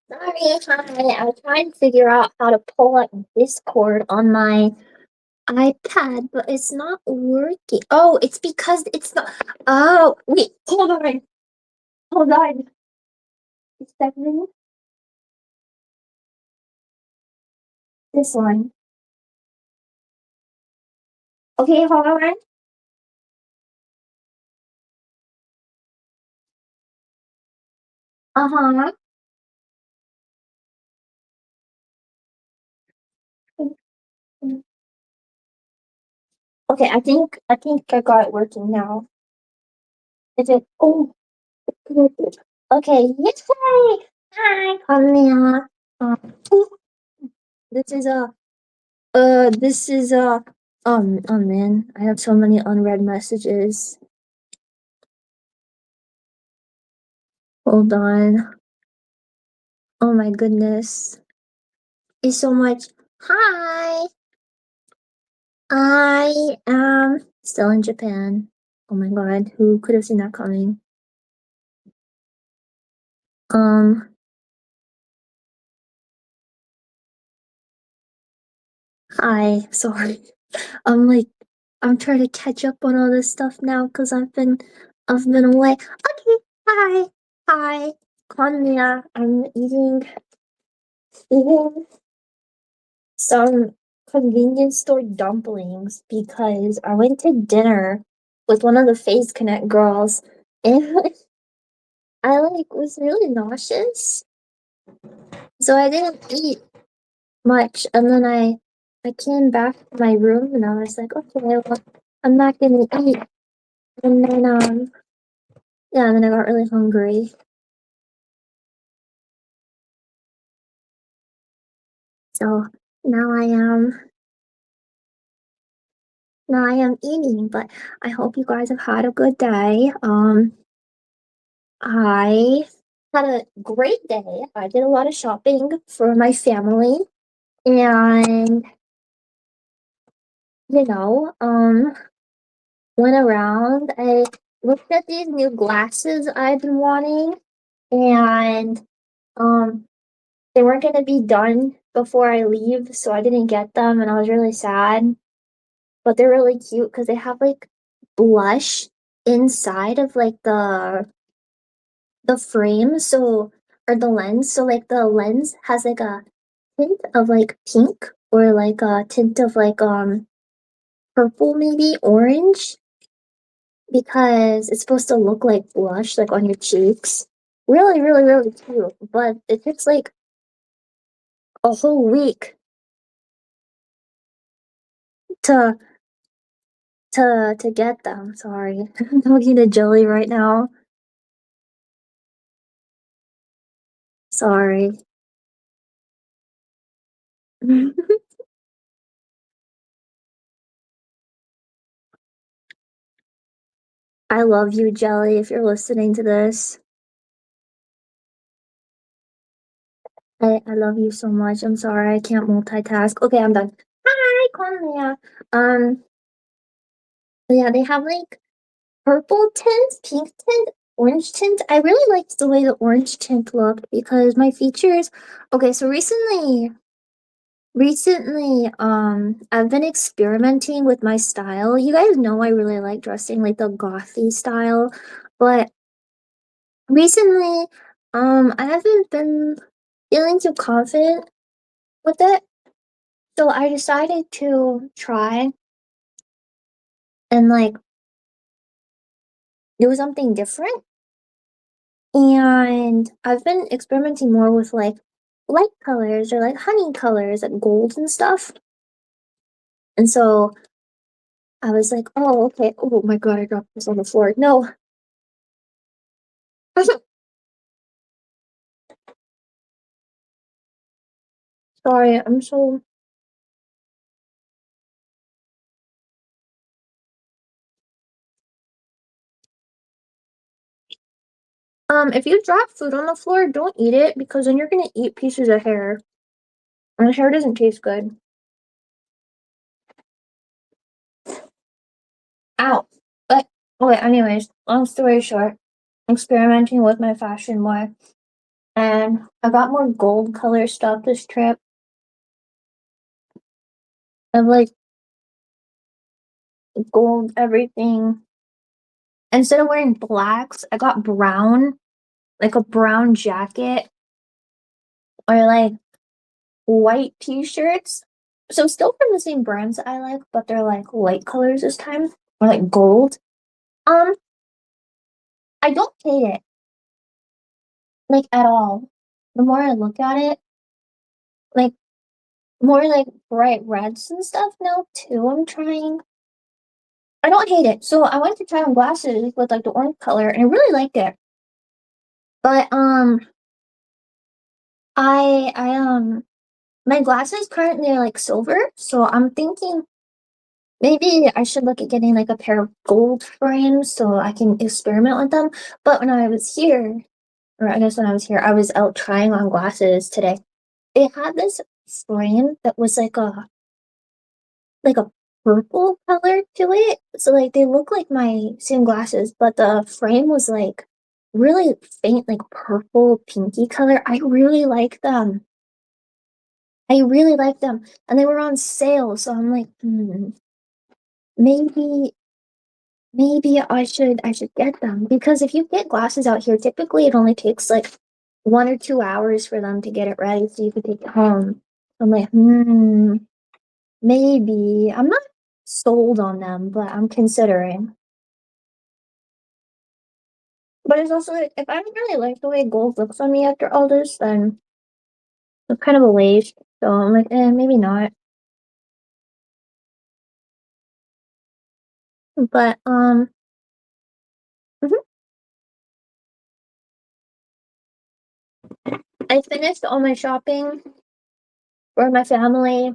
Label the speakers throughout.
Speaker 1: Sorry, hi. I was trying to figure out how to pull up Discord on my iPad, but it's not working. Oh, it's because it's not. Oh, wait, hold on. Hold on. A second. This one. Okay, hold on. Uh huh. Okay, I think I got it working now. Is it? Oh, good. Okay, yay! Hi, Cornelia. This is a this is oh man, I have so many unread messages. Hold on. Oh my goodness. It's so much. Hi. I am still in Japan. Oh my god, who could have seen that coming? Um, hi. Sorry. I'm like I'm trying to catch up on all this stuff now because I've been away. Okay. Hi. Hi. Konya. I'm eating some convenience store dumplings because I went to dinner with one of the Face Connect girls and I was really nauseous. So I didn't eat much and then I came back to my room and I was like, okay, well, I'm not gonna eat. And then yeah, and then I got really hungry. So now I am now I am eating, but I hope you guys have had a good day. I had a great day. I did a lot of shopping for my family and you know, went around. I looked at these new glasses I've been wanting and um they weren't gonna be done before I leave, so I didn't get them and I was really sad. But they're really cute because they have like blush inside of like the frame, so or the lens. So like the lens has like a tint of like pink or like a tint of like purple, maybe orange, because it's supposed to look like blush like on your cheeks. Really, really, really cute. But it takes like a whole week to to get them. Sorry. I'm talking to Jelly right now. Sorry. I love you, Jelly, if you're listening to this. I love you so much. I'm sorry I can't multitask. Okay, I'm done. Hi, Cornelia. Um, yeah, they have like purple tint, pink tint, orange tint. I really liked the way the orange tint looked because my features. Okay, so recently, I've been experimenting with my style. You guys know I really like dressing like the gothy style, but recently, I haven't been feeling too confident with it. So I decided to try and do something different. And I've been experimenting more with like light colors or like honey colors, like golds and stuff. And so I was like, oh, okay. Oh my god, I dropped this on the floor. No. Sorry, I'm so. If you drop food on the floor, don't eat it because then you're gonna eat pieces of hair. And hair doesn't taste good. Ow. But okay, anyways, long story short, experimenting with my fashion more. And I got more gold color stuff this trip. I have like gold everything. Instead of wearing blacks, I got brown, like a brown jacket or like white t-shirts. So still from the same brands that I like, but they're like light colors this time. Or like gold. Um, I don't hate it. Like at all. The more I look at it, like more like bright reds and stuff now too. I'm trying. I don't hate it. So I went to try on glasses with like the orange color and I really liked it. But I my glasses currently are like silver, so I'm thinking maybe I should look at getting like a pair of gold frames so I can experiment with them. But when I was here, or I guess when I was here, I was out trying on glasses today. They had this frame that was like a purple color to it. So like they look like my same glasses, but the frame was like really faint, like purple pinky color. I really like them. I really like them. And they were on sale, so I'm like, maybe maybe I should get them. Because if you get glasses out here, typically it only takes like 1 or 2 hours for them to get it ready so you can take it home. I'm like, maybe. I'm not sold on them, but I'm considering. But it's also like if I don't really like the way gold looks on me after all this, then it's kind of a waste. So I'm like, maybe not. But mhm. I finished all my shopping for my family.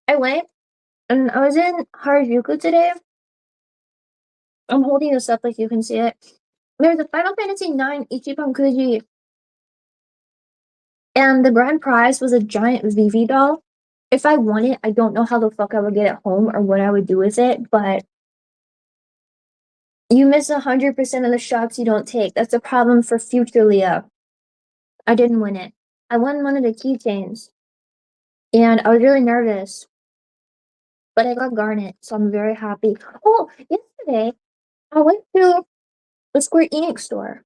Speaker 1: I went and I was in Harajuku today. I'm holding this up like you can see it. There's a Final Fantasy IX Ichiban Kuji, and the grand prize was a giant Vivi doll. If I won it, I don't know how the fuck I would get it home or what I would do with it, but you miss 100% of the shots you don't take. That's a problem for future Leah. I didn't win it. I won one of the keychains, and I was really nervous, but I got Garnet, so I'm very happy. Oh, yesterday I went to the Square Enix store.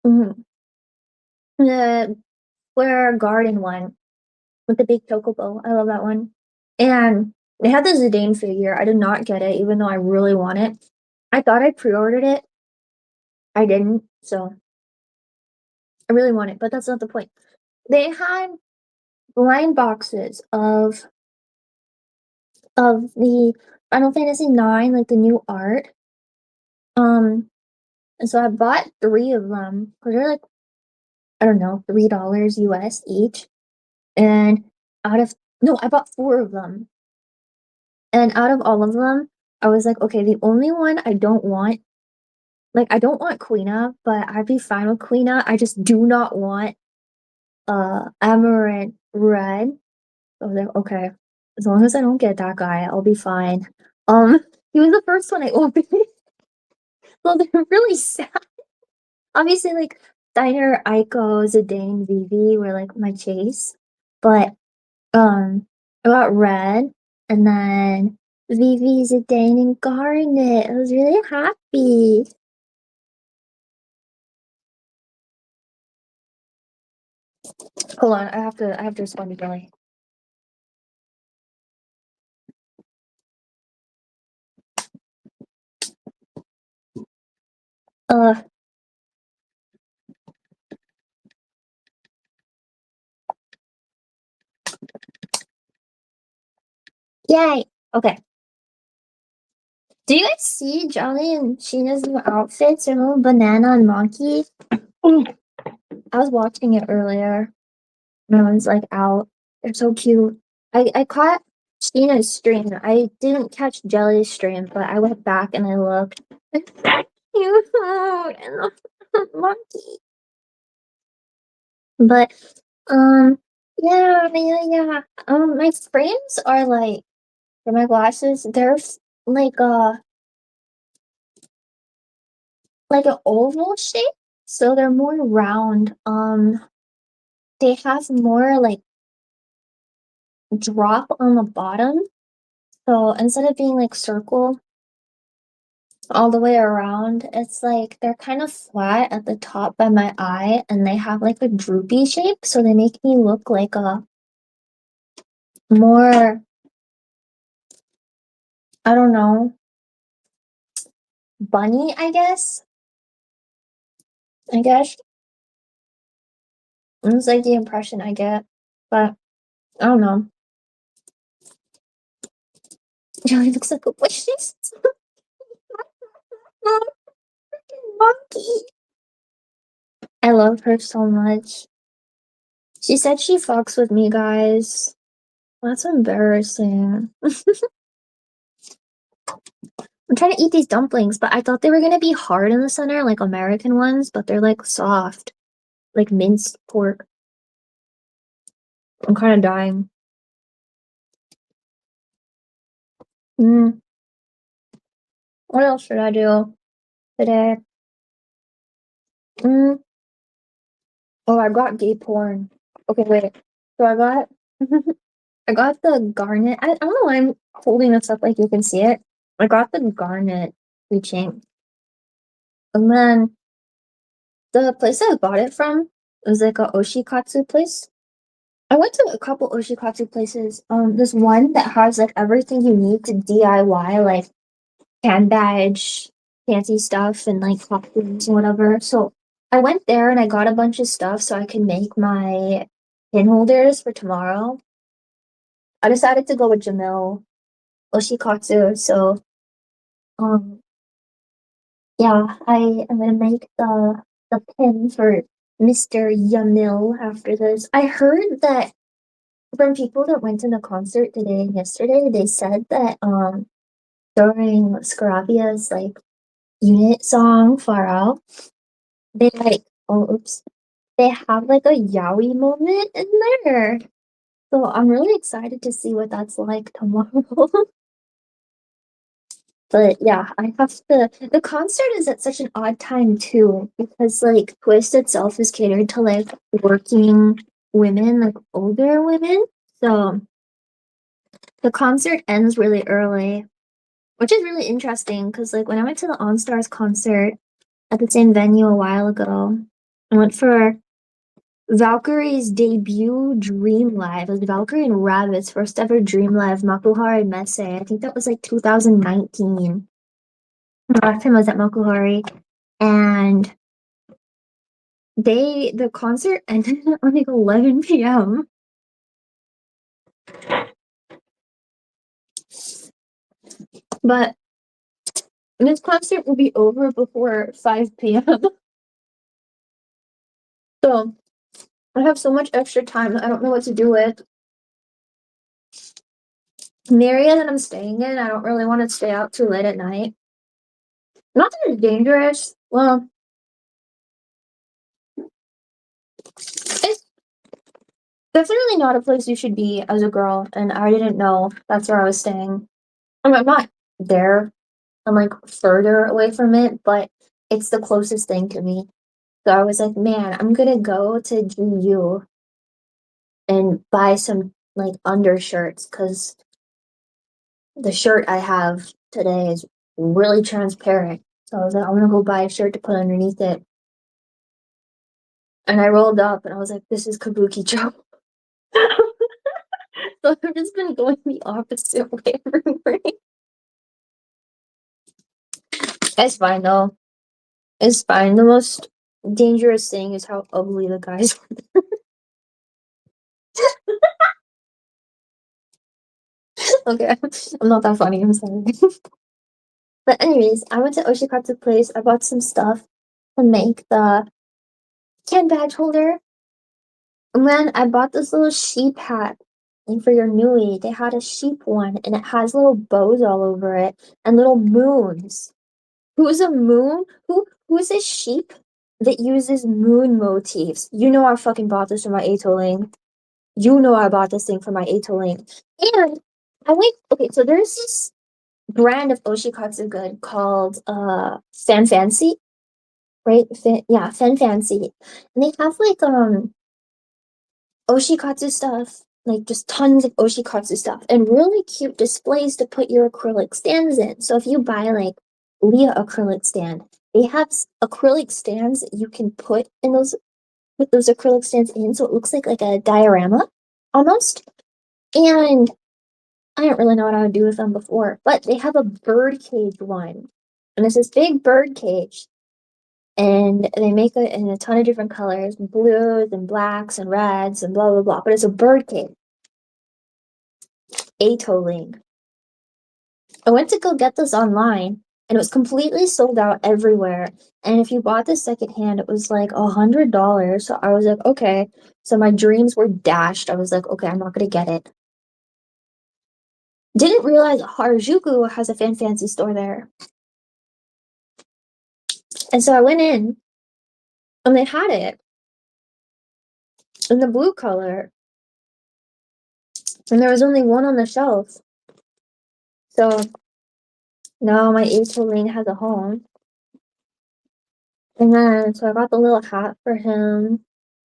Speaker 1: Mhm. The Square Garden one with the big chocobo. I love that one. And they had the Zidane figure. I did not get it, even though I really want it. I thought I pre-ordered it. I didn't, so I really want it, but that's not the point. They had blind boxes of the Final Fantasy IX, like the new art. And so I bought three of them because they're like, I don't know, $3 US each. And out of no, I bought four of them. And out of all of them, I was like, okay, the only one I don't want, like I don't want Queena, but I'd be fine with Queena. I just do not want Amaranth Red. So they're okay. As long as I don't get that guy, I'll be fine. Um, he was the first one I opened. So they're really sad. Obviously, like Diner, Aiko, Zidane, Vivi were like my chase. But I got Red and then Vivi, Zidane, and Garnet. I was really happy. Hold on, I have to respond to Billy. Uh Yay. Okay. Do you guys see Jolly and Sheena's new outfits? Their little banana and monkey. Mm. I was watching it earlier. No one's like out. They're so cute. I caught Sheena's stream. I didn't catch Jelly's stream, but I went back and I looked. It's so cute and the monkey. But yeah. My frames are like for my glasses. They're like like an oval shape. So they're more round. They have more like drop on the bottom. So instead of being like circle all the way around, it's like they're kind of flat at the top by my eye and they have like a droopy shape. So they make me look like a more, I don't know, bunny, I guess. I guess. It's like the impression I get. But I don't know. Joey looks like a witch. Monkey. I love her so much. She said she fucks with me, guys. That's embarrassing. I'm trying to eat these dumplings, but I thought they were gonna be hard in the center, like American ones, but they're like soft, like minced pork. I'm kind of dying. Mm. What else should I do today? Mm. Oh, I got gay porn. Okay, wait. So I got, I got the garnet. I don't know why I'm holding this up like you can see it. I got the garnet keychain, and then the place I bought it from was like a oshikatsu place. I went to a couple oshikatsu places. There's one that has like everything you need to DIY, like hand badge, fancy stuff, and like costumes and whatever. So I went there and I got a bunch of stuff so I could make my pin holders for tomorrow. I decided to go with Jamil Oshikatsu. So um yeah, I am gonna make the pin for Mr. Yamil after this. I heard that from people that went to the concert today and yesterday, they said that during Scarabia's like unit song Far Out, they like they have like a yaoi moment in there. So I'm really excited to see what that's like tomorrow. But yeah, I have to. The concert is at such an odd time too, because like Twist itself is catered to like working women, like older women. So the concert ends really early, which is really interesting because like when I went to the On Stars concert at the same venue a while ago, I went for Valkyrie's debut Dream Live. It was Valkyrie and Rabbit's first ever Dream Live Makuhari Messe. I think that was like 2019. The last time I was at Makuhari, and the concert ended at like 11 p.m. But this concert will be over before 5 p.m. So I have so much extra time that I don't know what to do with. The area that I'm staying in, I don't really want to stay out too late at night. Not that it's dangerous. Well, it's definitely not a place you should be as a girl, and I didn't know that's where I was staying. I mean, I'm not there. I'm like further away from it, but it's the closest thing to me. So I was like, man, I'm gonna go to GU and buy some like undershirts because the shirt I have today is really transparent. So I was like, I'm gonna go buy a shirt to put underneath it. And I rolled up and I was like, this is Kabuki Joe. So I've just been going the opposite way everywhere. It's fine though. It's fine. The most dangerous thing is how ugly the guys are. Okay, I'm not that funny, I'm sorry. But anyways, I went to Oshikatsu Place. I bought some stuff to make the can badge holder. And then I bought this little sheep hat. And for your Nui, they had a sheep one and it has little bows all over it and little moons. Who's a moon? Who's a sheep that uses moon motifs? You know I fucking bought this for my Atoling. You know I bought this thing for my Atoling. And I went okay, so there's this brand of Oshikatsu good called Fan Fancy. right? Yeah, Fan Fancy. And they have like Oshikatsu stuff, like just tons of Oshikatsu stuff, and really cute displays to put your acrylic stands in. So if you buy like Leah acrylic stand, they have acrylic stands that you can put those acrylic stands in, so it looks like a diorama almost. And I didn't really know what I would do with them before, but they have a bird cage one, and it's this big bird cage, and they make it in a ton of different colors, blues and blacks and reds and blah blah blah. But it's a bird cage. Atoling. I went to go get this online, and it was completely sold out everywhere. And if you bought this secondhand, it was like $100. So I was like, okay. So my dreams were dashed. I was like, okay, I'm not gonna get it. Didn't realize Harajuku has a fan fancy store there. And so I went in, and they had it in the blue color, and there was only one on the shelf. So now my Atoling has a home. And then so I got the little hat for him.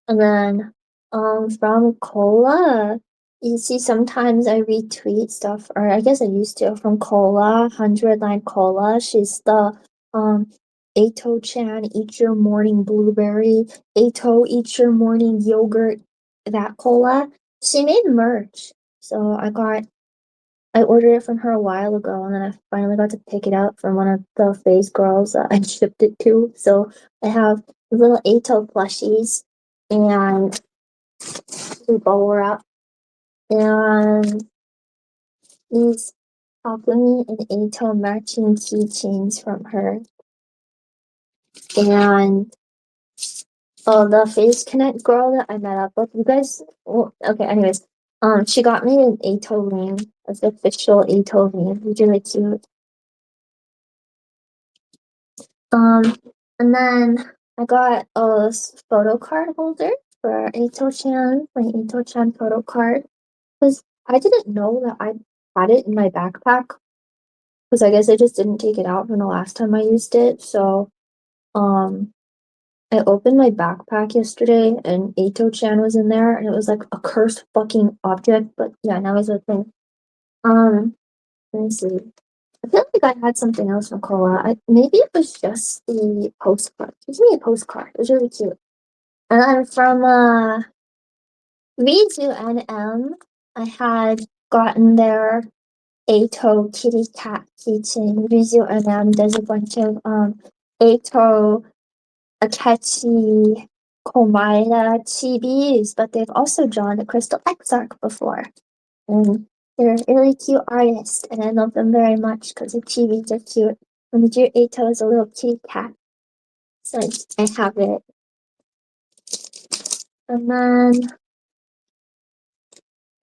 Speaker 1: And then from Cola, you see sometimes I retweet stuff, or I guess I used to, from Cola, 100 Line Cola. She's the Ato-chan, eat your morning blueberry, Ato, eat your morning yogurt, that cola. She made merch. So I ordered it from her a while ago, and then I finally got to pick it up from one of the Phase girls that I shipped it to. So I have little Ato plushies and the bubble wrap, and these Alchemy and Ato matching keychains from her. And the Face Connect girl that I met up with, you guys. Well, okay, anyways, she got me an Ato ring, as the official Ato ring, which is really cute. Um, and then I got a photo card holder for Ato-chan, my Ato-chan photo card, because I didn't know that I had it in my backpack, because I guess I just didn't take it out from the last time I used it. So, I opened my backpack yesterday, and Ato-chan was in there, and it was like a cursed fucking object. But yeah, now he's with me. Let me see. I feel like I had something else from Cola. Maybe it was just the postcard. Give me a postcard. It was really cute. And then from V2NM, I had gotten their Ato kitty cat keychain. V2NM does a bunch of Ato Akechi Komaeda chibis, but they've also drawn a Crystal Exarch before. And they're really cute artists, and I love them very much because the chibis are cute. And the Dear Ato is a little kitty cat, so I have it. And then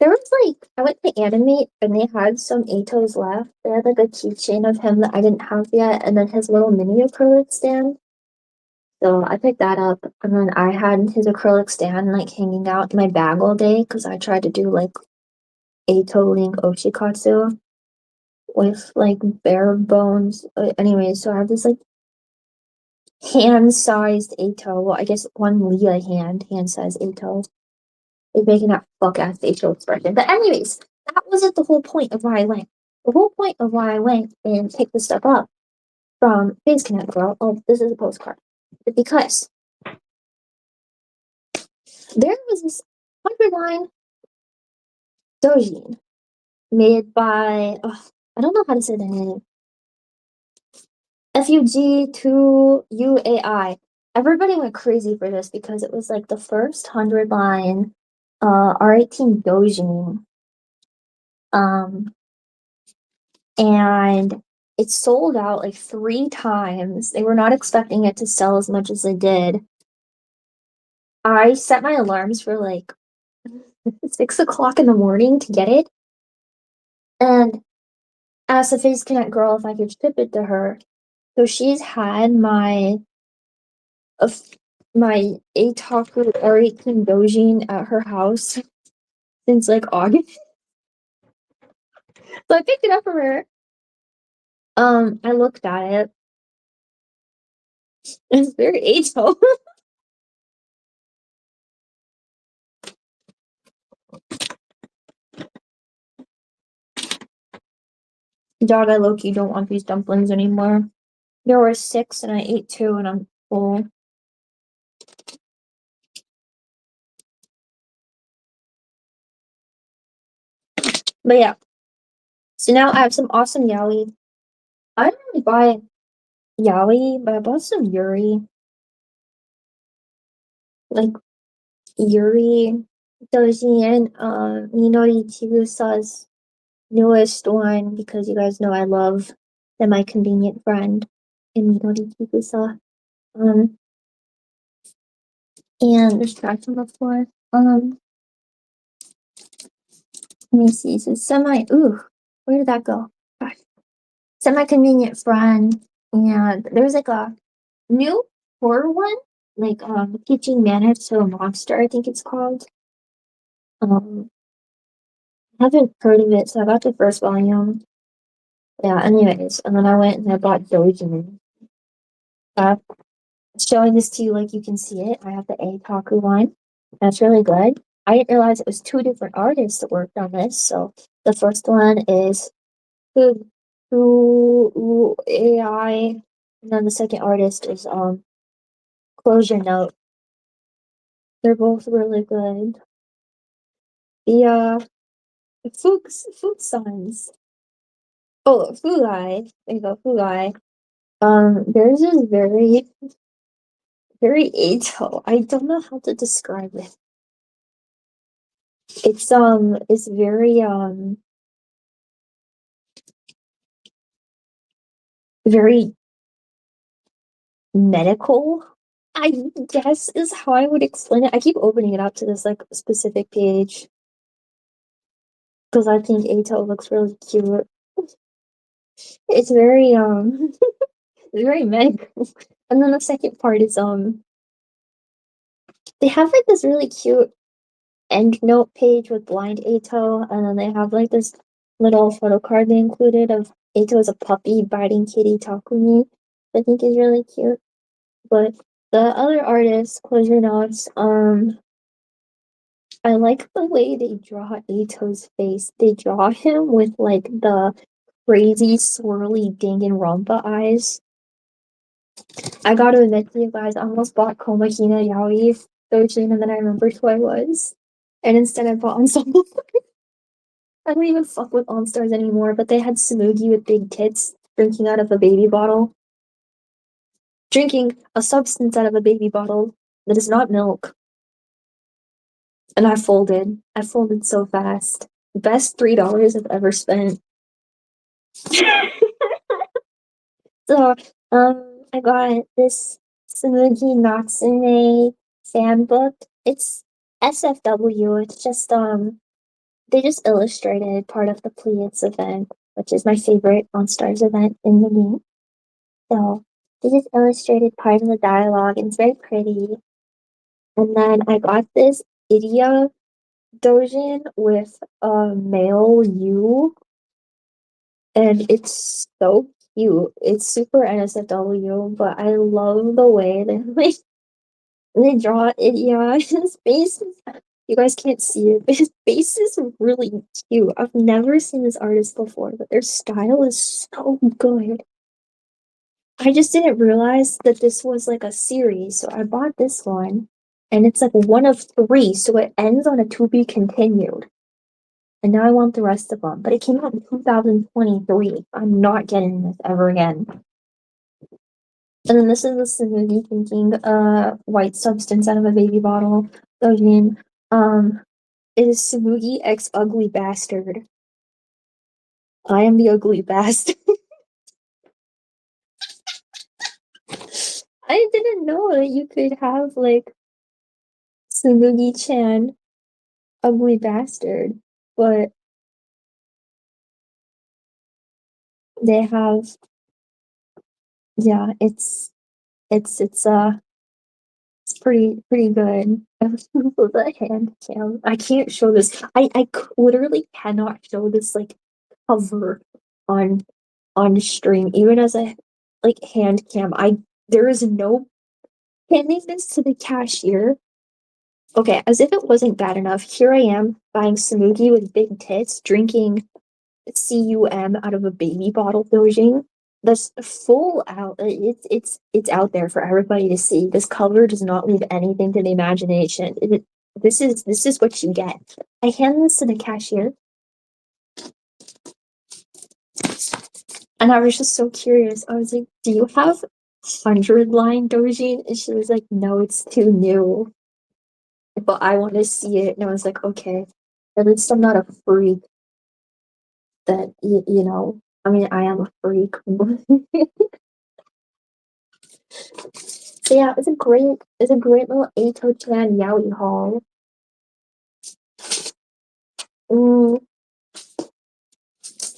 Speaker 1: there was like, I went to Animate, and they had some Atos left. They had like a keychain of him that I didn't have yet, and then his little mini acrylic stand. So I picked that up, and then I had his acrylic stand like hanging out in my bag all day because I tried to do like Ato Link Oshikatsu with like bare bones. Anyway, so I have this like hand-sized Ato. Well, I guess one Leah hand-sized Ato. Is making that fuck ass facial expression. But anyways, that wasn't the whole point of why I went. The whole point of why I went and picked this stuff up from Face Connect Girl. Oh, this is a postcard. Because there was this 100 line dojin made by I don't know how to say the name. FUG2UAI. Everybody went crazy for this because it was like the first 100 line R18 dojin. And it sold out like 3 times. They were not expecting it to sell as much as it did. I set my alarms for like 6 o'clock in the morning to get it, and asked the Face Connect girl if I could ship it to her. So she's had uh, my Ataku R18 Dojin at her house since like August. So I picked it up from her. I looked at it, It's very ATO. Dog, I low-key don't want these dumplings anymore. There were 6 and I ate 2 and I'm full. But yeah. So now I have some awesome yaoi. I didn't really buy yaoi, but I bought some yuri. Like Yuri Dojin, Minori Chigusa's newest one, because you guys know I love my convenient friend in Minori Chigusa. And there's tracks on the floor. Let me see. So where did that go? Gosh. Semi convenient friend. And there's like a new horror one, like teaching manners to a monster, I think it's called. Um I haven't heard of it, so I got the first volume. Yeah, anyways, and then I went and I bought Dojin. Uh, Showing this to you like you can see it. I have the Eitaku one. That's really good. I didn't realize it was 2 different artists that worked on this. So the first one is who AI, and then the second artist is Closure Note. They're both really good. The Fuchs signs. Oh, Fugai. There you go, Fugai. Theirs is very Ato. I don't know how to describe it. It's very medical, I guess is how I would explain it. I keep opening it up to this like specific page because I think Ato looks really cute. It's very it's very medical. And then the second part is they have like this really cute end note page with blind Ato, and then they have like this little photo card they included of Ato as a puppy biting Kitty Takumi. I think is really cute. But the other artist, Closure Notes, I like the way they draw Ato's face. They draw him with like the crazy swirly Danganronpa eyes. I gotta admit to you guys, I almost bought Komahina Yaoi Dojin and then I remembered who I was. And instead I bought Ensemble. I don't even fuck with All-Stars anymore, but they had Samugi with big tits drinking out of a baby bottle. Drinking a substance out of a baby bottle that is not milk. And I folded. I folded so fast. Best $3 I've ever spent. So, I got this Samugi Natsume fan book. It's SFW. It's just they just illustrated part of the Pleiades event, which is my favorite On Stars event in the game. So they just illustrated part of the dialogue, and it's very pretty. And then I got this Idia Dojin with a male you, and it's so cute. It's super NSFW, but I love the way they like they draw Idia. His face is, you guys can't see it, but his face is really cute. I've never seen this artist before, but their style is so good. I just didn't realize that this was like a series, so I bought this one, and it's like one of 3, so it ends on a to be continued. And now I want the rest of them, but it came out in 2023. I'm not getting this ever again. And then this is the Samugi drinking white substance out of a baby bottle. Dojin. It is Samugi X Ugly Bastard. I am the ugly bastard. I didn't know that you could have like Samugi-chan ugly bastard, but they have, yeah, it's pretty good. The hand cam. I can't show this. I literally cannot show this like cover on stream, even as a like hand cam. There is no handing this to the cashier. Okay, as if it wasn't bad enough, here I am buying smoothie with big tits, drinking cum out of a baby bottle dojing. That's full out. It's out there for everybody to see. This color does not leave anything to the imagination. This is what you get. I hand this to the cashier, and I was just so curious. I was like, "Do you have 100 line dojing?" And she was like, "No, it's too new, but I want to see it." And I was like, "Okay, at least I'm not a freak." That you know, I mean, I am a freak. So yeah, it's a great little Chan Yaoi haul. Mm,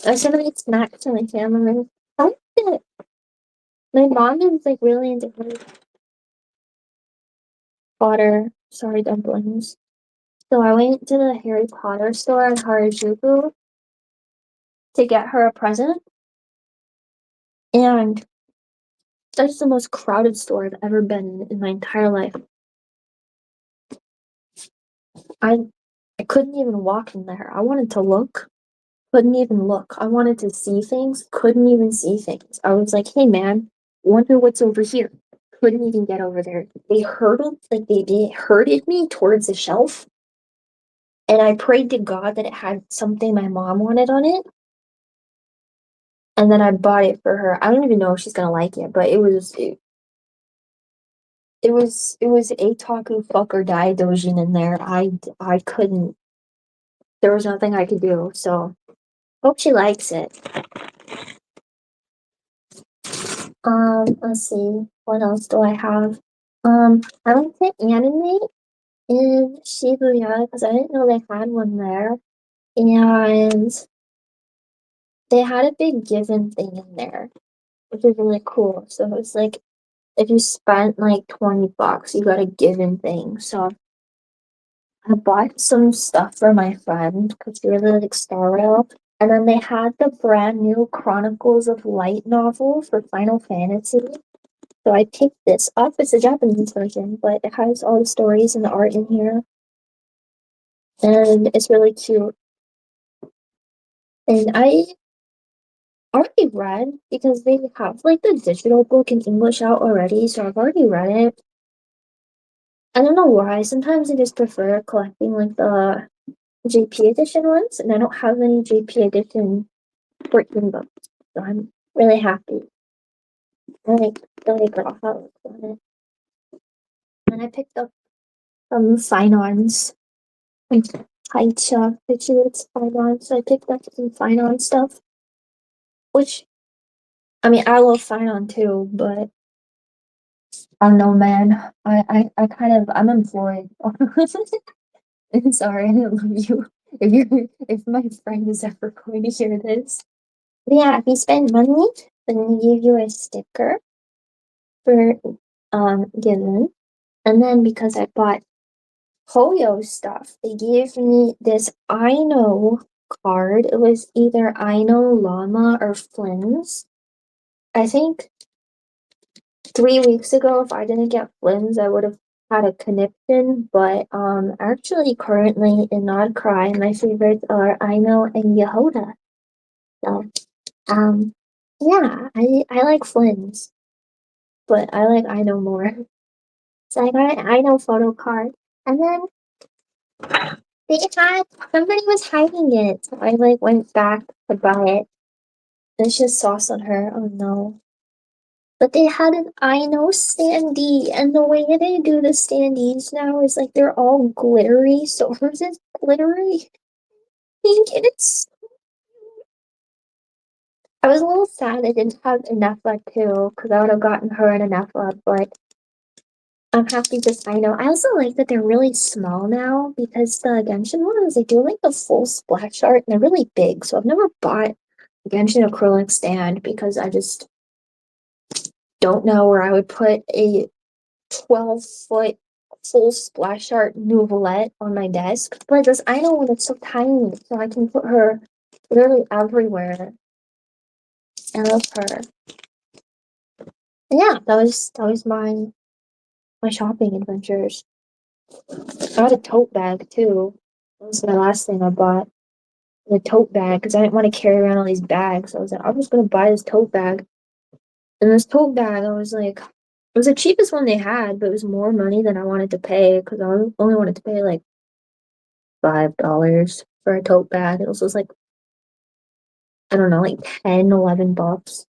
Speaker 1: I was gonna make snacks to my family. I like it. My mom is like really into Harry Potter. Sorry, dumplings. So I went to the Harry Potter store in Harajuku to get her a present, and that's the most crowded store I've ever been in my entire life. I I couldn't even walk in there. I wanted to look, couldn't even look. I wanted to see things, couldn't even see things. I was like, hey man, wonder what's over here. Couldn't even get over there. They hurdled, like they herded me towards the shelf, and I prayed to God that it had something my mom wanted on it, and then I bought it for her. I don't even know if she's gonna like it, but it was a taku fuck or die dojin in there. I couldn't. There was nothing I could do. So hope she likes it. Let's see. What else do I have? I went to anime in Shibuya because I didn't know they had one there. And they had a big given thing in there, which is really cool. So it's like if you spent like $20, you got a given thing. So I bought some stuff for my friend because she really likes Star Rail. And then they had the brand new Chronicles of Light novel for Final Fantasy. So I picked this up. It's a Japanese version, but it has all the stories and the art in here. And it's really cute. And I already read because they have like the digital book in English out already, so I've already read it. I don't know why. Sometimes I just prefer collecting like the JP edition ones, and I don't have any JP edition 14 books. So I'm really happy. I like the way girl how it looks on it. And I picked up some sign-ons. Like Taicha picture it's sign-on, so I picked up some sign-on stuff. Which I mean I love sign-on too, but I don't know, man. I kind of I'm employed. Sorry, I didn't love you. If my friend is ever going to hear this. But yeah, if you spend money, then they give you a sticker for given. And then because I bought Hoyo stuff, they gave me this Aino card. It was either Aino Llama or Flynn's. I think 3 weeks ago, if I didn't get Flynn's, I would have had a conniption. But actually, currently in Nod Cry, my favorites are Aino and Yehoda. So yeah, I like Flynn's, but I like Aino more. So I got an Aino photo card, and then they had somebody was hiding it, so I like went back to buy it. It's just sauce on her. Oh no. But they had an I know standee, and the way they do the standees now is like they're all glittery. So hers is glittery pink, and it's. I was a little sad I didn't have Anefa too, because I would have gotten her an Anefa, but I'm happy just I know. I also like that they're really small now because the Genshin ones they do like the full splash art and they're really big. So I've never bought a Genshin acrylic stand because I just don't know where I would put a 12-foot full splash art novelette on my desk. But this I know one it's so tiny, so I can put her literally everywhere. I love her. Yeah, that was my shopping adventures. I got a tote bag too. That was my last thing I bought. A tote bag because I didn't want to carry around all these bags. So I was like, I'm just gonna buy this tote bag. And this tote bag, I was like, it was the cheapest one they had, but it was more money than I wanted to pay because only wanted to pay like $5 for a tote bag. It was like, I don't know, like 10, $11. So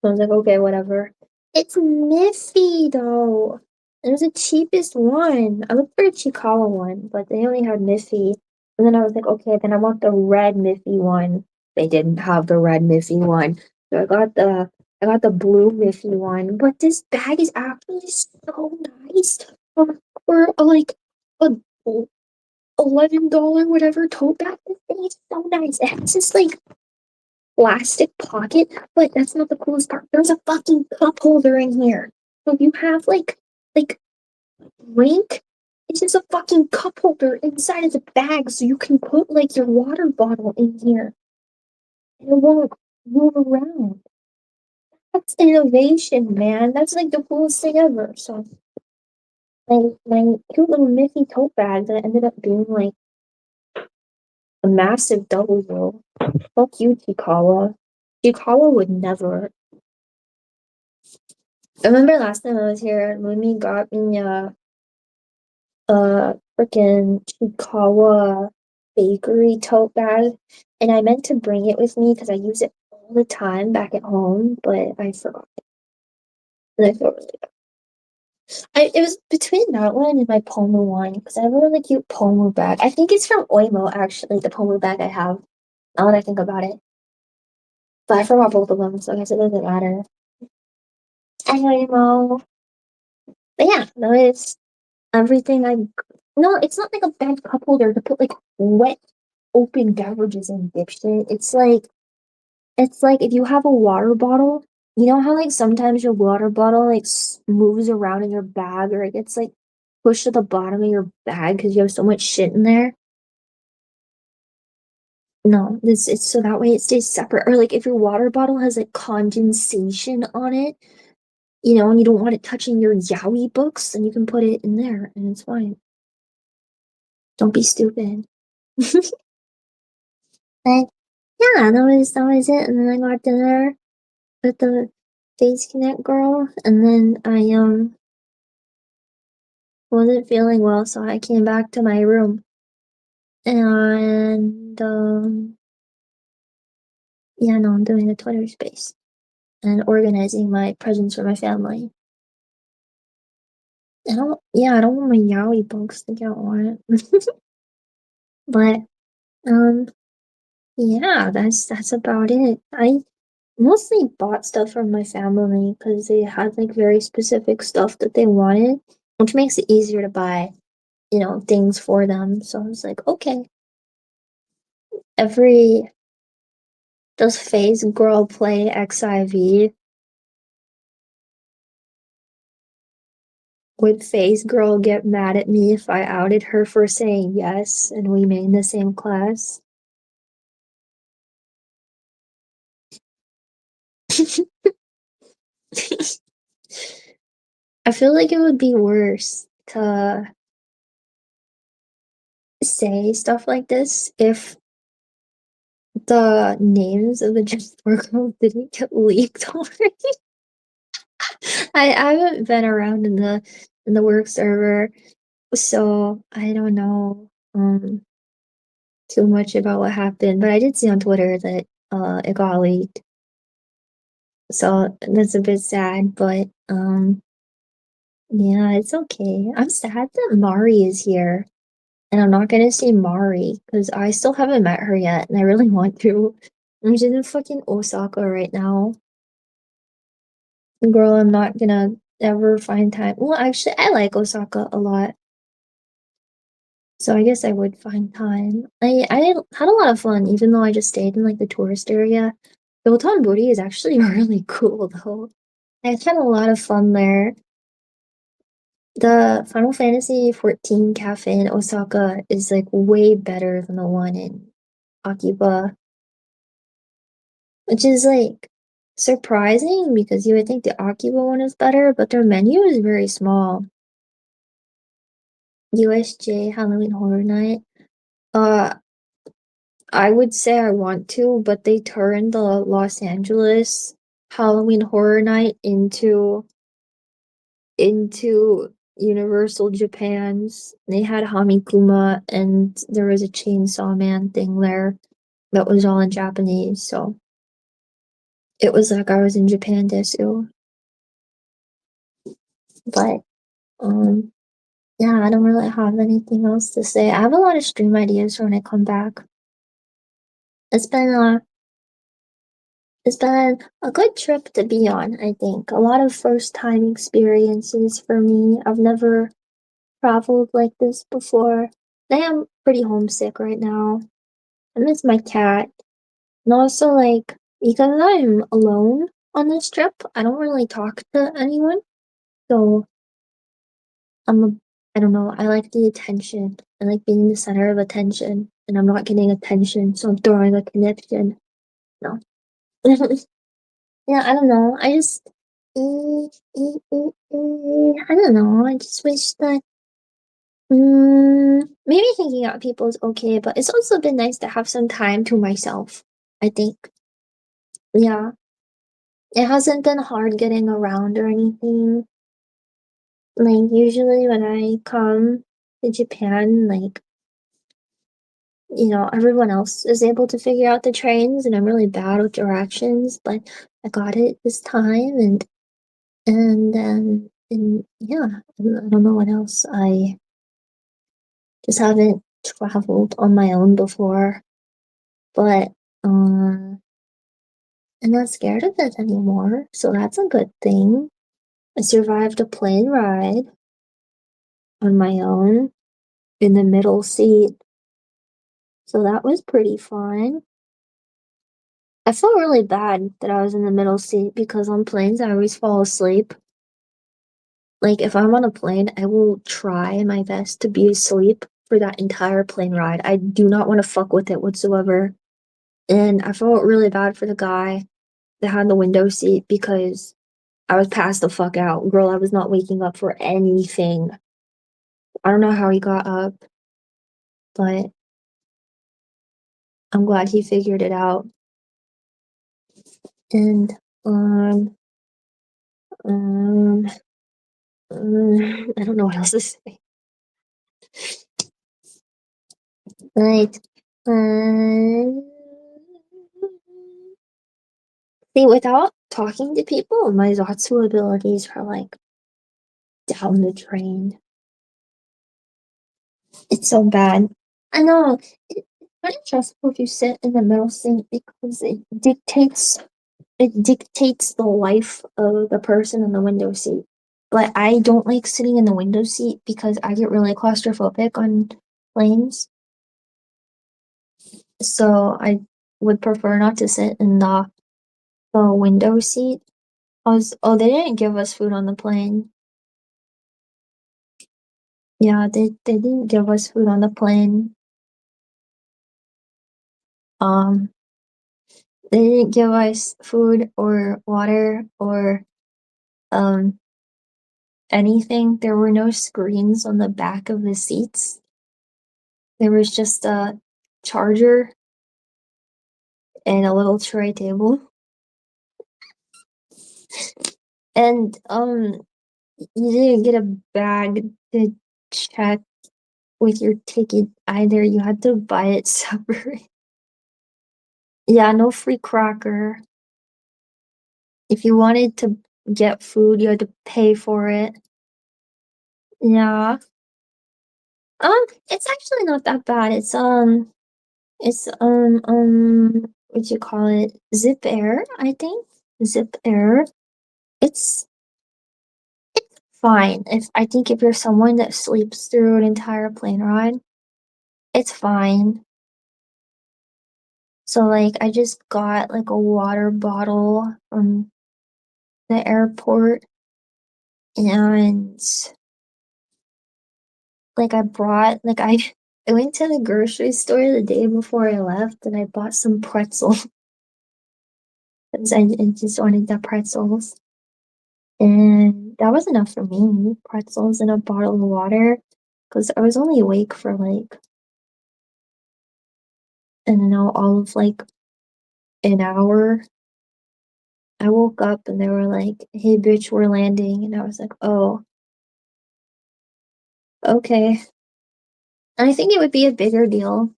Speaker 1: I was like, okay, whatever. It's Miffy though. It was the cheapest one. I looked for a Chikawa one, but they only had Miffy. And then I was like, okay, then I want the red Miffy one. They didn't have the red Miffy one. So I got the blue Miffy one. But this bag is actually so nice. For like a $11 whatever tote bag. This thing is so nice. It has this like plastic pocket, but that's not the coolest part. There's a fucking cup holder in here. So you have like drink. It's just a fucking cup holder inside of the bag, so you can put like your water bottle in here, and it won't move around. That's innovation, man. That's like the coolest thing ever. So my cute little Miffy tote bag that ended up being like a massive double roll. Fuck you, Chikawa. Chikawa would never. I remember last time I was here, Mimi got me a freaking Chikawa bakery tote bag, and I meant to bring it with me because I use it all the time back at home, but I forgot. And I feel really bad. It was between that one and my Pomu one because I have a really cute Pomu bag. I think it's from Oimo, actually, the Pomu bag I have. Now that I think about it, but I forgot both of them, so I guess it doesn't matter. Oimo, but yeah, that is everything I. No, it's not like a bad cup holder to put like wet open beverages in, dipshit. It's like if you have a water bottle, you know how like sometimes your water bottle like moves around in your bag or it gets like pushed to the bottom of your bag because you have so much shit in there. No, this it's so that way it stays separate. Or like if your water bottle has like condensation on it, and you don't want it touching your yaoi books, then you can put it in there and it's fine. Don't be stupid. But yeah, that was it. And then I got dinner with the Face Connect girl, and then I wasn't feeling well, so I came back to my room and yeah, no, I'm doing a Twitter space and organizing my presents for my family. I don't want my yaoi books to get on it, but um, yeah, that's about it. I mostly bought stuff from my family because they had like very specific stuff that they wanted, which makes it easier to buy, things for them. So I was like, okay, every does Faye's girl play XIV? Would Faye's girl get mad at me if I outed her for saying yes and we made the same class? I feel like it would be worse to say stuff like this if the names of the Just Four girls didn't get leaked already. I haven't been around in the work server, so I don't know too much about what happened. But I did see on Twitter that it got leaked, so that's a bit sad. But yeah, it's okay. I'm sad that Mari is here, and I'm not gonna see Mari because I still haven't met her yet, and I really want to. I'm just in fucking Osaka right now. Girl, I'm not gonna ever find time. Well, actually, I like Osaka a lot, so I guess I would find time. I had a lot of fun, even though I just stayed in like the tourist area. Dotonbori is actually really cool though. I had a lot of fun there. The Final Fantasy 14 cafe in Osaka is like way better than the one in Akiba, which is like surprising because you would think the Akiba one is better, but their menu is very small. USJ Halloween Horror Night. Uh, I would say I want to, but they turned the Los Angeles Halloween Horror Night into Universal Japan's. They had Hamikuma and there was a Chainsaw Man thing there that was all in Japanese, so it was like I was in Japan desu. But um yeah, I don't really have anything else to say. I have a lot of stream ideas for when I come back. It's been a it's been a good trip to be on, I think. A lot of first time experiences for me. I've never traveled like this before. I am pretty homesick right now. I miss my cat. And also, like, because I'm alone on this trip, I don't really talk to anyone. So I'm a, I don't know, I like the attention. I like being the center of attention. And I'm not getting attention, so I'm throwing a connection. No. Yeah, I don't know. I don't know. I just wish that maybe hanging out with people is okay, but it's also been nice to have some time to myself, I think. Yeah. It hasn't been hard getting around or anything. Like, usually when I come to Japan, like, everyone else is able to figure out the trains, and I'm really bad with directions, but I got it this time, and yeah, I don't know what else. I just haven't traveled on my own before, but I'm not scared of it anymore, so that's a good thing. I survived a plane ride on my own in the middle seat, so that was pretty fun. I felt really bad that I was in the middle seat because on planes I always fall asleep. Like, if I'm on a plane, I will try my best to be asleep for that entire plane ride. I do not want to fuck with it whatsoever. And I felt really bad for the guy that had the window seat because I was passed the fuck out. Girl, I was not waking up for anything. I don't know how he got up, but I'm glad he figured it out. And um um, I don't know what else to say. Like, um, see, without talking to people, my Zatsu abilities are like down the drain. It's so bad. I know. It's kind of stressful if you sit in the middle seat because it dictates the life of the person in the window seat. But I don't like sitting in the window seat because I get really claustrophobic on planes. So I would prefer not to sit in the window seat. They didn't give us food on the plane. Yeah, they didn't give us food on the plane. Um, they didn't give us food or water or um anything. There were no screens on the back of the seats. There was just a charger and a little tray table. And you didn't get a bag to check with your ticket either. You had to buy it separate. Yeah, no free cracker. If you wanted to get food, you had to pay for it. Yeah. It's actually not that bad. What you call it? Zip Air, I think. Zip Air. It's fine. If you're someone that sleeps through an entire plane ride, it's fine. So like I just got like a water bottle from the airport and like I went to the grocery store the day before I left and I bought some pretzel because I just wanted the pretzels. And that was enough for me. Pretzels and a bottle of water. Because I was only awake for like, I don't know, all of like an hour. I woke up and they were like, hey, bitch, we're landing. And I was like, oh, okay. And I think it would be a bigger deal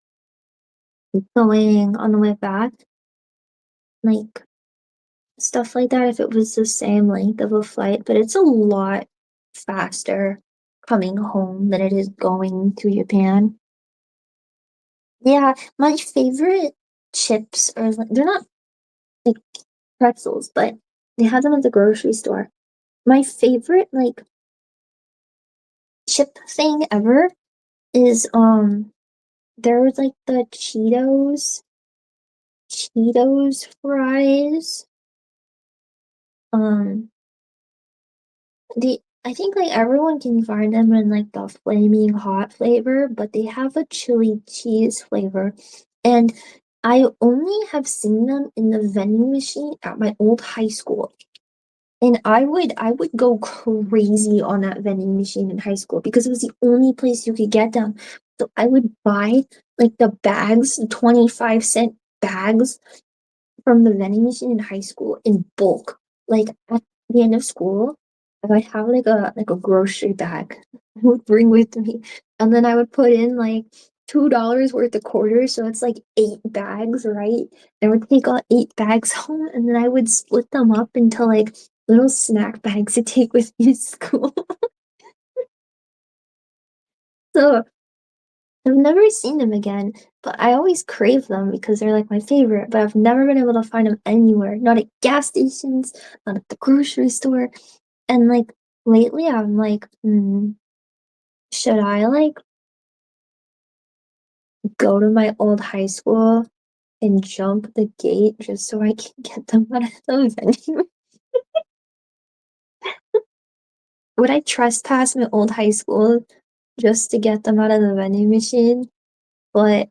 Speaker 1: going on the way back. Like, stuff like that if it was the same length of a flight, but it's a lot faster coming home than it is going to Japan. Yeah, my favorite chips are like they're not like pretzels, but they have them at the grocery store. My favorite like chip thing ever is there's like the Cheetos fries. Um the I think like everyone can find them in like the flaming hot flavor, but they have a chili cheese flavor. And I only have seen them in the vending machine at my old high school. And I would go crazy on that vending machine in high school because it was the only place you could get them. So I would buy like the bags, 25-cent bags from the vending machine in high school in bulk. Like at the end of school, I would have like a grocery bag I would bring with me. And then I would put in like $2 worth of quarters, so it's like 8 bags, right? I would take all 8 bags home and then I would split them up into like little snack bags to take with me to school. So I've never seen them again, but I always crave them because they're like my favorite, but I've never been able to find them anywhere. Not at gas stations, not at the grocery store. And like lately I'm like, should I like go to my old high school and jump the gate just so I can get them out of the venue? Would I trespass my old high school just to get them out of the vending machine? But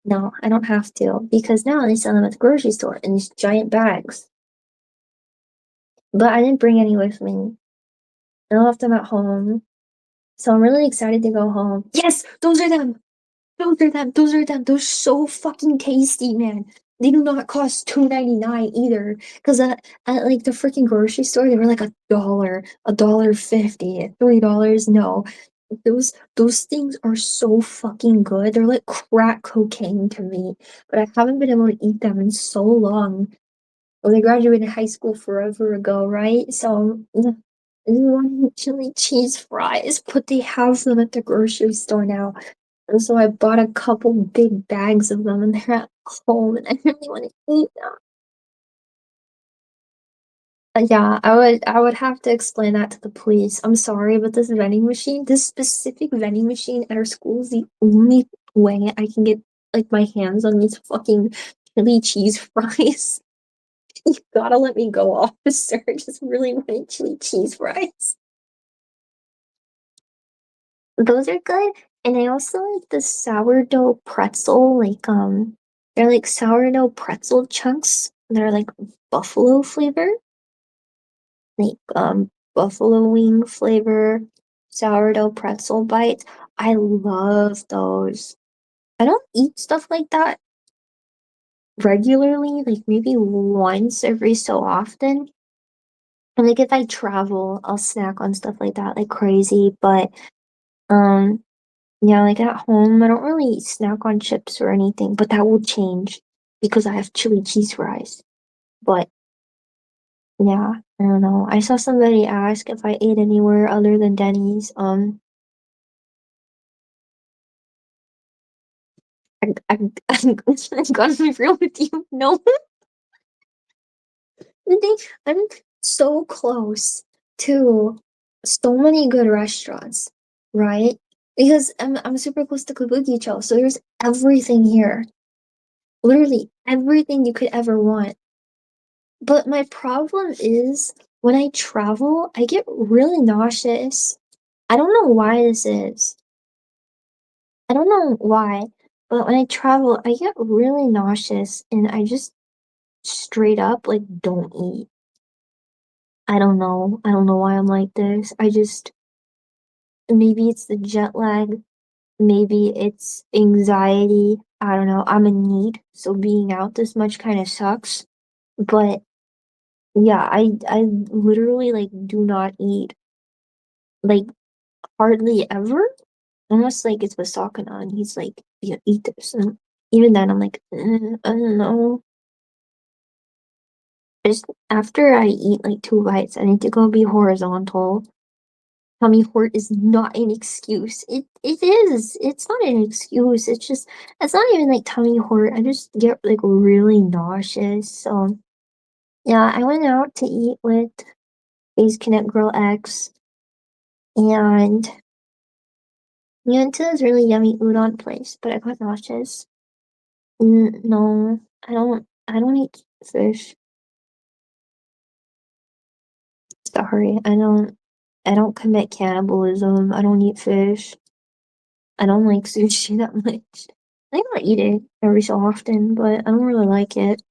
Speaker 1: no, I don't have to because now they sell them at the grocery store in these giant bags. But I didn't bring any with me. I left them at home. So I'm really excited to go home. Yes, those are them. Those are them. Those are them. They're so fucking tasty, man. They do not cost $2.99 either. Cause at like the freaking grocery store, they were like a dollar 50, $3. No. Those things are so fucking good. They're like crack cocaine to me. But I haven't been able to eat them in so long. Well, I graduated high school forever ago, right? So I wanted chili cheese fries, but they have them at the grocery store now. And so I bought a couple big bags of them and they're at home and I really want to eat them. Yeah, I would have to explain that to the police. I'm sorry, but this specific vending machine at our school is the only way I can get like my hands on these fucking chili cheese fries. You gotta let me go, officer. I just really want chili cheese fries. Those are good. And I also like the sourdough pretzel, like they're like sourdough pretzel chunks. They're like buffalo flavor, like buffalo wing flavor, sourdough pretzel bites. I love those. I don't eat stuff like that regularly, like maybe once every so often. And like if I travel, I'll snack on stuff like that like crazy, but um yeah, like at home, I don't really snack on chips or anything, but that will change because I have chili cheese fries. But yeah, I don't know. I saw somebody ask if I ate anywhere other than Denny's. I'm gonna be real with you. No, I'm so close to so many good restaurants, right? Because I'm super close to Kabukicho, so there's everything here. Literally everything you could ever want. But my problem is when I travel, I get really nauseous. I don't know why this is. I don't know why, but when I travel, I get really nauseous and I just straight up like don't eat. I don't know. I don't know why I'm like this. I just maybe it's the jet lag, maybe it's anxiety. I don't know. I'm a NEET, so being out this much kind of sucks. But yeah, I literally like do not eat like hardly ever unless like it's Vasakana and he's like, yeah, eat this. And even then, I'm like, I don't know. Just after I eat like two bites, I need to go be horizontal. Tummy hurt is not an excuse. It is. It's not an excuse. It's just it's not even like tummy hurt. I just get like really nauseous. So yeah, I went out to eat with Ace Connect Girl X and we went to this really yummy udon place, but I got nauseous. No, I don't eat fish. Sorry, I don't commit cannibalism. I don't eat fish. I don't like sushi that much. I think I eat it every so often, but I don't really like it.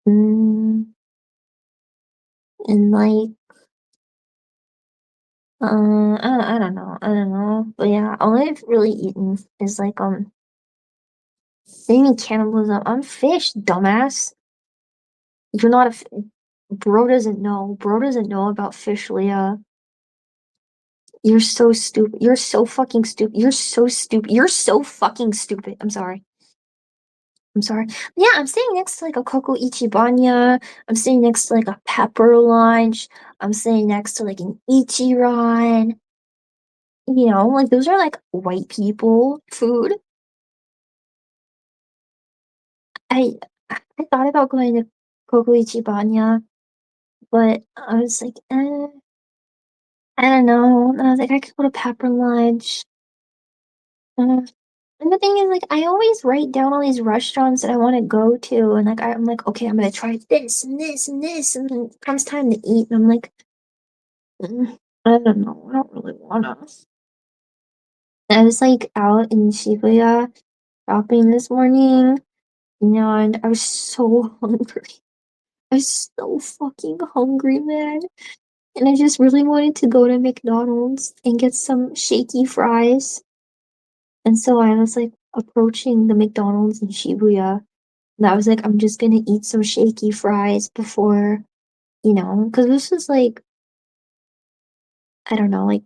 Speaker 1: Mm, and like, I don't know, I don't know. But yeah, all I've really eaten is like, maybe cannibalism. I'm fish, dumbass. You're not a, bro doesn't know. Bro doesn't know about fish, Leah. You're so stupid. You're so fucking stupid. You're so stupid. You're so fucking stupid. I'm sorry. I'm sorry. Yeah, I'm sitting next to like a Coco Ichibanya. I'm sitting next to like a pepper lunch. I'm sitting next to like an Ichiran. You know, like those are like white people food. I I thought about going to Coco Ichibanya, but I was like, I don't know. And I was like, I could go to pepper lunch. Uh, and the thing is, like, I always write down all these restaurants that I want to go to, and like, I'm like, okay, I'm gonna try this and this and this, and then it comes time to eat, and I'm like, I don't know, I don't really wanna. I was like out in Shibuya shopping this morning, and I was so hungry. I was so fucking hungry, man. And I just really wanted to go to McDonald's and get some shaky fries. And so I was like approaching the McDonald's in Shibuya. And I was like, I'm just gonna eat some shaky fries before, because this was like, I don't know, like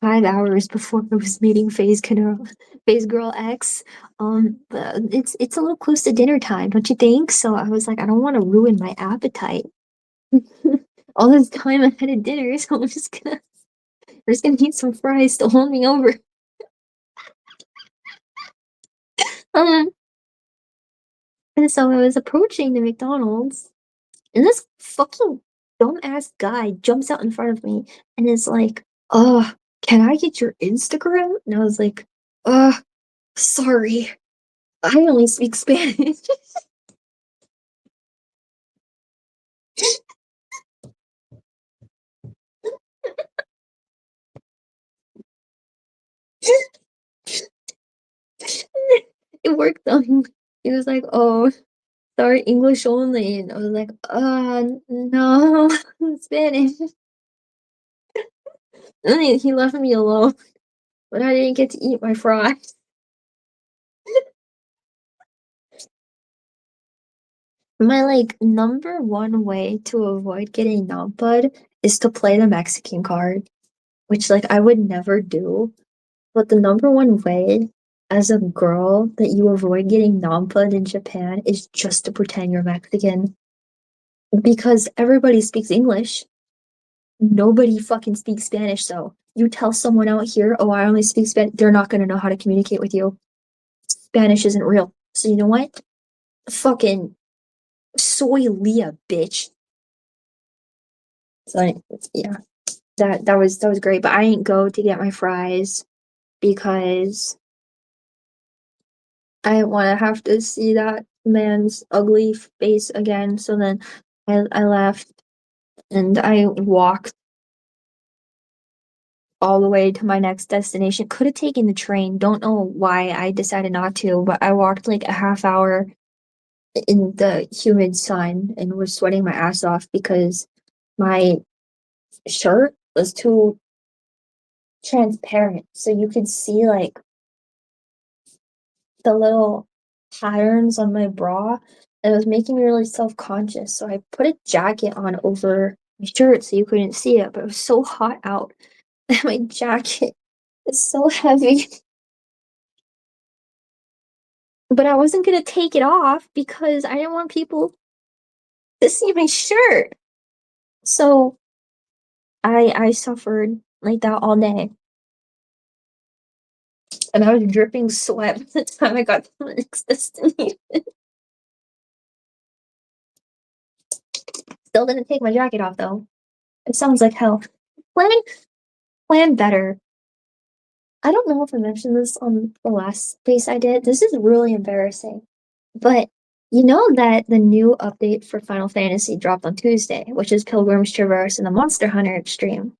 Speaker 1: 5 hours before I was meeting Phase Girl X. But it's a little close to dinner time, don't you think? So I was like, I don't want to ruin my appetite. All this time ahead of dinner, so we're just gonna eat some fries to hold me over. Um, and so I was approaching the McDonald's, and this fucking dumbass guy jumps out in front of me and is like, can I get your Instagram? And I was like, sorry, I only speak Spanish. It worked though. He was like, oh, sorry, English only. And I was like, no, Spanish. And he left me alone, but I didn't get to eat my fries. My like number one way to avoid getting nampad is to play the Mexican card, which like I would never do. But the number one way as a girl that you avoid getting nampad in Japan is just to pretend you're Mexican. Because everybody speaks English. Nobody fucking speaks Spanish, so you tell someone out here, oh, I only speak Spanish, they're not gonna know how to communicate with you. Spanish isn't real. So you know what? Fucking soy Leah, bitch. So yeah, that was great. But I didn't go to get my fries because I didn't want to have to see that man's ugly face again. So then I left and I walked all the way to my next destination. Could have taken the train. Don't know why I decided not to, but I walked like a half hour in the humid sun and was sweating my ass off because my shirt was too transparent. So you could see like the little patterns on my bra. And it was making me really self-conscious. So I put a jacket on over my shirt so you couldn't see it, but it was so hot out. And my jacket is so heavy. But I wasn't gonna take it off because I didn't want people to see my shirt. So I suffered like that all day. And I was dripping sweat by the time I got to the next destination. Still didn't take my jacket off though. It sounds like hell. Plan plan better. I don't know if I mentioned this on the last place I did. This is really embarrassing. But you know that the new update for Final Fantasy dropped on Tuesday, which is Pilgrim's Traverse and the Monster Hunter Extreme.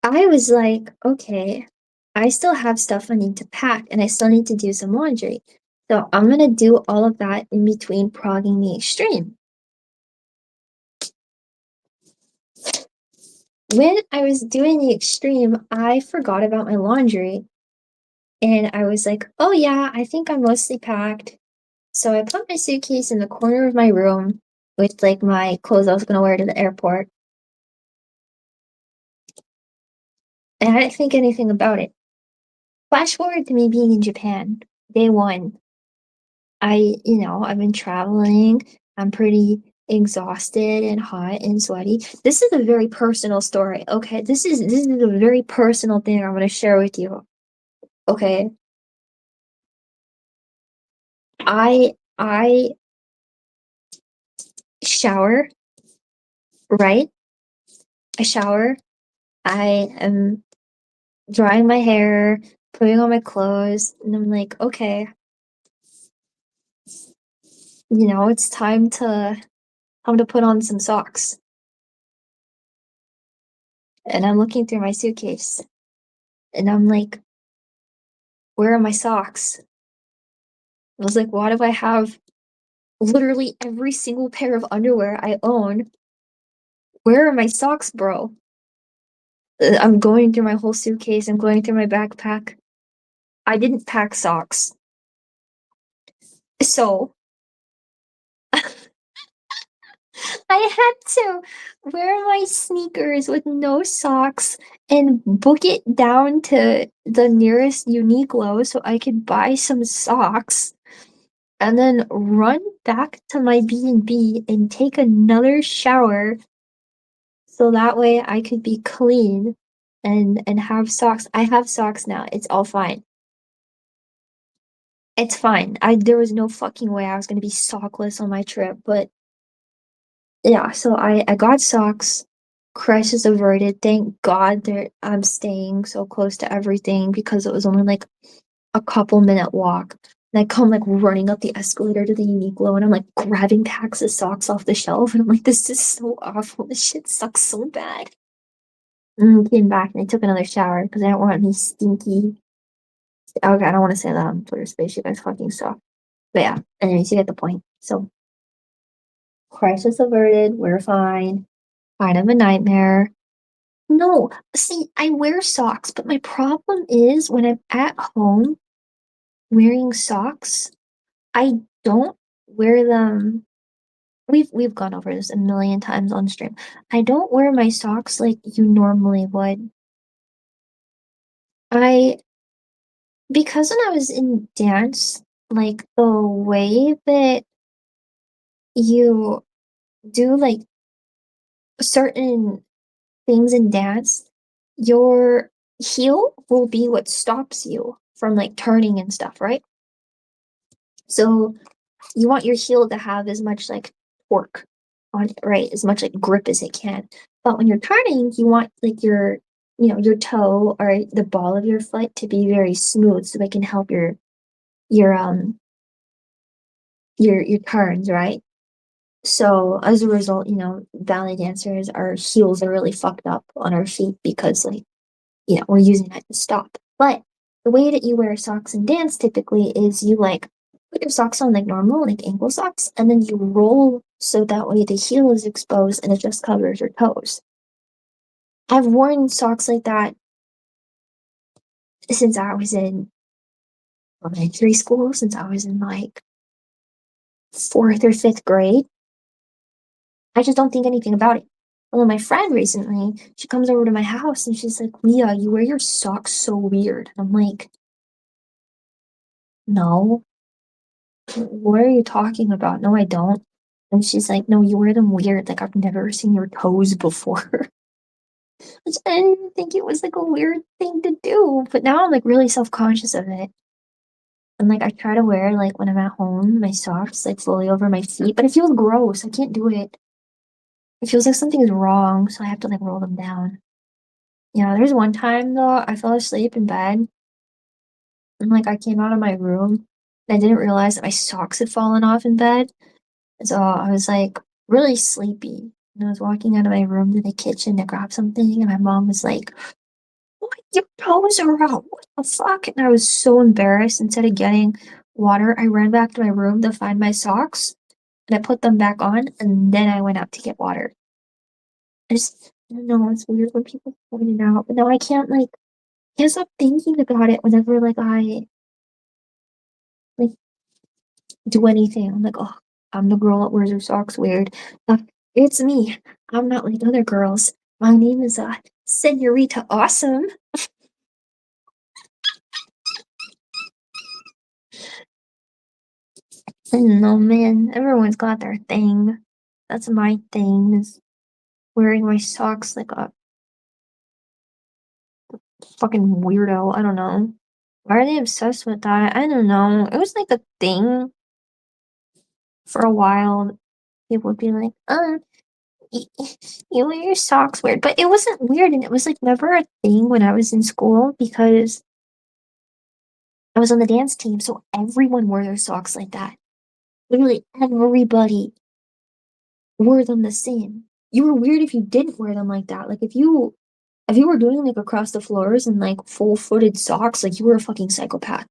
Speaker 1: I was like, okay, I still have stuff I need to pack and I still need to do some laundry. So I'm gonna do all of that in between progging the extreme. When I was doing the extreme, I forgot about my laundry and I was like, oh yeah, I think I'm mostly packed. So I put my suitcase in the corner of my room with like my clothes I was gonna wear to the airport. And I didn't think anything about it. Flash forward to me being in Japan, day one. I've been traveling. I'm pretty exhausted and hot and sweaty. This is a very personal story. Okay, this is a very personal thing I'm gonna share with you. Okay, I shower, right? I shower. I am drying my hair, putting on my clothes, and I'm like, okay, it's time to put on some socks. And I'm looking through my suitcase, and I'm like, where are my socks? I was like, why do I have literally every single pair of underwear I own? Where are my socks, bro? I'm going through my whole suitcase. I'm going through my backpack. I didn't pack socks. So I had to wear my sneakers with no socks and book it down to the nearest Uniqlo so I could buy some socks and then run back to my B&B and take another shower so that way I could be clean and have socks. I have socks now. It's all fine. It's fine. I There was no fucking way I was gonna be sockless on my trip, but yeah, so I got socks. Crisis averted. Thank God that I'm staying so close to everything because it was only like a couple minute walk. And I come like running up the escalator to the Uniqlo and I'm like grabbing packs of socks off the shelf and I'm like, this is so awful. This shit sucks so bad. And I came back and I took another shower because I don't want any stinky. Okay, I don't want to say that on Twitter Space. You guys fucking suck. But yeah, anyways, you get the point. So, crisis averted. We're fine. Kind of a nightmare. No, see, I wear socks, but my problem is when I'm at home wearing socks, I don't wear them. We've gone over this a million times on stream. I don't wear my socks like you normally would. I Because when I was in dance, like the way that you do like certain things in dance, your heel will be what stops you from like turning and stuff, right? So you want your heel to have as much like torque on it, right? As much like grip as it can. But when you're turning, you want like your toe or the ball of your foot to be very smooth so it can help your your turns, right? So as a result, ballet dancers, our heels are really fucked up on our feet because like, we're using that to stop. But the way that you wear socks in dance typically is you like put your socks on like normal, like ankle socks, and then you roll so that way the heel is exposed and it just covers your toes. I've worn socks like that since I was in elementary school, since I was in like fourth or fifth grade. I just don't think anything about it. Although my friend recently, she comes over to my house and she's like, Mia, you wear your socks so weird. I'm like, no, what are you talking about? No, I don't. And she's like, no, you wear them weird. Like, I've never seen your toes before. Which I didn't think it was like a weird thing to do. But now I'm like really self conscious of it. And like, I try to wear, like, when I'm at home, my socks like fully over my feet, but it feels gross. I can't do it. It feels like something is wrong. So I have to like roll them down. Yeah, there's one time though, I fell asleep in bed and like I came out of my room and I didn't realize that my socks had fallen off in bed. And so I was like really sleepy. And I was walking out of my room to the kitchen to grab something, and my mom was like, what? Your toes are out. What the fuck? And I was so embarrassed. Instead of getting water, I ran back to my room to find my socks and I put them back on, and then I went out to get water. I don't know, it's weird when people point it out, but now I can't stop thinking about it whenever like I like do anything. I'm like, oh, I'm the girl that wears her socks weird. Uh, it's me. I'm not like other girls. My name is Senorita Awesome. I don't know, man. Everyone's got their thing. That's my thing. Is wearing my socks like a fucking weirdo. I don't know. Why are they obsessed with that? I don't know. It was like a thing for a while. People would be like, y- you wear your socks weird. But it wasn't weird, and it was like never a thing when I was in school because I was on the dance team, so everyone wore their socks like that. Literally everybody wore them the same. You were weird if you didn't wear them like that. Like if you were doing like across the floors and like full-footed socks, like you were a fucking psychopath.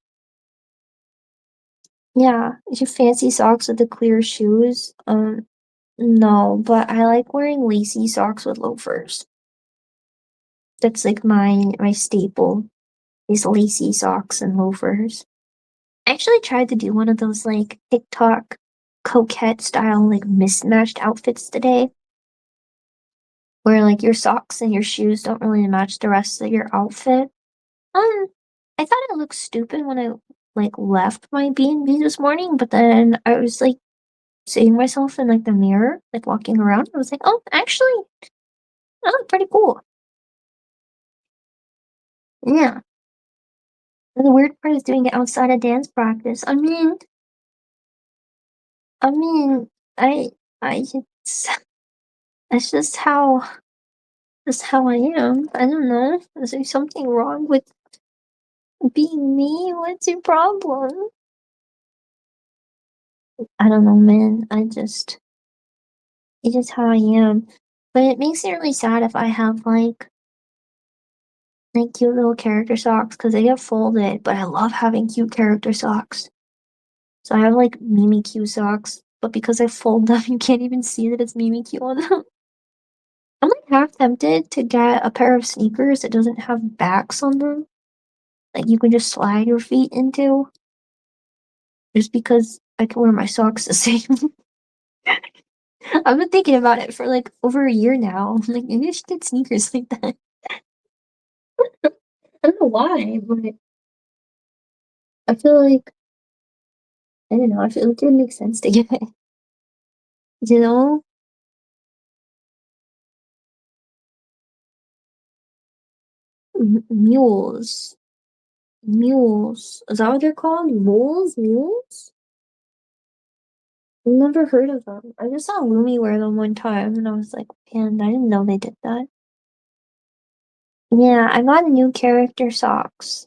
Speaker 1: Yeah, you fancy socks with the clear shoes. No, but I like wearing lacy socks with loafers. That's like my staple is lacy socks and loafers. I actually tried to do one of those like TikTok coquette style like mismatched outfits today, where like your socks and your shoes don't really match the rest of your outfit. I thought it looked stupid when I like left my B&B this morning, but then I was like seeing myself in like the mirror, like walking around. I was like, oh, actually, I look pretty cool. Yeah. And the weird part is doing it outside of dance practice. I mean, I, I, it's, that's just how I am. I don't know. Is there something wrong with being me? What's your problem? I don't know, man. It's just how I am. But it makes me really sad if I have like cute little character socks because they get folded. But I love having cute character socks. So I have like Mimi Q socks, but because I fold them, you can't even see that it's Mimi Q on them. I'm like half tempted to get a pair of sneakers that doesn't have backs on them, like you can just slide your feet into, just because I can wear my socks the same. I've been thinking about it for like over a year now. Like maybe I should get sneakers like that. I don't know why, but I feel like I don't know. I feel like it would make sense to get it. You know, mules, mules. Is that what they're called? Mules. Never heard of them. I just saw Lumi wear them one time, and I was like, man, I didn't know they did that. Yeah, I got new character socks.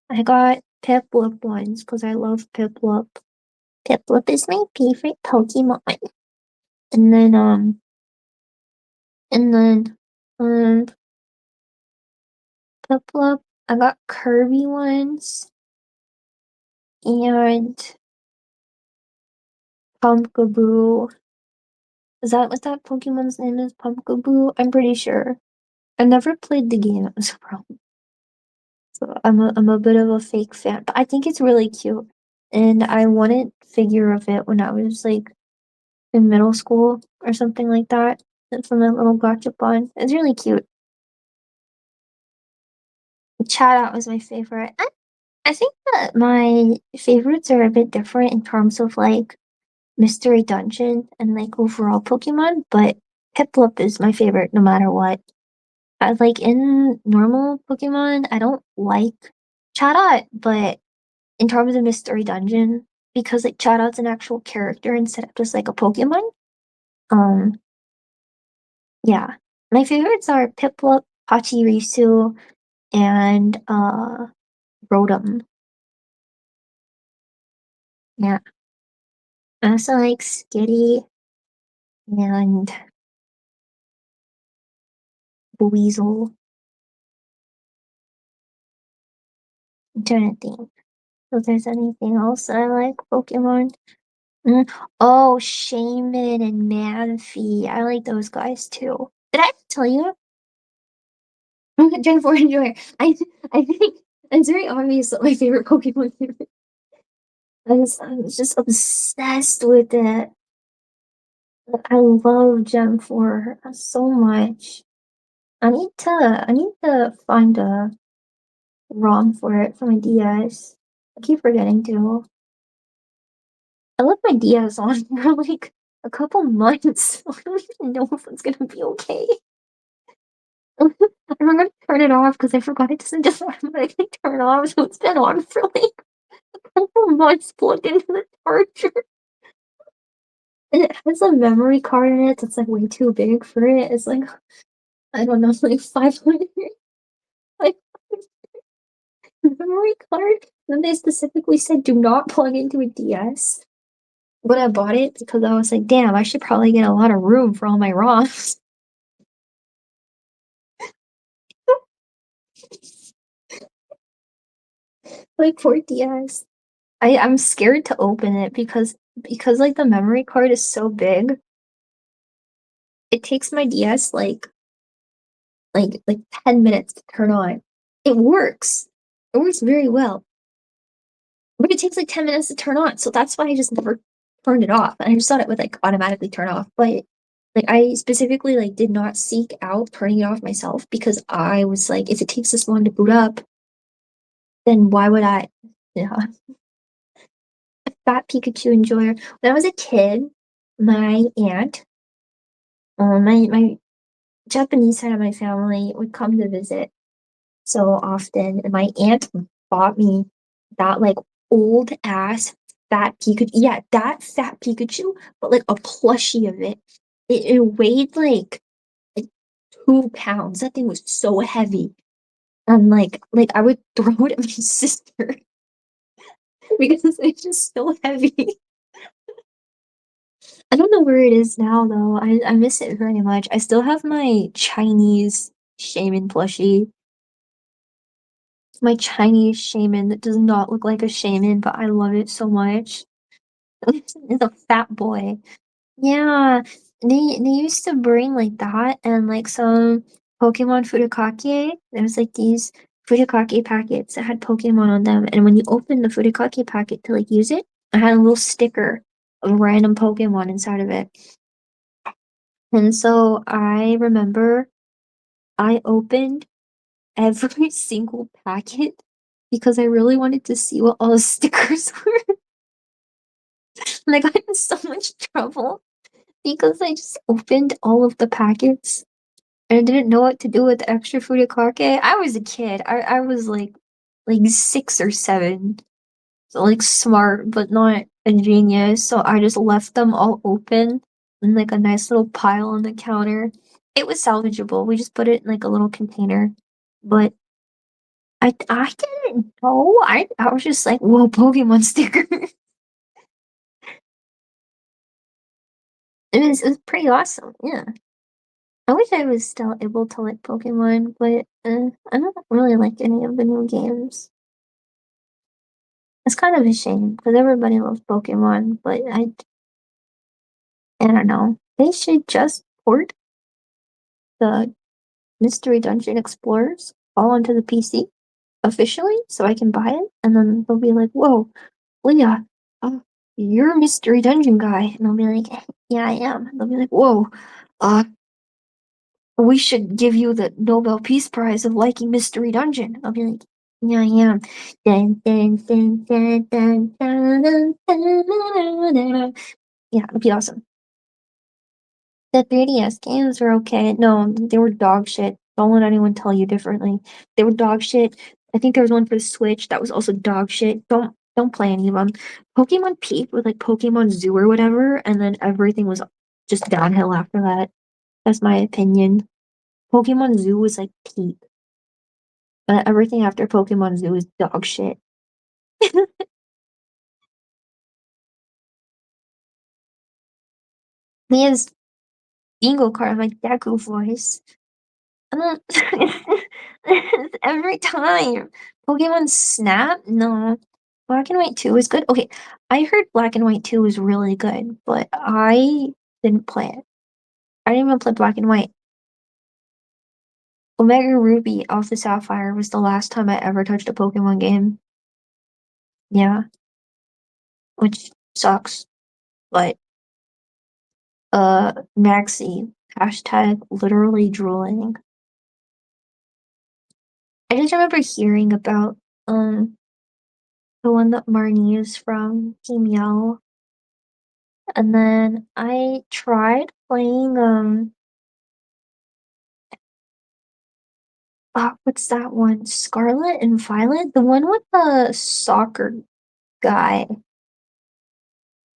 Speaker 1: I got Piplup ones because I love Piplup. Piplup is my favorite Pokemon. And then and then um Piplup I got Kirby ones and Pumpkaboo. Is that what that Pokemon's name is? Pumpkaboo? I'm pretty sure. I never played the game, that was a problem. So I'm a bit of a fake fan, but I think it's really cute. And I wanted figure of it when I was like in middle school or something like that. From that little gachapon. It's really cute. Chat Out was my favorite. I think that my favorites are a bit different in terms of like Mystery Dungeon and like overall Pokemon, but Piplup is my favorite no matter what. I like in normal Pokemon, I don't like Chatot, but in terms of Mystery Dungeon, because like Chatot's an actual character instead of just like a Pokemon. Um, yeah. My favorites are Piplup, Pachirisu, and Rotom. Yeah. I also like Skitty and Weasel. I'm trying to think if there's anything else that I like Pokemon. Mm. Oh, Shaman and Manphy. I like those guys too. Did I tell you? Gen 4 Enjoyer. I think it's very obvious that my favorite Pokemon here. I was just obsessed with it. I love Gen 4 so much. I need to find a ROM for it for my DS. I keep forgetting to. I left my DS on for like a couple months. I don't even know if it's gonna be okay. I'm gonna turn it off because I forgot it doesn't just automatically turn off, so it's been on for like a couple months plugged into the charger. And it has a memory card in it that's like way too big for it. It's like I don't know, like 500 like memory card. And they specifically said do not plug into a DS. But I bought it because I was like, damn, I should probably get a lot of room for all my ROMs. Like for DS. I'm scared to open it because like the memory card is so big. It takes my DS like 10 minutes to turn on. It works. It works very well. But it takes like 10 minutes to turn on. So that's why I just never turned it off. And I just thought it would like automatically turn off. But like I specifically like did not seek out turning it off myself because I was like, if it takes this long to boot up, then why would I? Yeah. Fat Pikachu enjoyer. When I was a kid, my aunt, my Japanese side of my family would come to visit so often, and my aunt bought me that like old ass fat Pikachu. Yeah, that fat Pikachu, but like a plushie of it. It weighed like 2 pounds. That thing was so heavy. And like I would throw it at my sister because it's just so heavy. I don't know where it is now though. I miss it very much. I still have my Chinese shaman plushie. My Chinese shaman that does not look like a shaman, but I love it so much. It's a fat boy. Yeah, they used to bring like that and like some Pokemon Furikake. There was like these Furikake packets that had Pokemon on them, and when you open the Furikake packet to like use it, it had a little sticker of a random Pokemon inside of it. And so I remember I opened every single packet because I really wanted to see what all the stickers were. Like I got in so much trouble because I just opened all of the packets and I didn't know what to do with the extra furikake. I was a kid. I was like 6 or 7. So like smart but not a genius. So I just left them all open in like a nice little pile on the counter. It was salvageable. We just put it in like a little container. But I didn't know. I was just like, whoa, Pokemon sticker. It was pretty awesome. Yeah. I wish I was still able to like Pokemon, but I don't really like any of the new games. It's kind of a shame because everybody loves Pokemon, but I don't know. They should just port the Mystery Dungeon Explorers all onto the PC officially so I can buy it, and then they'll be like, "Whoa, Leah, uh, you're a Mystery Dungeon guy," and I'll be like, "Yeah, I am." And they'll be like, "Whoa, uh, we should give you the Nobel Peace Prize of liking Mystery Dungeon." I'll be like, "Yeah, I am." Dun, dun, dun, dun, dun, dun, dun, dun, dun, dun, dun. Yeah, it'd be awesome. The 3DS games were okay. No, they were dog shit. Don't let anyone tell you differently. They were dog shit. I think there was one for the Switch that was also dog shit. Don't play any of them. Pokemon peaked with like Pokemon Zoo or whatever, and then everything was just downhill after that. That's my opinion. Pokemon Zoo was like peak, but everything after Pokemon Zoo is dog shit. He has bingo card like Deku voice. I don't every time. Pokemon Snap? No. Black and White 2 is good. Okay, I heard Black and White 2 is really good, but I didn't play it. I didn't even play Black and White. Omega Ruby Alpha Sapphire was the last time I ever touched a Pokemon game. Yeah, which sucks. But Maxi, hashtag literally drooling. I just remember hearing about the one that Marnie is from, Team Yell. And then I tried playing what's that one? Scarlet and Violet? The one with the soccer guy.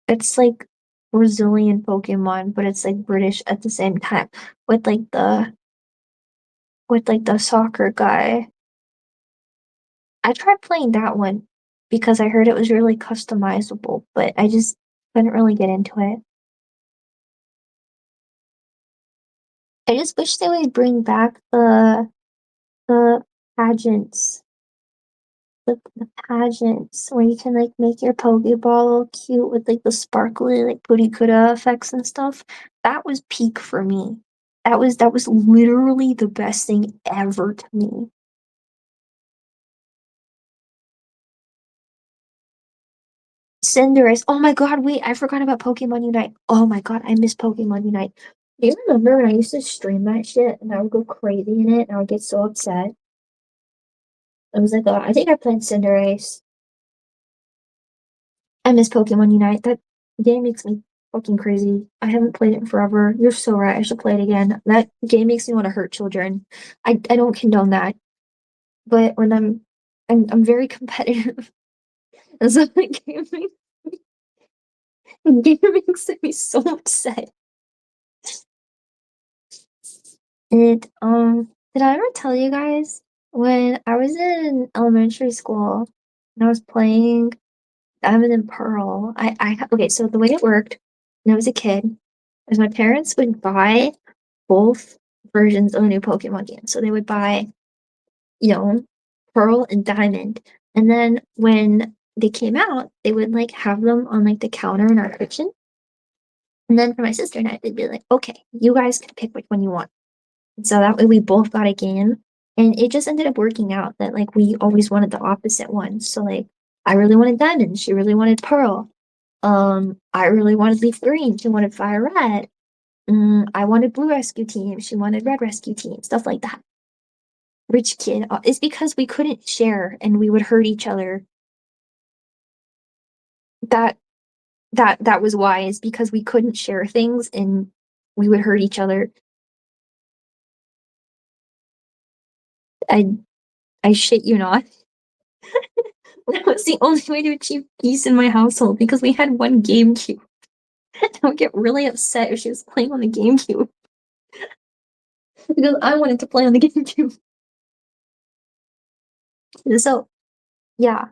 Speaker 1: It's like Brazilian Pokemon, but it's like British at the same time. With like the soccer guy. I tried playing that one because I heard it was really customizable, but I just couldn't really get into it. I just wish they would bring back the pageants, the pageants where you can like make your Pokeball all cute with like the sparkly like Purikuda effects and stuff. That was peak for me. That was literally the best thing ever to me. Cinderace. Oh my god, wait, I forgot about Pokemon Unite. Oh my god, I miss Pokemon Unite. Do you remember when I used to stream that shit and I would go crazy in it and I would get so upset? I was like, oh, I think I played Cinderace. I miss Pokemon Unite. That game makes me fucking crazy. I haven't played it in forever. You're so right. I should play it again. That game makes me want to hurt children. I don't condone that. But when I'm very competitive. And so the game makes me so upset. Did I ever tell you guys when I was in elementary school and I was playing Diamond and Pearl? I okay, so the way it worked when I was a kid is my parents would buy both versions of a new Pokemon game. So they would buy, you know, Pearl and Diamond. And then when they came out, they would like have them on like the counter in our kitchen. And then for my sister and I, they'd be like, okay, you guys can pick which one you want. So that way we both got a game. And it just ended up working out that like we always wanted the opposite one. So like I really wanted Diamond, she really wanted Pearl. I really wanted Leaf Green, she wanted Fire Red. I wanted Blue Rescue Team, she wanted Red Rescue Team, stuff like that. Rich kid. It's because we couldn't share and we would hurt each other. That that was why, is because we couldn't share things and we would hurt each other. I I shit you not. That was the only way to achieve peace in my household because we had one GameCube. I would get really upset if she was playing on the GameCube because I wanted to play on the GameCube. So yeah,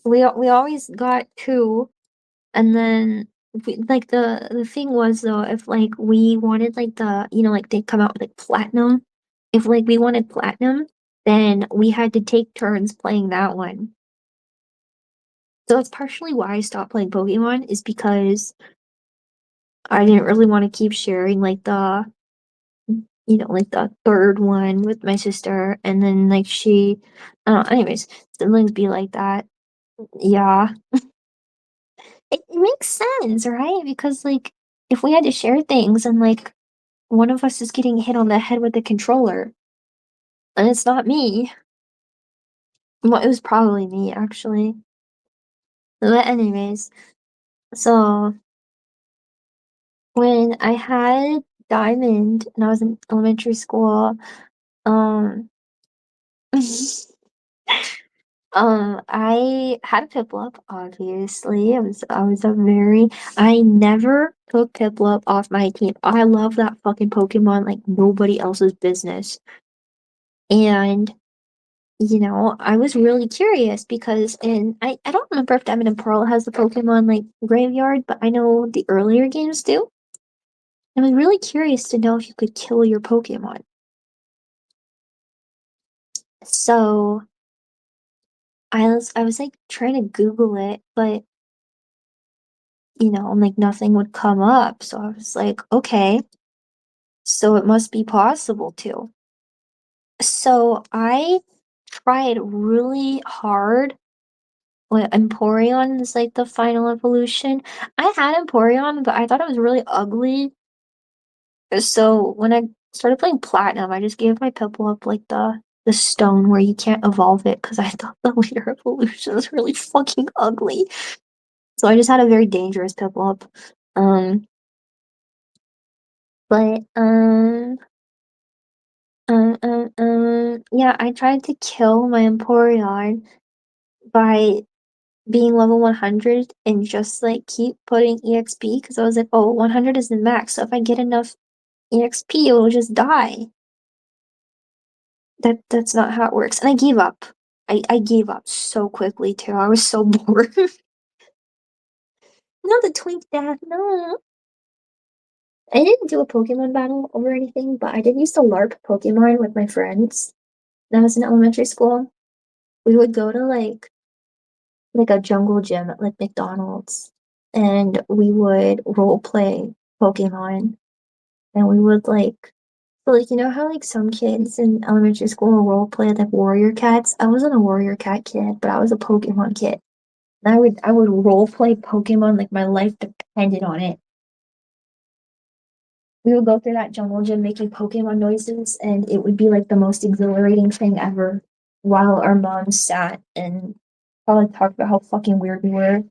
Speaker 1: we always got two, and then like the thing was though, if like we wanted like the like they come out with like platinum, if like we wanted platinum, then we had to take turns playing that one. So that's partially why I stopped playing Pokemon, is because I didn't really want to keep sharing like like the third one with my sister, and then like I don't know, anyways, siblings be like that. Yeah. It makes sense, right? Because like if we had to share things and like one of us is getting hit on the head with the controller, and it's not me. Well, it was probably me actually. But anyways, so when I had Diamond and I was in elementary school, um I had a Piplup, obviously. I never took Piplup off my team. I love that fucking Pokemon like nobody else's business. And I was really curious because I don't remember if Diamond and Pearl has the Pokemon like graveyard, but I know the earlier games do. I was really curious to know if you could kill your Pokemon. So I was like trying to Google it, but like nothing would come up. So I was like, okay, so it must be possible to. So I tried really hard. What Empoleon is like the final evolution. I had Empoleon, but I thought it was really ugly. So when I started playing Platinum, I just gave my Piplup like the stone where you can't evolve it because I thought the later evolution was really fucking ugly. So I just had a very dangerous Piplup. Um, but yeah, I tried to kill my Empoleon by being level 100 and just like keep putting EXP because I was like, oh, 100 is the max. So if I get enough EXP, it will just die. That's not how it works. And I gave up. I gave up so quickly too. I was so bored. Not the twink death, no. I didn't do a Pokemon battle or anything, but I did used to LARP Pokemon with my friends when I was in elementary school. We would go to like a jungle gym at like McDonald's, and we would role play Pokemon, and we would like how like some kids in elementary school role play like warrior cats. I wasn't a warrior cat kid, but I was a Pokemon kid. And I would role play Pokemon like my life depended on it. We would go through that jungle gym making Pokemon noises, and it would be like the most exhilarating thing ever. While our moms sat and probably talked about how fucking weird we were.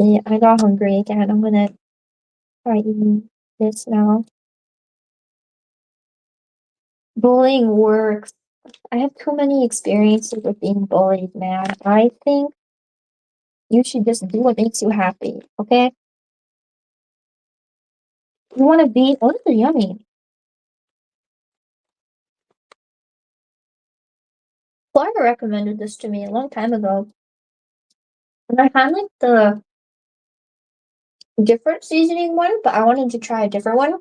Speaker 1: Yeah, I got hungry again. I'm gonna try eating this now. Bullying works. I have too many experiences with being bullied, man. I think you should just do what makes you happy, okay? You want to be, oh, this is yummy. Clara recommended this to me a long time ago. And I had like the different seasoning one, but I wanted to try a different one.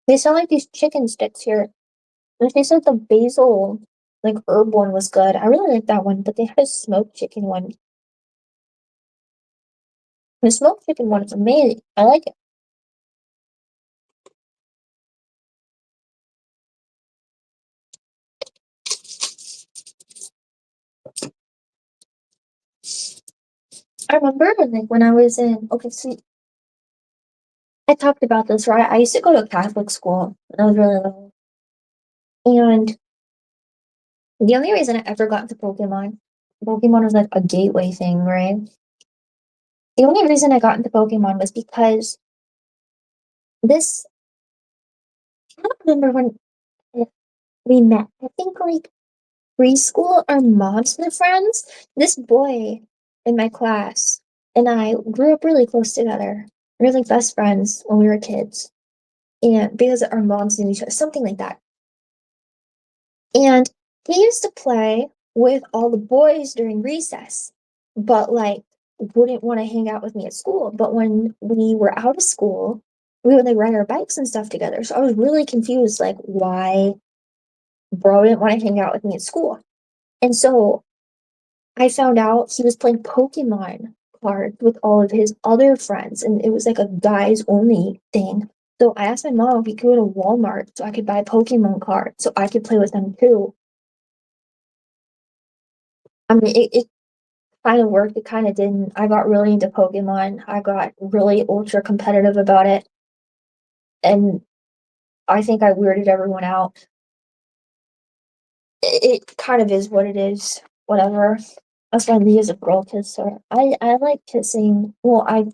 Speaker 1: They sell like these chicken sticks here. And they said the basil, like herb one was good. I really like that one, but they had a smoked chicken one. The smoked chicken one is amazing. I like it. I remember like when I was in okay, so I talked about this, right? I used to go to a Catholic school when I was really little. And the only reason I ever got into Pokemon was like a gateway thing, right? The only reason I got into Pokemon was because this I don't remember when we met. I think like preschool, our moms were friends. This boy in my class and I grew up really close together. We were like best friends when we were kids. And because our moms knew each other, something like that. And he used to play with all the boys during recess, but like wouldn't want to hang out with me at school. But when we were out of school, we would like ride our bikes and stuff together. So I was really confused, like why bro didn't want to hang out with me at school. And so I found out he was playing Pokemon cards with all of his other friends, and it was like a guys only thing. So I asked my mom if we could go to Walmart so I could buy Pokemon cards so I could play with them too. I mean, it kind of worked, it kind of didn't. I got really into Pokemon. I got really ultra competitive about it, and I think I weirded everyone out. It kind of is what it is. Whatever. That's why me as a girl kisser. I like kissing. Well, I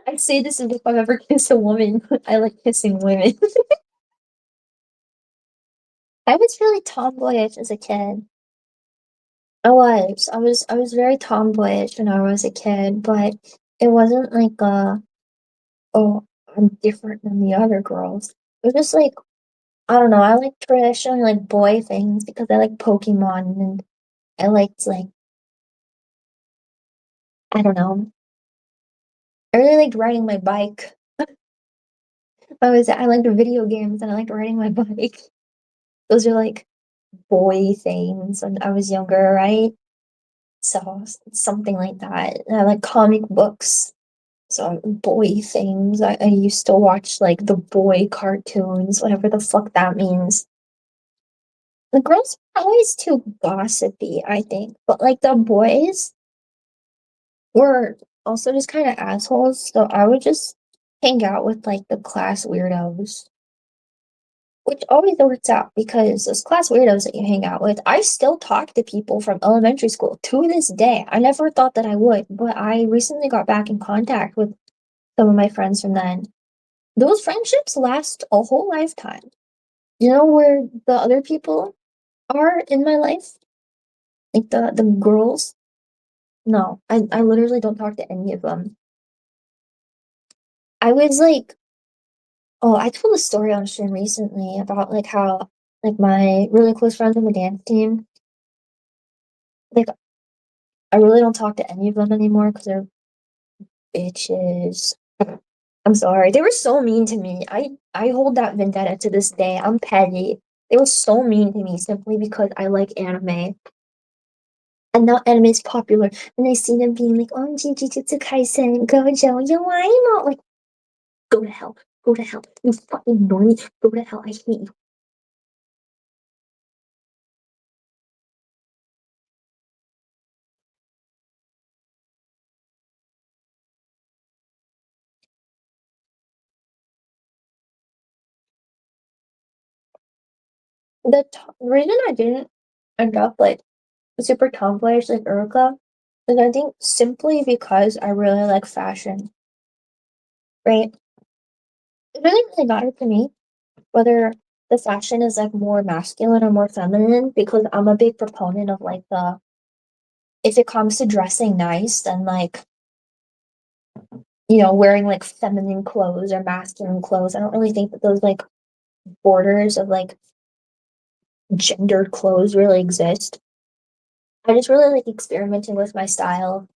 Speaker 1: I say this as if I've ever kissed a woman. I like kissing women. I was really tomboyish as a kid. I was very tomboyish when I was a kid, but it wasn't like oh, I'm different than the other girls. It was just like I don't know, I like traditionally like boy things because I like Pokemon and I liked like I don't know. I really liked riding my bike. I liked video games and I liked riding my bike. Those are like boy things when I was younger, right? So something like that. And I like comic books. So boy things. I used to watch like the boy cartoons, whatever the fuck that means. The girls are always too gossipy, I think. But like the boys were also just kind of assholes. So I would just hang out with like the class weirdos. Which always works out because those class weirdos that you hang out with, I still talk to people from elementary school to this day. I never thought that I would, but I recently got back in contact with some of my friends from then. Those friendships last a whole lifetime. You know where the other people are in my life? Like the girls? No, I literally don't talk to any of them. I was like, oh, I told a story on stream recently about like how like my really close friends on the dance team, like I really don't talk to any of them anymore because they're bitches. I'm sorry. They were so mean to me. I hold that vendetta to this day. I'm petty. They were so mean to me simply because I like anime. And now anime is popular. And I see them being like, oh, Jujutsu Kaisen, Gojo, Yowaimo. Like, go to hell. Go to hell. You fucking normie. Go to hell. I hate you. The reason I didn't end up like super tomboyish like Uruka is I think simply because I really like fashion, right? It doesn't really matter to me whether the fashion is like more masculine or more feminine because I'm a big proponent of like the if it comes to dressing nice, then like wearing like feminine clothes or masculine clothes. I don't really think that those like borders of like gendered clothes really exist. I just really like experimenting with my style.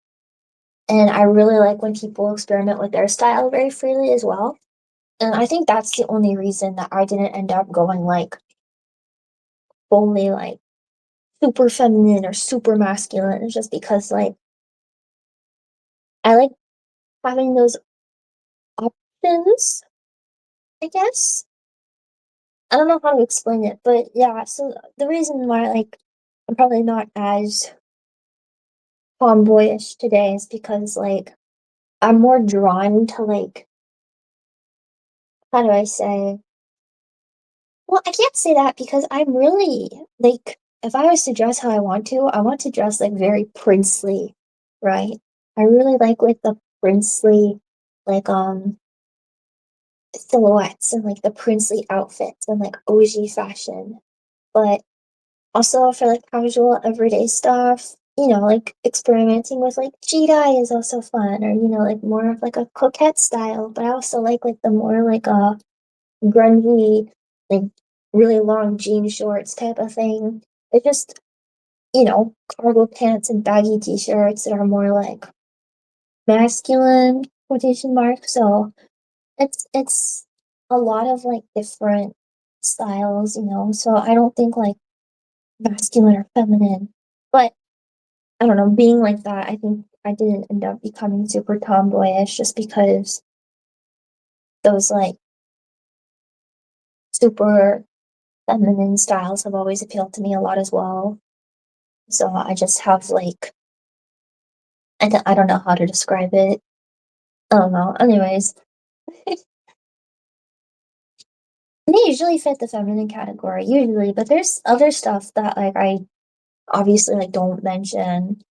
Speaker 1: And I really like when people experiment with their style very freely as well. And I think that's the only reason that I didn't end up going like fully like super feminine or super masculine. It's just because like I like having those options, I guess. I don't know how to explain it, but yeah, so the reason why like I'm probably not as tomboyish today is because like I'm more drawn to like how do I say? Well, I can't say that because I'm really like if I was to dress how I want to dress like very princely, right? I really like the princely like silhouettes and like the princely outfits and like OG fashion. But also for like casual everyday stuff, like experimenting with like cheetah is also fun or like more of like a coquette style. But I also like the more like a grungy, like really long jean shorts type of thing. It's just, cargo pants and baggy t-shirts that are more like masculine. quotation marks. So it's a lot of like different styles, you know. So I don't think like masculine or feminine, but I don't know, being like that, I think I didn't end up becoming super tomboyish just because those like super feminine styles have always appealed to me a lot as well. So I just have like I don't know how to describe it. I don't know. Anyways, they usually fit the feminine category, usually, but there's other stuff that like I obviously like don't mention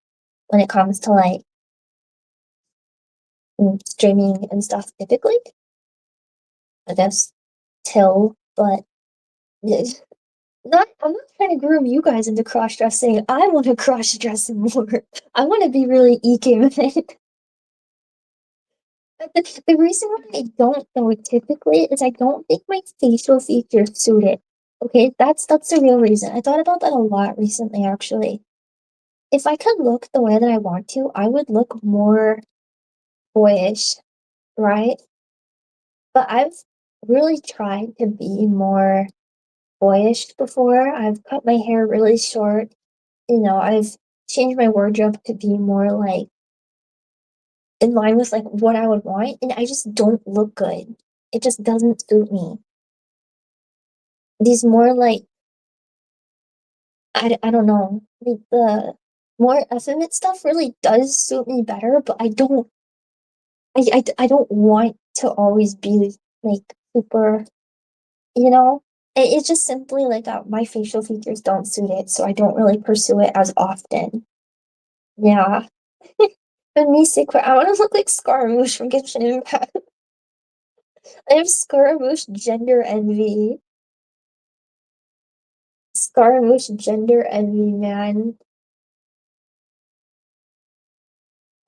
Speaker 1: when it comes to like streaming and stuff typically. I guess till, but yeah, not I'm not trying to groom you guys into cross dressing. I want to cross dress more. I want to be really EK with it. But the reason why I don't though typically is I don't think my facial features suit it. Okay, that's the real reason. I thought about that a lot recently actually. If I could look the way that I want to, I would look more boyish, right? But I've really tried to be more boyish before. I've cut my hair really short. You know, I've changed my wardrobe to be more like in line with like what I would want, and I just don't look good. It just doesn't suit me. These more like I don't know, like the more effeminate stuff really does suit me better, but I don't want to always be like super, you know? It's just simply like my facial features don't suit it, so I don't really pursue it as often. Yeah. But me secret, I want to look like Scaramouche from Genshin Impact. I have Scaramouche gender envy. Scaramouche gender envy, man.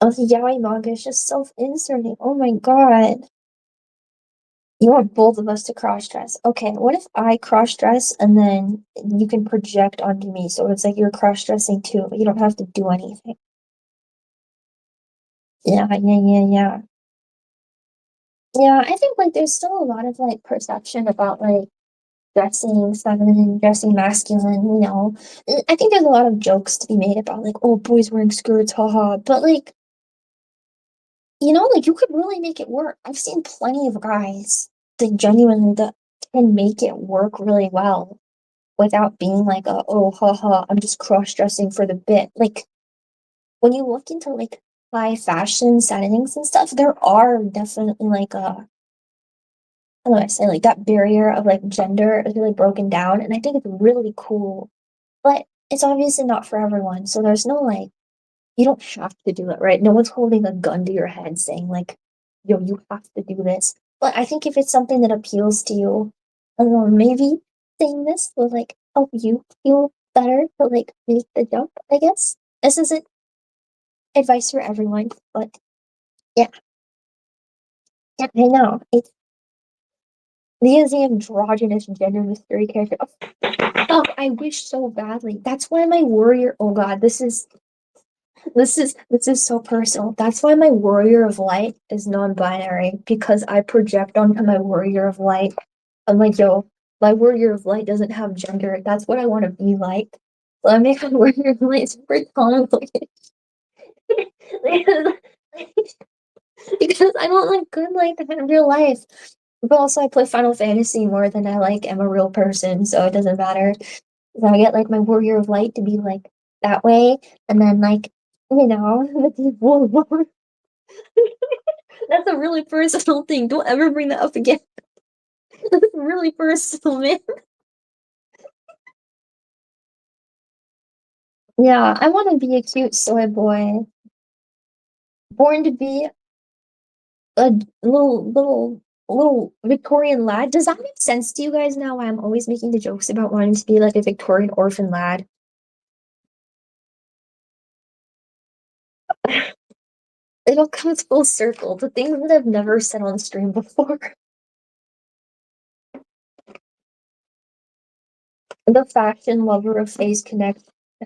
Speaker 1: Oh, the yaoi manga is just self-inserting. Oh my god. You want both of us to cross-dress. Okay, what if I cross-dress and then you can project onto me so it's like you're cross-dressing too, but you don't have to do anything. Yeah. Yeah, I think like there's still a lot of like perception about like dressing feminine, dressing masculine, you know. I think there's a lot of jokes to be made about like, oh, boys wearing skirts, haha. But like, you know, like you could really make it work. I've seen plenty of guys that genuinely that can make it work really well without being like a oh haha, I'm just cross dressing for the bit. Like when you look into like high fashion settings and stuff, there are definitely like a how do I say like that barrier of like gender is really broken down, and I think it's really cool. But it's obviously not for everyone. So there's no like you don't have to do it, right? No one's holding a gun to your head saying like, yo, you have to do this. But I think if it's something that appeals to you, I don't know, maybe saying this will like help you feel better to like make the jump, I guess. This isn't advice for everyone, but yeah, yeah, I know. It's Leah's the androgynous gender mystery character. Oh, I wish so badly. That's why my warrior. Oh God, this is so personal. That's why my warrior of light is non-binary because I project onto my warrior of light. I'm like, yo, my warrior of light doesn't have gender. That's what I want to be like. So I make my warrior of light super complicated because, because I don't look good like that in real life. But also, I play Final Fantasy more than I like am a real person, so it doesn't matter. So I get like my warrior of light to be like that way, and then like you know the people. That's a really personal thing. Don't ever bring that up again. That's really personal, man. Yeah, I want to be a cute soy boy, born to be a little Victorian lad. Does that make sense to you guys now? Why I'm always making the jokes about wanting to be like a Victorian orphan lad? It all comes full circle. The things that I've never said on stream before. The fashion lover of Face Connect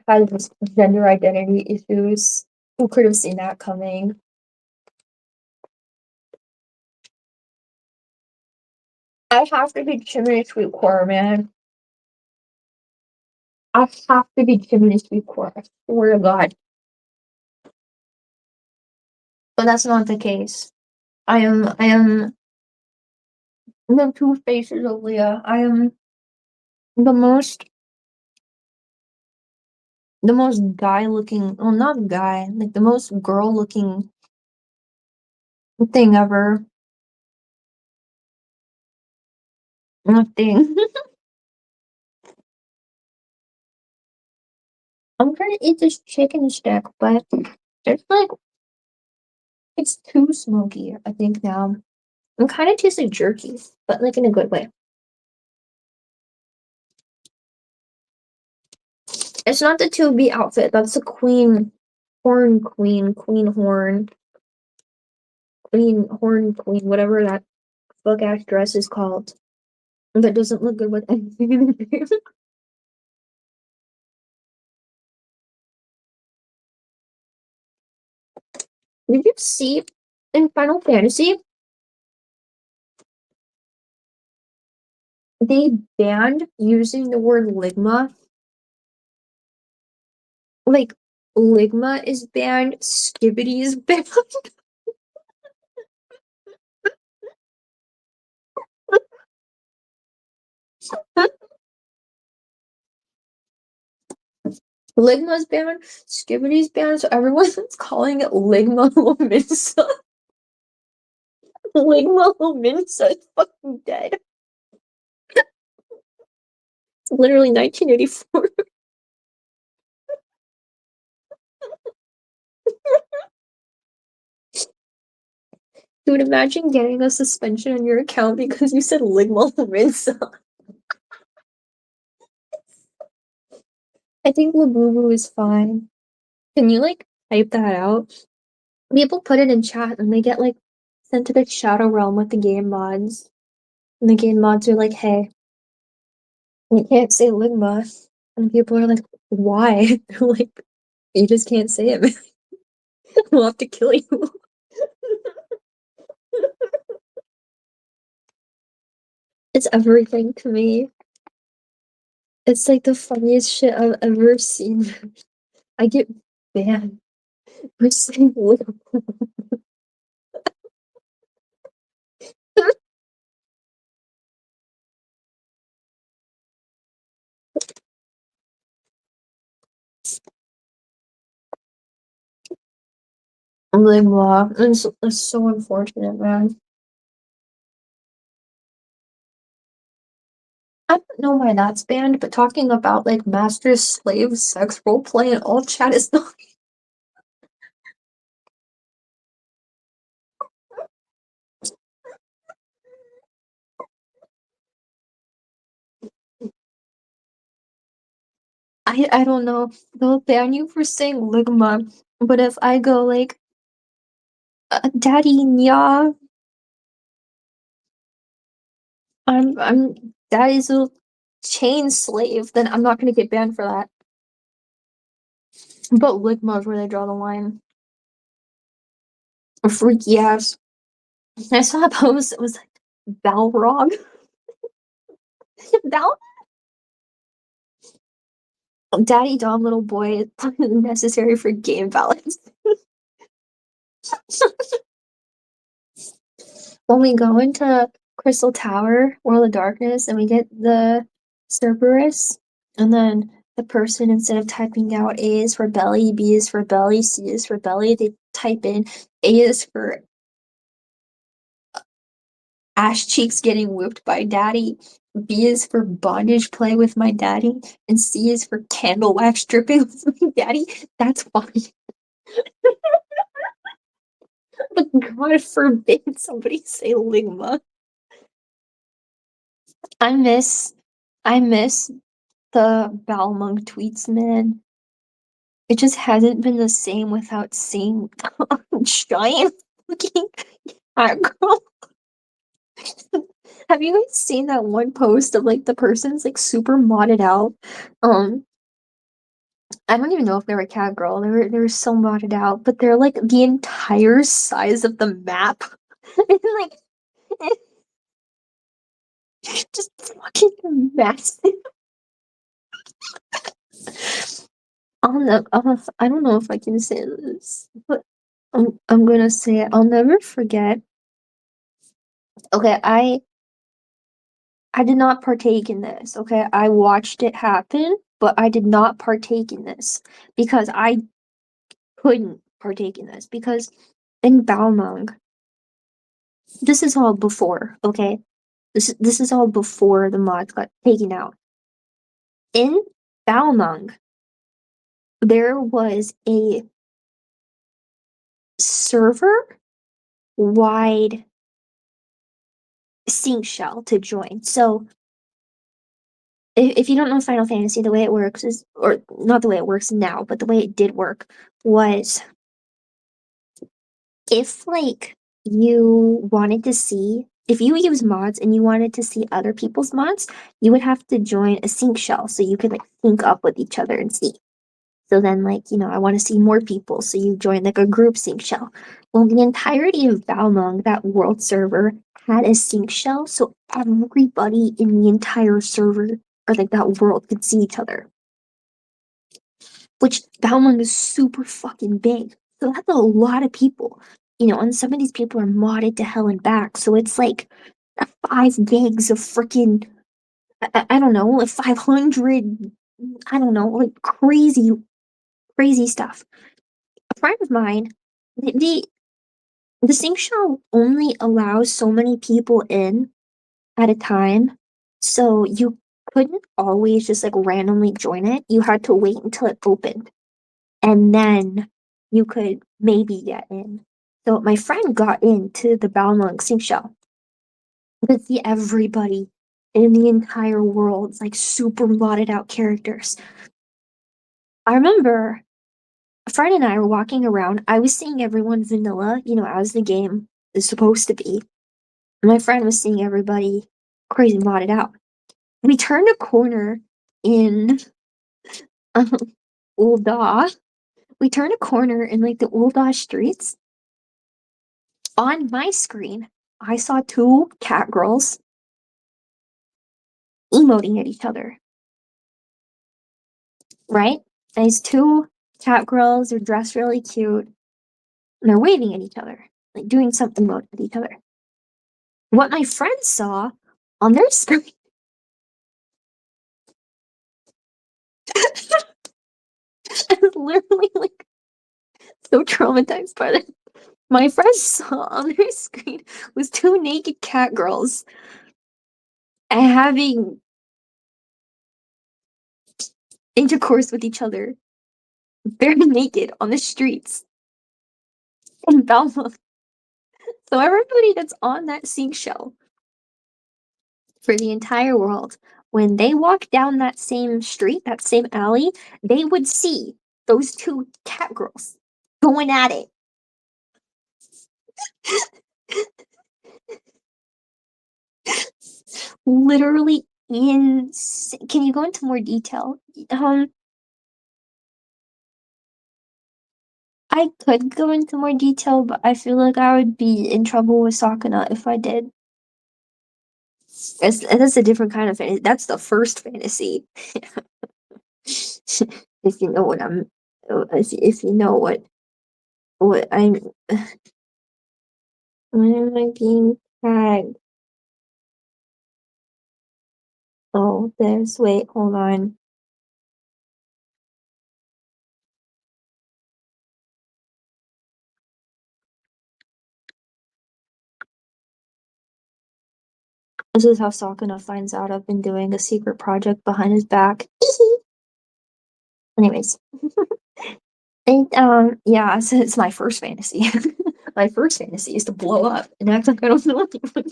Speaker 1: has gender identity issues. Who could have seen that coming? I have to be chimney sweet core, man. I have to be chimney sweet core. I swear to God. But that's not the case. I am the two faces of Leah. I am the most the most guy looking, well, not guy, like the most girl looking thing ever. Nothing. I'm trying to eat this chicken stick, but it's like it's too smoky, I think now. I'm kind of tasting jerky, but like in a good way. It's not the 2B outfit, that's the queen horn queen, whatever that fuck ass dress is called. That doesn't look good with anything in it. Did you see in Final Fantasy they banned using the word ligma? Like ligma is banned, skibbity is banned. Ligma's banned, skibbity's banned, so everyone's calling it Ligma Lominsa. Ligma Lominsa is fucking dead. It's literally 1984. Dude, imagine getting a suspension on your account because you said Ligma Lominsa. I think Labubu is fine. Can you like type that out? People put it in chat and they get like sent to the shadow realm with the game mods. And the game mods are like, hey, you can't say Ligma. And people are like, why? Like, you just can't say it. We'll have to kill you. It's everything to me. It's like the funniest shit I've ever seen. I get banned for saying Ligma. Ligma. It's so unfortunate, man. I don't know why that's banned, but talking about like master slave sex roleplay and all chat is not. I don't know. They'll ban you for saying ligma, but if I go like daddy nya, I'm daddy's a chain slave, then I'm not gonna get banned for that. But ligma is where they draw the line. Freaky ass. I saw a post. It was like Balrog. Bal Daddy Dom little boy is necessary for game balance. When we go into Crystal Tower, World of Darkness, and we get the Cerberus, and then the person, instead of typing out A is for belly, B is for belly, C is for belly, they type in A is for ash cheeks getting whipped by daddy, B is for bondage play with my daddy, and C is for candle wax dripping with my daddy. That's fine. But God forbid somebody say Ligma. I miss I miss the Balmung tweets, man. It just hasn't been the same without seeing giant fucking cat girl. Have you guys seen that one post of like the person's like super modded out? Um, I don't even know if they were a cat girl. They were so modded out, but they're like the entire size of the map. And like Just fucking massive. I don't know if I can say this, but I'm gonna say it. I'll never forget. Okay, I did not partake in this. Okay, I watched it happen, but I did not partake in this because I couldn't partake in this because in Balmung, this is all before. Okay, this is all before the mods got taken out. In Balmung, there was a server wide sync shell to join. So if you don't know Final Fantasy, the way it works is, or not the way it works now, but the way it did work was if like you wanted to see, if you use mods and you wanted to see other people's mods, you would have to join a sync shell so you could like sync up with each other and see. So then, like, I want to see more people. So you join like a group sync shell. Well, the entirety of Balmung, that world server, had a sync shell. So everybody in the entire server or like that world could see each other. Which Balmung is super fucking big. So that's a lot of people. And some of these people are modded to hell and back. So it's like 5 gigs of freaking, I don't know, like 500, I don't know, like crazy, crazy stuff. A friend of mine, the sync shell only allows so many people in at a time, so you couldn't always just like randomly join it. You had to wait until it opened, and then you could maybe get in. So my friend got into the Balmung sync shell. You could see everybody in the entire world, like super modded out characters. I remember a friend and I were walking around. I was seeing everyone vanilla, as the game is supposed to be. My friend was seeing everybody crazy modded out. We turned a corner in um, Ul'dah. We turned a corner in like the Ul'dah streets. On my screen, I saw two cat girls emoting at each other. Right? These two cat girls are dressed really cute, and they're waving at each other, like doing some emote at each other. What my friend saw on their screen, I was literally like so traumatized by this. My friend saw on their screen was two naked cat girls having intercourse with each other, very naked on the streets in Belmont. So everybody that's on that sync shell for the entire world, when they walk down that same street, that same alley, they would see those two cat girls going at it. Literally in. Can you go into more detail? I could go into more detail, but I feel like I would be in trouble with Sakuna if I did. That's a different kind of fantasy. That's the first fantasy. If you know what I'm, if you know what I'm, when am I being tagged? Oh, this. Wait, hold on. This is how Sakuna finds out I've been doing a secret project behind his back. Anyways, and yeah, it's my first fantasy. My first fantasy is to blow up and act like I don't know anyone.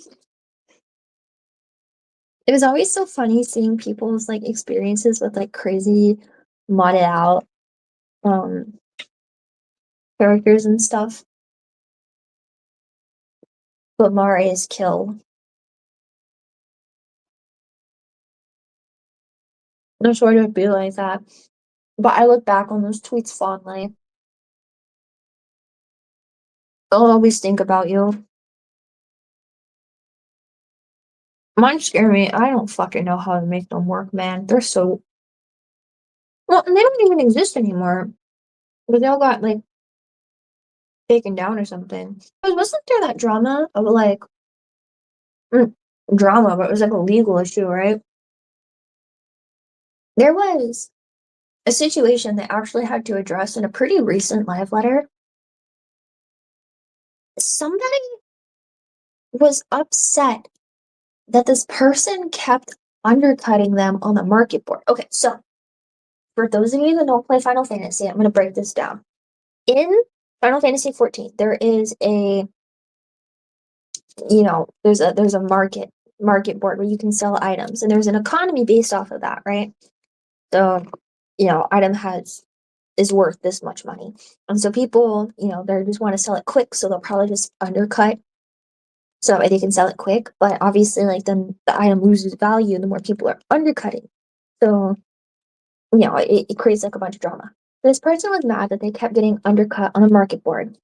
Speaker 1: It was always so funny seeing people's like experiences with like crazy modded out um characters and stuff. But Mari's kill. I'm sure it would be like that. But I look back on those tweets fondly. I'll always think about you. Mine scare me. I don't fucking know how to make them work, man. They're so well, and they don't even exist anymore. But they all got like taken down or something. But wasn't there that drama of like mm, drama, but it was like a legal issue, right? There was a situation they actually had to address in a pretty recent live letter. Somebody was upset that this person kept undercutting them on the market board. Okay, so for those of you that don't play Final Fantasy, I'm going to break this down. In Final Fantasy 14, there is a there's a market board where you can sell items, and there's an economy based off of that, right? So, item has is worth this much money, and so people, they just want to sell it quick, so they'll probably just undercut so that way they can sell it quick. But obviously, like then the item loses value, the more people are undercutting. So, it creates like a bunch of drama. This person was mad that they kept getting undercut on the market board.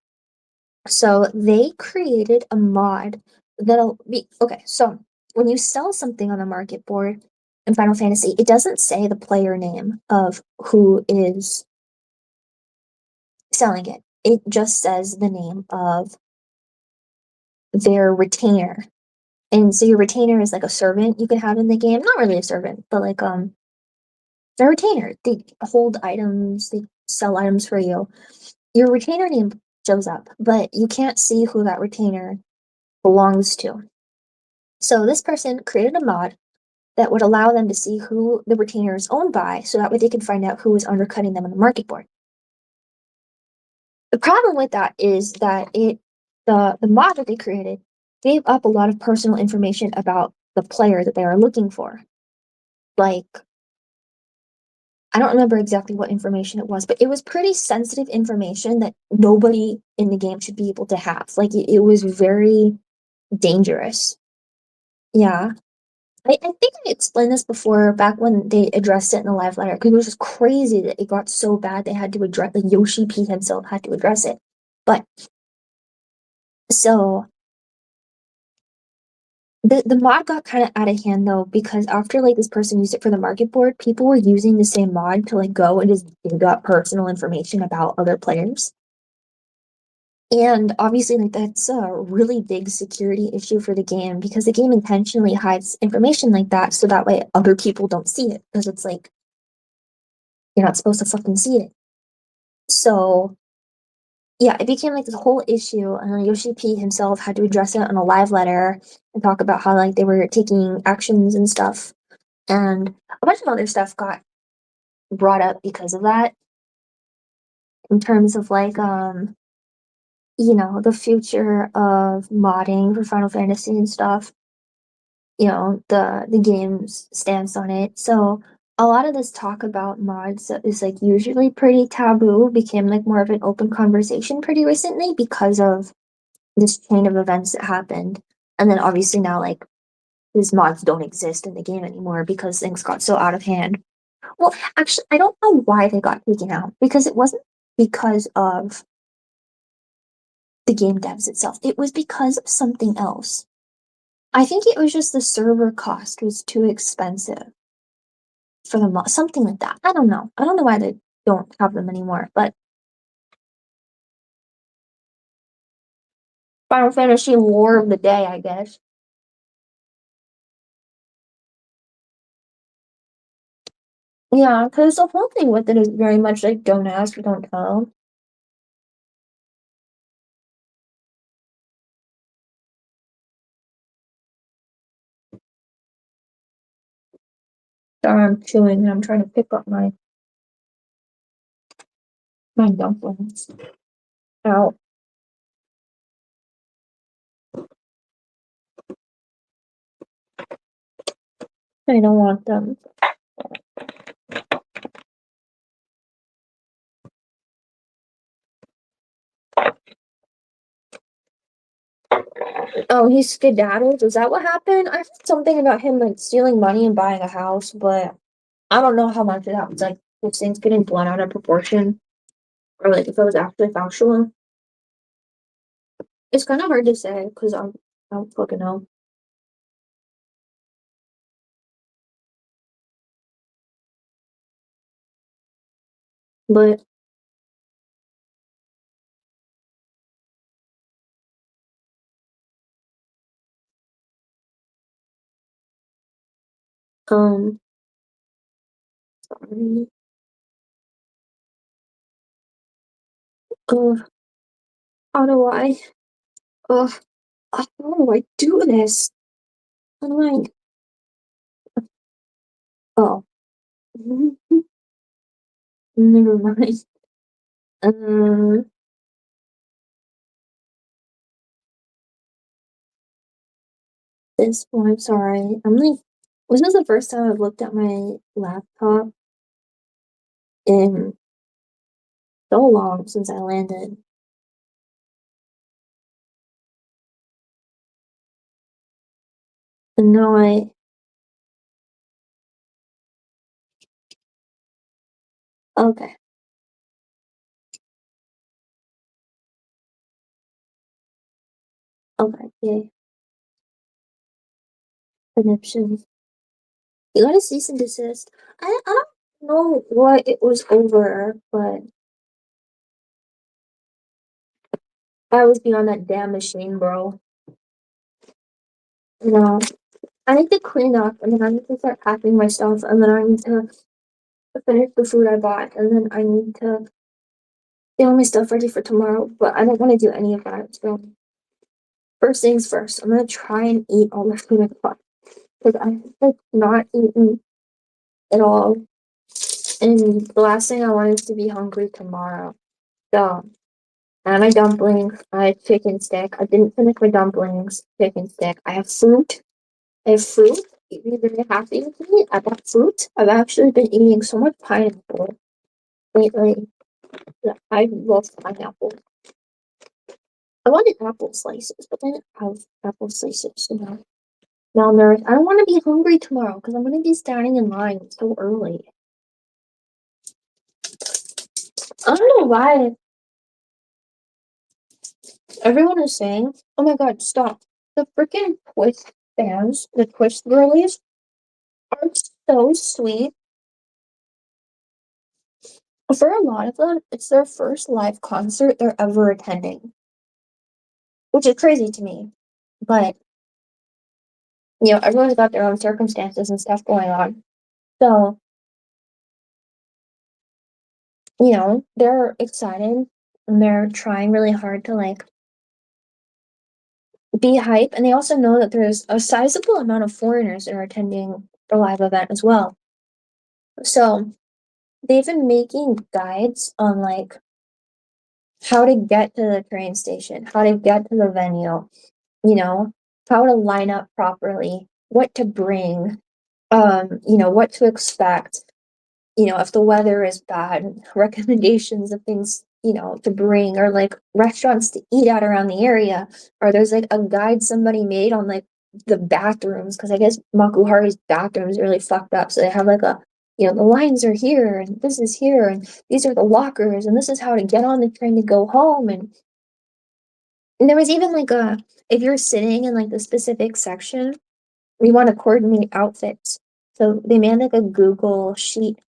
Speaker 1: So they created a mod that'll be okay. So when you sell something on the market board in Final Fantasy, it doesn't say the player name of who is selling it. It just says the name of their retainer. And so your retainer is like a servant you can have in the game. Not really a servant, but like a retainer. They hold items, they sell items for you. Your retainer name shows up, but you can't see who that retainer belongs to. So this person created a mod that would allow them to see who the retainer is owned by, so that way they can find out who is undercutting them on the market board. The problem with that is that the mod that they created gave up a lot of personal information about the player that they are looking for. Like, I don't remember exactly what information it was, but it was pretty sensitive information that nobody in the game should be able to have. Like, it was very dangerous. Yeah. I think I explained this before back when they addressed it in the live letter because it was just crazy that it got so bad they had to address like Yoshi P himself had to address it. But so the mod got kind of out of hand though because after like this person used it for the market board, people were using the same mod to like go and just dig up personal information about other players. And obviously, like that's a really big security issue for the game because the game intentionally hides information like that so that way other people don't see it because it's like you're not supposed to fucking see it. So yeah, it became like this whole issue, and Yoshi P himself had to address it on a live letter and talk about how like they were taking actions and stuff, and a bunch of other stuff got brought up because of that in terms of like the future of modding for Final Fantasy and stuff. The game's stance on it. So a lot of this talk about mods that is like usually pretty taboo became like more of an open conversation pretty recently because of this chain of events that happened. And then obviously now like these mods don't exist in the game anymore because things got so out of hand. Well, actually, I don't know why they got taken out because it wasn't because of the game devs itself. It was because of something else. I think it was just the server cost was too expensive for the mod, something like that. I don't know. I don't know why they don't have them anymore. But Final Fantasy lore of the day, I guess. Yeah, because the whole thing with it is very much like don't ask, don't tell. Sorry, I'm chewing and I'm trying to pick up my dumplings. Ow, I don't want them. Oh, he skedaddled. Is that what happened? I heard something about him like stealing money and buying a house, but I don't know how much of that was like if things getting blown out of proportion or like if it was actually factual. It's kind of hard to say because I don't fucking know. But um, sorry. Uh, how do I? Uh, how do I do this? How do I? Oh, never mind. Um, this one. Sorry. I'm like, this is the first time I've looked at my laptop in so long since I landed, and now I. Okay. Okay. Yay. Conniption. You got a cease and desist. I don't know what it was over, but I was beyond that damn machine, bro. You know, I need to clean up, and then I need to start packing my stuff, and then I need to finish the food I bought, and then I need to get all my stuff ready for tomorrow. But I don't want to do any of that. So first things first, I'm gonna try and eat all the food I bought because I'm like not eating at all, and the last thing I want is to be hungry tomorrow. So I have my dumplings. I have chicken stick. I didn't finish my dumplings. Chicken stick. I have fruit. I have fruit. You're very happy with me. I got fruit. I've actually been eating so much pineapple lately that I love pineapple. I wanted apple slices, but I didn't have apple slices, you know. Malnourished. I don't want to be hungry tomorrow because I'm going to be standing in line so early. I don't know why everyone is saying, oh my god, stop. The freaking Twist fans, the Twist girlies, are so sweet. For a lot of them, it's their first live concert they're ever attending, which is crazy to me. But, everyone's got their own circumstances and stuff going on. So, they're excited and they're trying really hard to be hype. And they also know that there's a sizable amount of foreigners that are attending the live event as well. So, they've been making guides on how to get to the train station, how to get to the venue, you know, how to line up properly, what to bring, what to expect, if the weather is bad, recommendations of things, to bring or restaurants to eat at around the area. Or there's a guide somebody made on the bathrooms, because I guess Makuhari's bathrooms are really fucked up. So they have the lines are here and this is here and these are the lockers and this is how to get on the train to go home. And there was even if you're sitting in the specific section, we want to coordinate outfits. So they made a Google sheet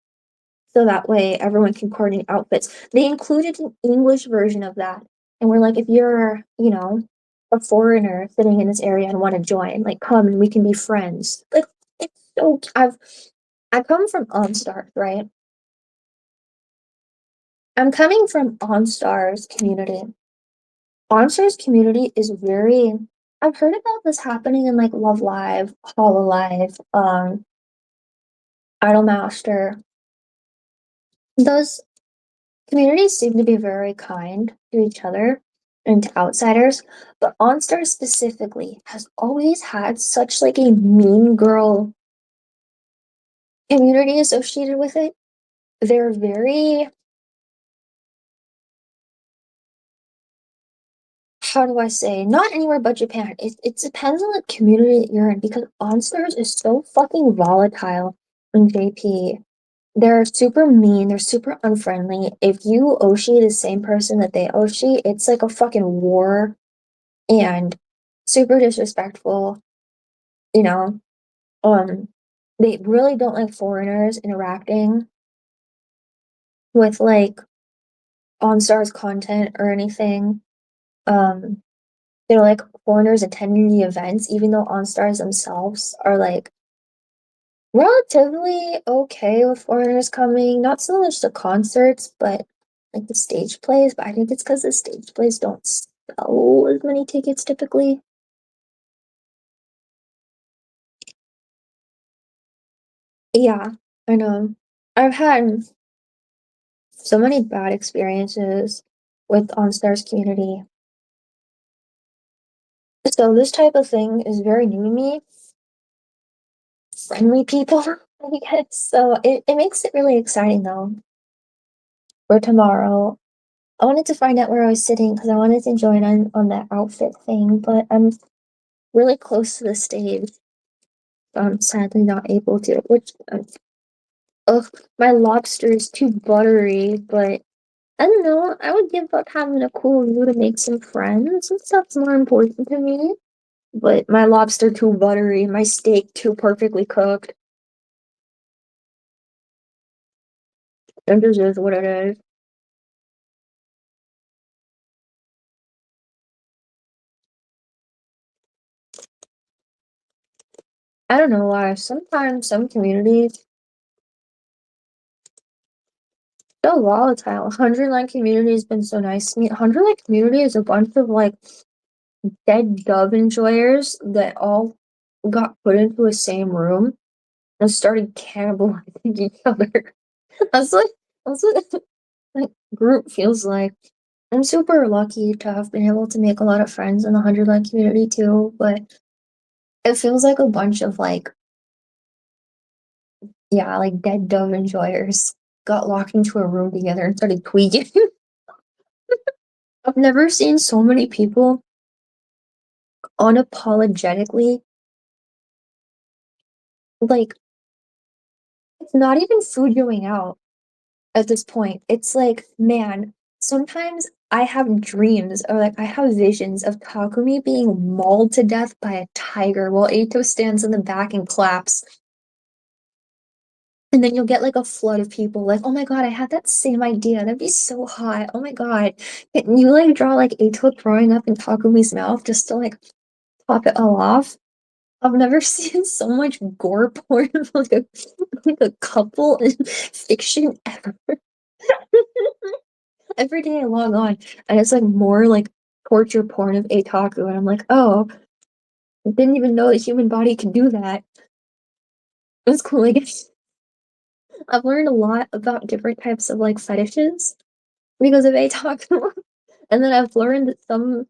Speaker 1: so that way everyone can coordinate outfits. They included an English version of that. And we're like, if you're, a foreigner sitting in this area and want to join, come and we can be friends. It's so I come from OnStar, right? I'm coming from OnStar's community. OnStar's community is very I've heard about this happening in Love Live, Hololive, Idolmaster. Those communities seem to be very kind to each other and to outsiders, but OnStar specifically has always had such a mean girl community associated with it. They're very, how do I say, not anywhere but Japan. It depends on the community that you're in because OnStars is so fucking volatile in JP. They're super mean, they're super unfriendly. If you Oshi the same person that they Oshi, it's like a fucking war and super disrespectful, you know. Um they really don't like foreigners interacting with like OnStar's content or anything. Um, they're like foreigners attending the events, even though OnStars themselves are like relatively okay with foreigners coming. Not so much the concerts, but like the stage plays. But I think it's because the stage plays don't sell as many tickets typically. Yeah, I know. I've had so many bad experiences with OnStar's community. So this type of thing is very new to me. Friendly people, I guess. So it makes it really exciting though for tomorrow. I wanted to find out where I was sitting because I wanted to join on that outfit thing, but I'm really close to the stage. So I'm sadly not able to. Which, ugh, my lobster is too buttery, but I don't know. I would give up having a cool view to make some friends and stuff's more important to me. But my lobster too buttery, my steak too perfectly cooked. And this is what it is. I don't know why. Sometimes some communities so volatile. 100 Line community has been so nice to me. 100 Line community is a bunch of like dead dove enjoyers that all got put into a same room and started cannibalizing each other. That's what that group feels like. I'm super lucky to have been able to make a lot of friends in the 100 Line community too, but it feels like a bunch of like, yeah, like dead dove enjoyers got locked into a room together and started tweaking. I've never seen so many people unapologetically like it's not even food going out at this point. It's like, man, sometimes I have dreams or like I have visions of Takumi being mauled to death by a tiger while Eito stands in the back and claps. And then you'll get like a flood of people like, oh my god, I had that same idea. That'd be so hot. Oh my god. And you like draw like Eito throwing up in Takumi's mouth just to like top it all off. I've never seen so much gore porn of like a couple in fiction ever. Every day I log on and it's like more like torture porn of Eitaku and I'm like, oh, I didn't even know the human body could do that. It's cool, I guess. I've learned a lot about different types of like fetishes because of Eitaku. And then I've learned that some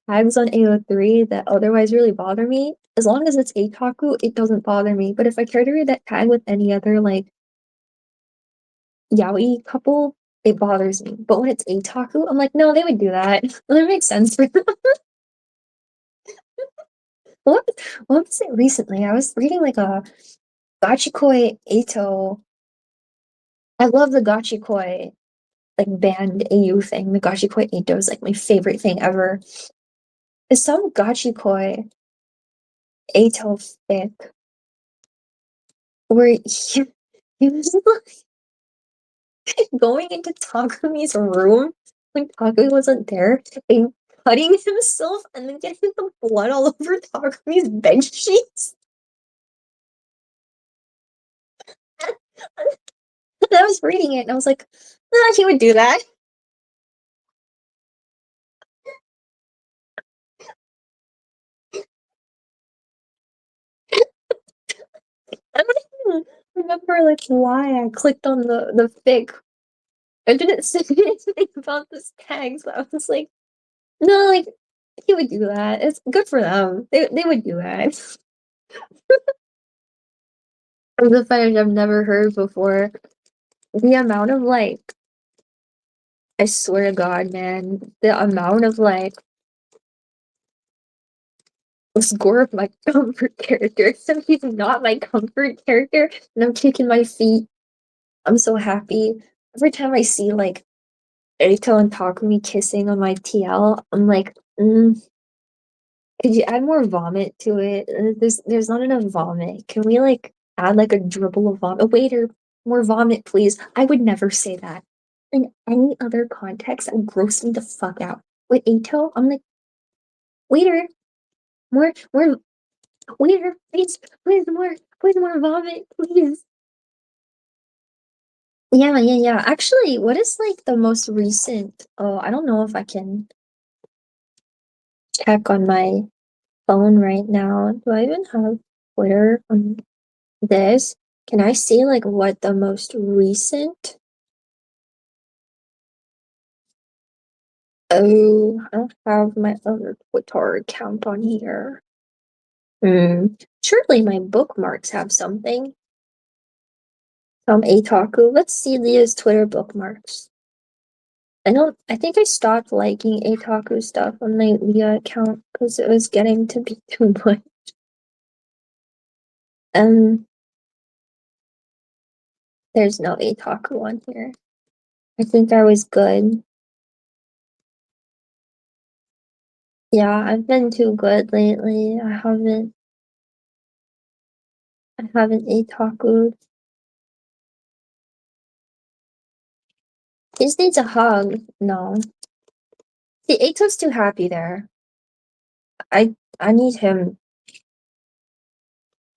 Speaker 1: tags on AO3 that otherwise really bother me, as long as it's Eitaku, it doesn't bother me. But if I try to read that tag with any other like yaoi couple, it bothers me. But when it's Eitaku, I'm like, no, they would do that. That makes sense for them. What what was it recently? I was reading like a Gachikoi Eito. I love the Gachikoi like band AU thing. The Gachikoi Eito is like my favorite thing ever. Is some Gachikoi Eito fic where he was going into Takumi's room when Takumi wasn't there and cutting himself and then getting the blood all over Takumi's bed sheets. And I was reading it and I was like, nah, he would do that. I don't even remember like why I clicked on the fic. I didn't say anything about this tag, so I was like, no, like he would do that. It's good for them. They would do that. Or the fetish I've never heard before. The amount of like, I swear to God, man, the amount of like score of my comfort character. Except he's not my comfort character, and I'm kicking my feet. I'm so happy. Every time I see like Erito and Takumi kissing on my TL, I'm like, could you add more vomit to it? There's not enough vomit. Can we like add like a dribble of vomit? Waiter, more vomit, please. I would never say that. in any other context, that would gross me the fuck out. With Ato, I'm like, waiter, more, waiter, please more vomit, please. Yeah. Actually, what is like the most recent? Oh, I don't know if I can check on my phone right now. Do I even have Twitter on this? Can I see like what the most recent? Oh, I don't have my other Twitter account on here. Surely my bookmarks have something. From Ataku. Let's see Leah's Twitter bookmarks. I think I stopped liking Ataku stuff on my Leah account because it was getting to be too much. There's no Ataku on here. I think I was good. Yeah, I've been too good lately. I haven't Ataku'd. He just needs a hug. No. See, Ato's too happy there. I need him.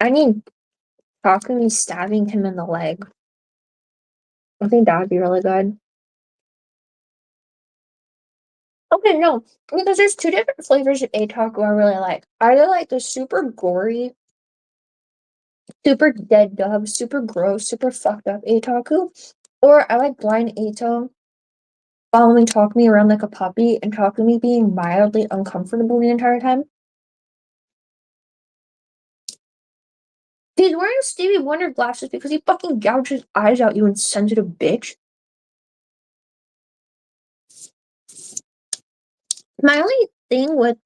Speaker 1: I need Takumi stabbing him in the leg. I think that would be really good. Okay, no, because there's two different flavors of Ataku I really like. Either like the super gory, super dead dog, super gross, super fucked up Ataku, or I like blind Ato following Takumi around like a puppy and Takumi being mildly uncomfortable the entire time. He's wearing Stevie Wonder glasses because he fucking gouged his eyes out, you insensitive bitch. My only thing with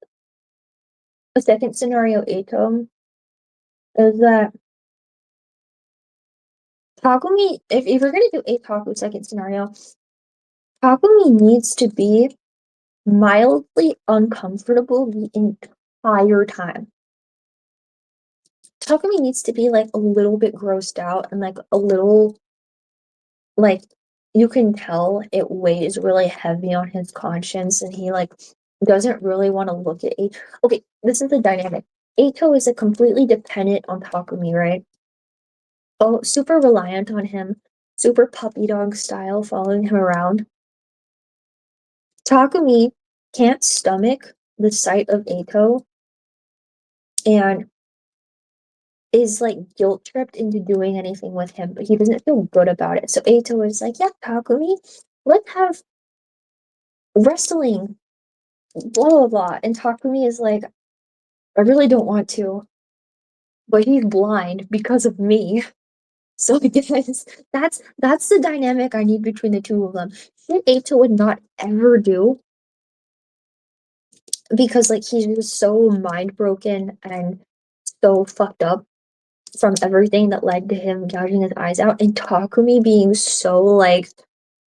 Speaker 1: the second scenario Ato is that Takumi, if you're gonna do Ataku second scenario, Takumi needs to be mildly uncomfortable the entire time. Takumi needs to be like a little bit grossed out and like a little like you can tell it weighs really heavy on his conscience and he like doesn't really want to look at Ato. Okay, this is the dynamic. Ato is a completely dependent on Takumi, right? Oh, super reliant on him, super puppy dog style, following him around. Takumi can't stomach the sight of Ato and is like guilt tripped into doing anything with him, but he doesn't feel good about it. So Ato is like, yeah, Takumi, let's have wrestling, blah blah blah. And Takumi is like, I really don't want to, but he's blind because of me. So I guess that's the dynamic I need between the two of them. Shit Ato would not ever do because like he's just so mind broken and so fucked up from everything that led to him gouging his eyes out, and Takumi being so like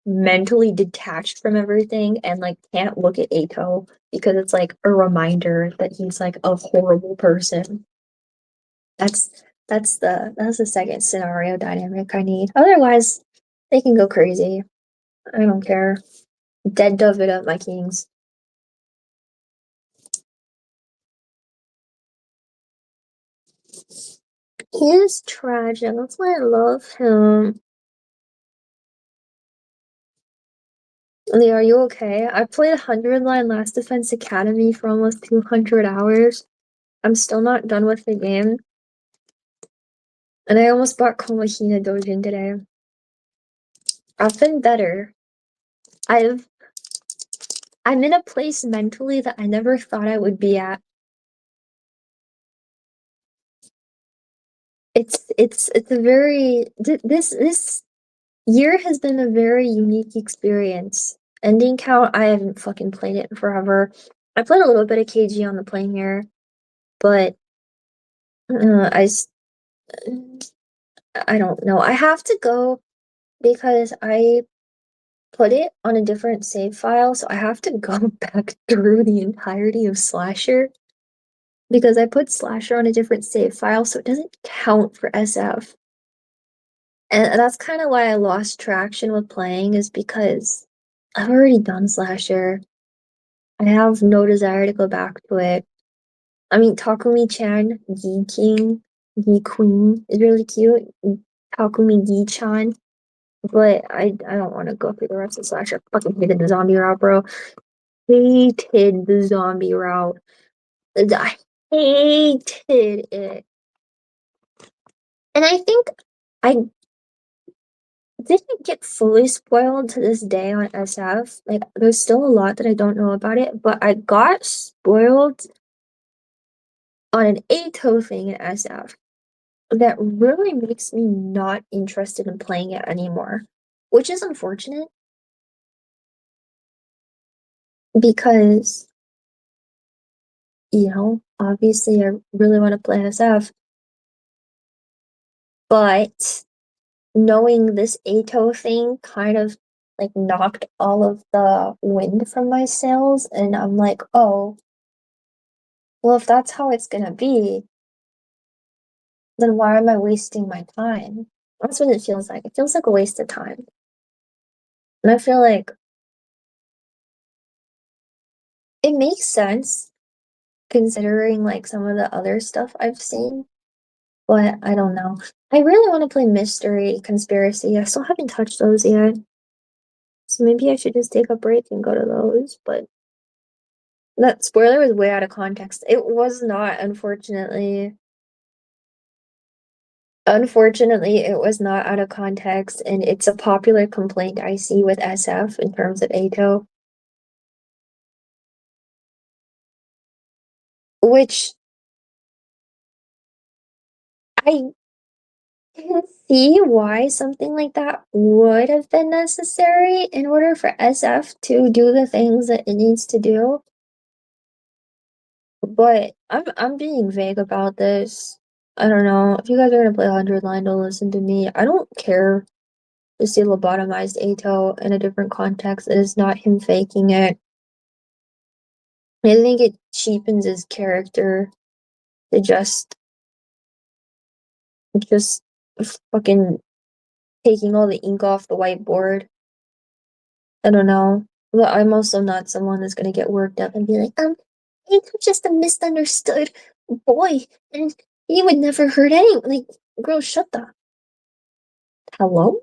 Speaker 1: mentally detached from everything and like can't look at Ato because it's like a reminder that he's like a horrible person. That's that's the second scenario dynamic I need. Otherwise, they can go crazy. I don't care. Dead dove it up, my kings. He is tragic. That's why I love him. Lee, are you okay? I played 100 line Last Defense Academy for almost 200 hours. I'm still not done with the game. And I almost bought Komahina Dojin today. I've been better. I'm in a place mentally that I never thought I would be at. It's a very this year has been a very unique experience. Ending count, I haven't fucking played it in forever. I played a little bit of KG on the plane here, but I don't know. I have to go because I put it on a different save file, so I have to go back through the entirety of Slasher because I put Slasher on a different save file, so it doesn't count for SF. And that's kind of why I lost traction with playing, is because I've already done Slasher. I have no desire to go back to it. I mean, Takumi-chan, Gi-king, Gi-queen is really cute. Takumi Gi-chan. But I don't want to go through the rest of Slasher. I fucking hated the zombie route, bro. Hated the zombie route. I hated it. And I think I didn't get fully spoiled to this day on SF. Like, there's still a lot that I don't know about it, but I got spoiled on an Ato thing in SF that really makes me not interested in playing it anymore, which is unfortunate because, obviously I really want to play SF, but knowing this Ato thing kind of like knocked all of the wind from my sails, and I'm like, oh, well, if that's how it's gonna be, then why am I wasting my time? That's what it feels like. It feels like a waste of time. And I feel like it makes sense considering like some of the other stuff I've seen, but I don't know. I really want to play Mystery Conspiracy. I still haven't touched those yet. So maybe I should just take a break and go to those, but that spoiler was way out of context. It was not, unfortunately. Unfortunately, it was not out of context, and it's a popular complaint I see with SF in terms of Ato, which I can see why something like that would have been necessary in order for SF to do the things that it needs to do. But I'm being vague about this. I don't know. If you guys are gonna play 100 line, don't listen to me. I don't care to see lobotomized Ato in a different context. It is not him faking it. I think it cheapens his character to just fucking taking all the ink off the whiteboard. I don't know. But I'm also not someone that's gonna get worked up and be like, Ato just a misunderstood boy, and he would never hurt anyone. Like, girl, shut the hello?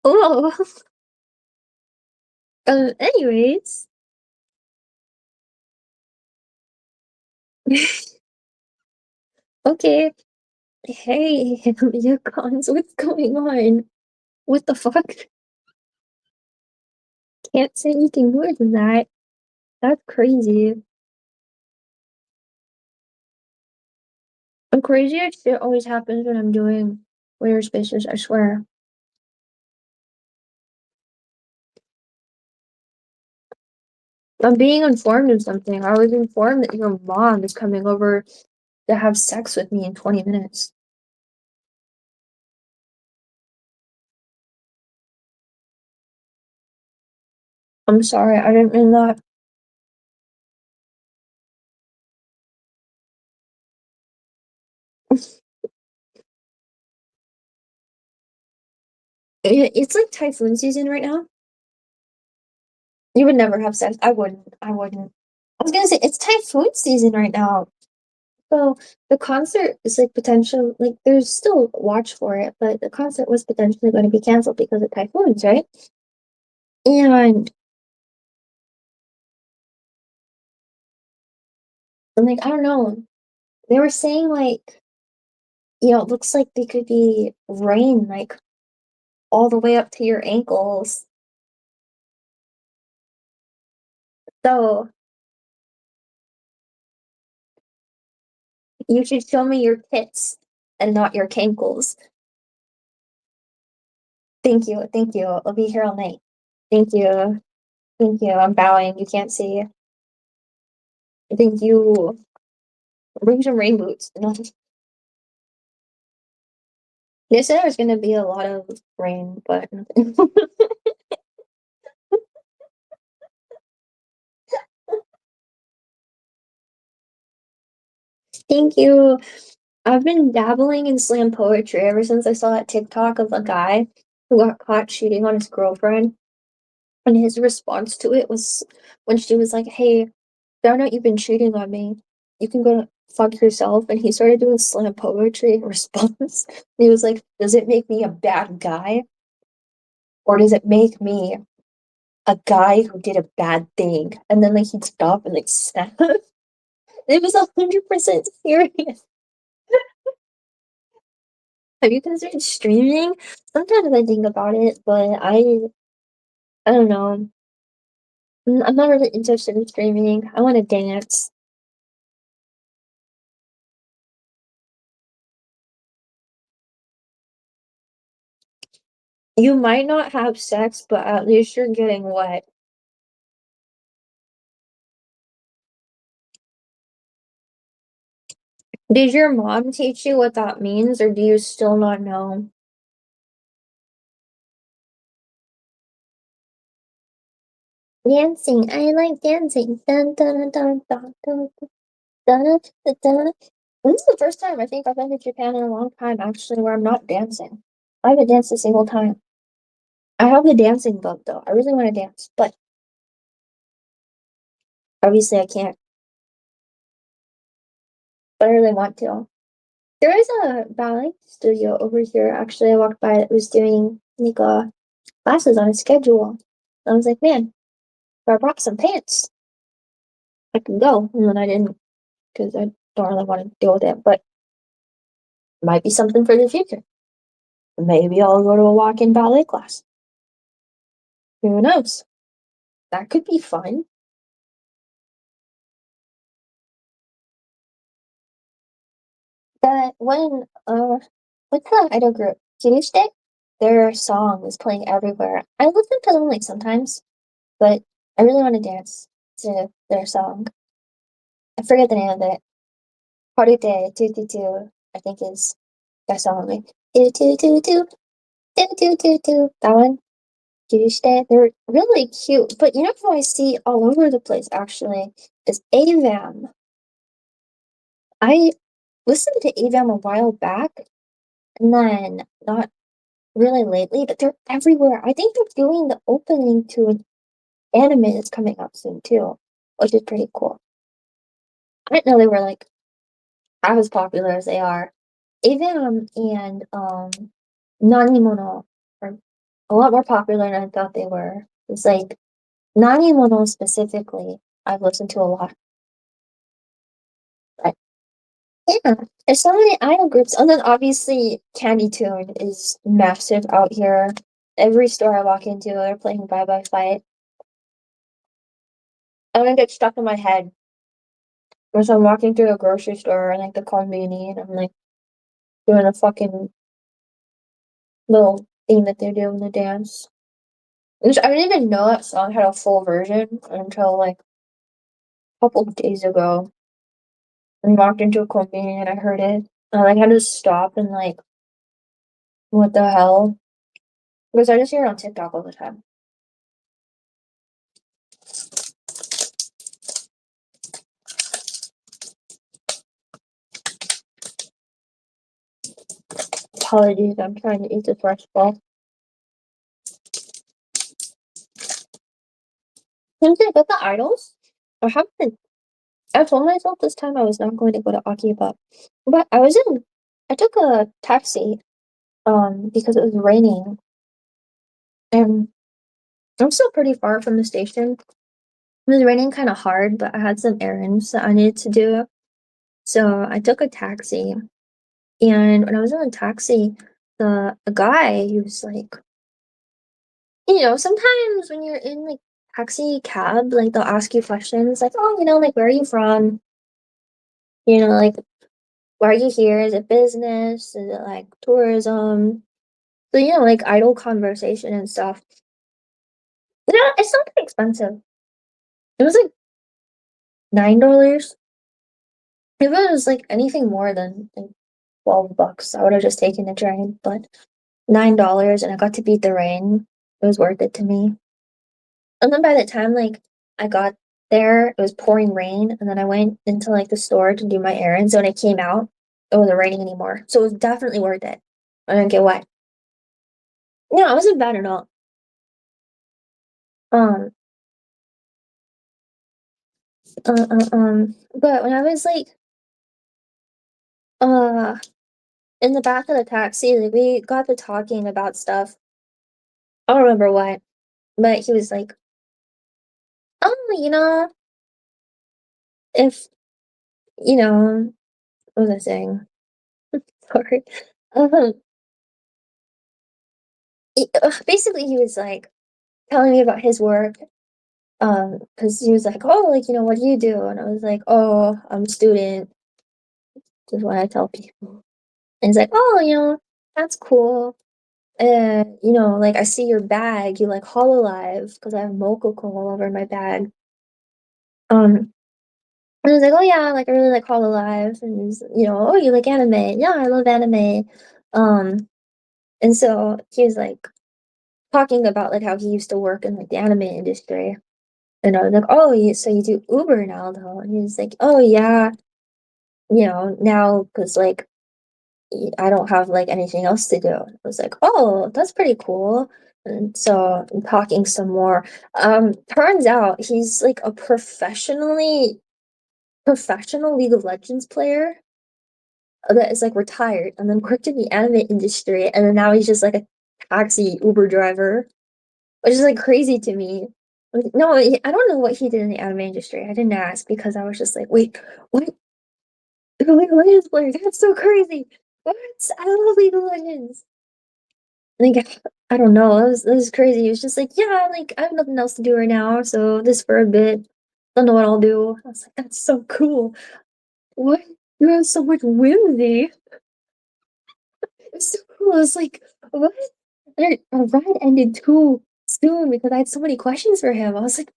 Speaker 1: Oh, anyways. Okay. Hey, Yakons, what's going on? What the fuck? Can't say anything more than that. That's crazy. And crazier shit always happens when I'm doing weird spaces, I swear. I'm being informed of something. I was informed that your mom is coming over to have sex with me in 20 minutes. I'm sorry, I didn't mean that. It's like typhoon season right now. You would never have sex. I wouldn't. I wouldn't. I was gonna say it's typhoon season right now. So the concert is like potential, like there's still watch for it, but the concert was potentially going to be canceled because of typhoons, right? And I'm like, I don't know. They were saying like, it looks like they could be rain like all the way up to your ankles. So you should show me your tits and not your cankles. Thank you, thank you. I'll be here all night. Thank you, thank you. I'm bowing. You can't see. Thank you. Bring some rain boots. No, They said there was gonna be a lot of rain, but nothing. Thank you. I've been dabbling in slam poetry ever since I saw that TikTok of a guy who got caught cheating on his girlfriend. And his response to it was when she was like, "Hey, found out you've been cheating on me. You can go fuck yourself." And he started doing slam poetry in response. He was like, "Does it make me a bad guy? Or does it make me a guy who did a bad thing?" And then like he'd stop and like snap. It was 100% serious. Have you considered streaming? Sometimes I think about it, but I don't know. I'm not really interested in streaming. I want to dance. You might not have sex, but at least you're getting wet. Did your mom teach you what that means, or do you still not know? Dancing. I like dancing. Dun, dun, dun, dun, dun, dun, dun, dun, dun. This is the first time I think I've been to Japan in a long time, actually, where I'm not dancing. I haven't danced a single time. I have the dancing bug, though. I really want to dance, but obviously I can't. But I really want to. There is a ballet studio over here. Actually, I walked by that was doing like classes on a schedule. I was like, man, if I brought some pants, I could go. And then I didn't because I don't really want to deal with it. But it might be something for the future. Maybe I'll go to a walk-in ballet class. Who knows? That could be fun. That when what's the idol group? Kirushite? Their song is playing everywhere. I listen to them like sometimes, but I really want to dance to their song. I forget the name of it. Harute Tututu, I think is their song. Like Tututu, Tututu. That one. Tuesday. They're really cute. But you know who I see all over the place actually is Avam. I listened to Avam a while back and then not really lately, but they're everywhere. I think they're doing the opening to an anime that's coming up soon too, which is pretty cool. I didn't know they were like as popular as they are. Avam and Nanimono are a lot more popular than I thought they were. It's like Nanimono specifically, I've listened to a lot. But yeah, there's so many idol groups. And then obviously Candy Tune is massive out here. Every store I walk into, they're playing Bye Bye Fight. I'm gonna get stuck in my head. As I'm walking through a grocery store and like the conveni and I'm like doing a fucking little thing that they're doing the dance. Which I didn't even know that song had a full version until like a couple of days ago. I walked into a convenience and I heard it. I like had to stop and like, what the hell? Because I just hear it on TikTok all the time. Apologies, I'm trying to eat this fresh ball. Since I got the idols, I haven't. I told myself this time I was not going to go to Akiba, but I was in. I took a taxi, because it was raining, and I'm still pretty far from the station. It was raining kind of hard, but I had some errands that I needed to do, so I took a taxi. And when I was in the taxi, the guy, he was like, sometimes when you're in like taxi cab, like they'll ask you questions like, oh, like where are you from? Like why are you here? Is it business? Is it like tourism? So like idle conversation and stuff. It's not that expensive. It was like $9. If it was like anything more than like $12. I would have just taken the train, but $9 and I got to beat the rain. It was worth it to me. And then by the time like I got there, it was pouring rain, and then I went into like the store to do my errands. So when I came out, it wasn't raining anymore. So it was definitely worth it. I didn't get wet. No, it wasn't bad at all. Um, but when I was like uh in the back of the taxi, like, we got to talking about stuff. I don't remember what, but he was like, "Oh, if what was I saying? Sorry. Um, basically, he was like telling me about his work. Because he was like, "Oh, like what do you do?" And I was like, "Oh, I'm a student." Just what I tell people. And he's like, "Oh, that's cool. Like I see your bag. You like Hololive because I have Mokoko all over my bag." And I was like, "Oh yeah, like I really like Hololive." And he's, "Oh, you like anime? Yeah, I love anime." Um, and so he was like talking about like how he used to work in like the anime industry. And I was like, "Oh, so you do Uber now, though?" And he was like, "Oh yeah, now because like I don't have like anything else to do." I was like, "Oh, that's pretty cool." And so I'm talking some more. Turns out he's like a professional League of Legends player that is like retired and then worked in the anime industry, and then now he's just like a taxi Uber driver, which is like crazy to me. Like, no, I don't know what he did in the anime industry. I didn't ask because I was just like, wait, what? League of Legends player? That's so crazy. What? I love League of Legends. Like, I don't know. That was crazy. He was just like, yeah, like I have nothing else to do right now, so this for a bit. Don't know what I'll do. I was like, that's so cool. What? You have so much whimsy. It's so cool. It's like, what? And our ride ended too soon because I had so many questions for him. I was like,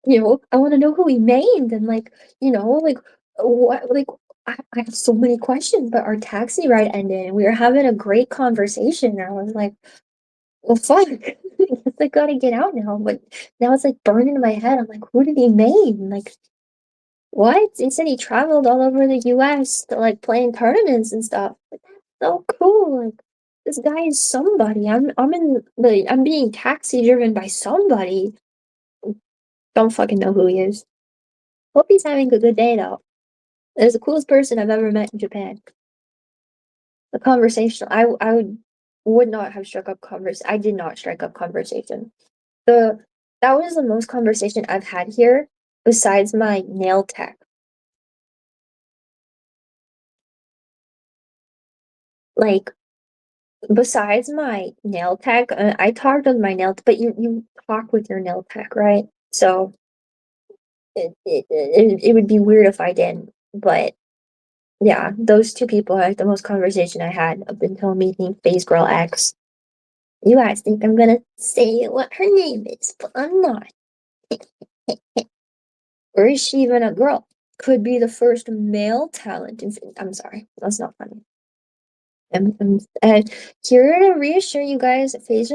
Speaker 1: I want to know who he named and like, like what, like I have so many questions, but our taxi ride ended and we were having a great conversation. And I was like, well, fuck, I guess I gotta get out now. But now it's like burning in my head. I'm like, who did he name? Like, what? He said he traveled all over the US to like playing tournaments and stuff. Like, that's so cool. Like, this guy is somebody. I'm being taxi driven by somebody. Don't fucking know who he is. Hope he's having a good day though. Is the coolest person I've ever met in Japan. The conversation, would not have struck up I did not strike up conversation. The That was the most conversation I've had here besides my nail tech. Like besides my nail tech, I talked with my but you talk with your nail tech, right? So it would be weird if I didn't. But yeah, those two people are like the most conversation I had up until meeting Phase Girl X. You guys think I'm gonna say what her name is, but I'm not. Or is she even a girl? Could be the first male talent. I'm sorry, that's not funny. And here to reassure you guys, Phase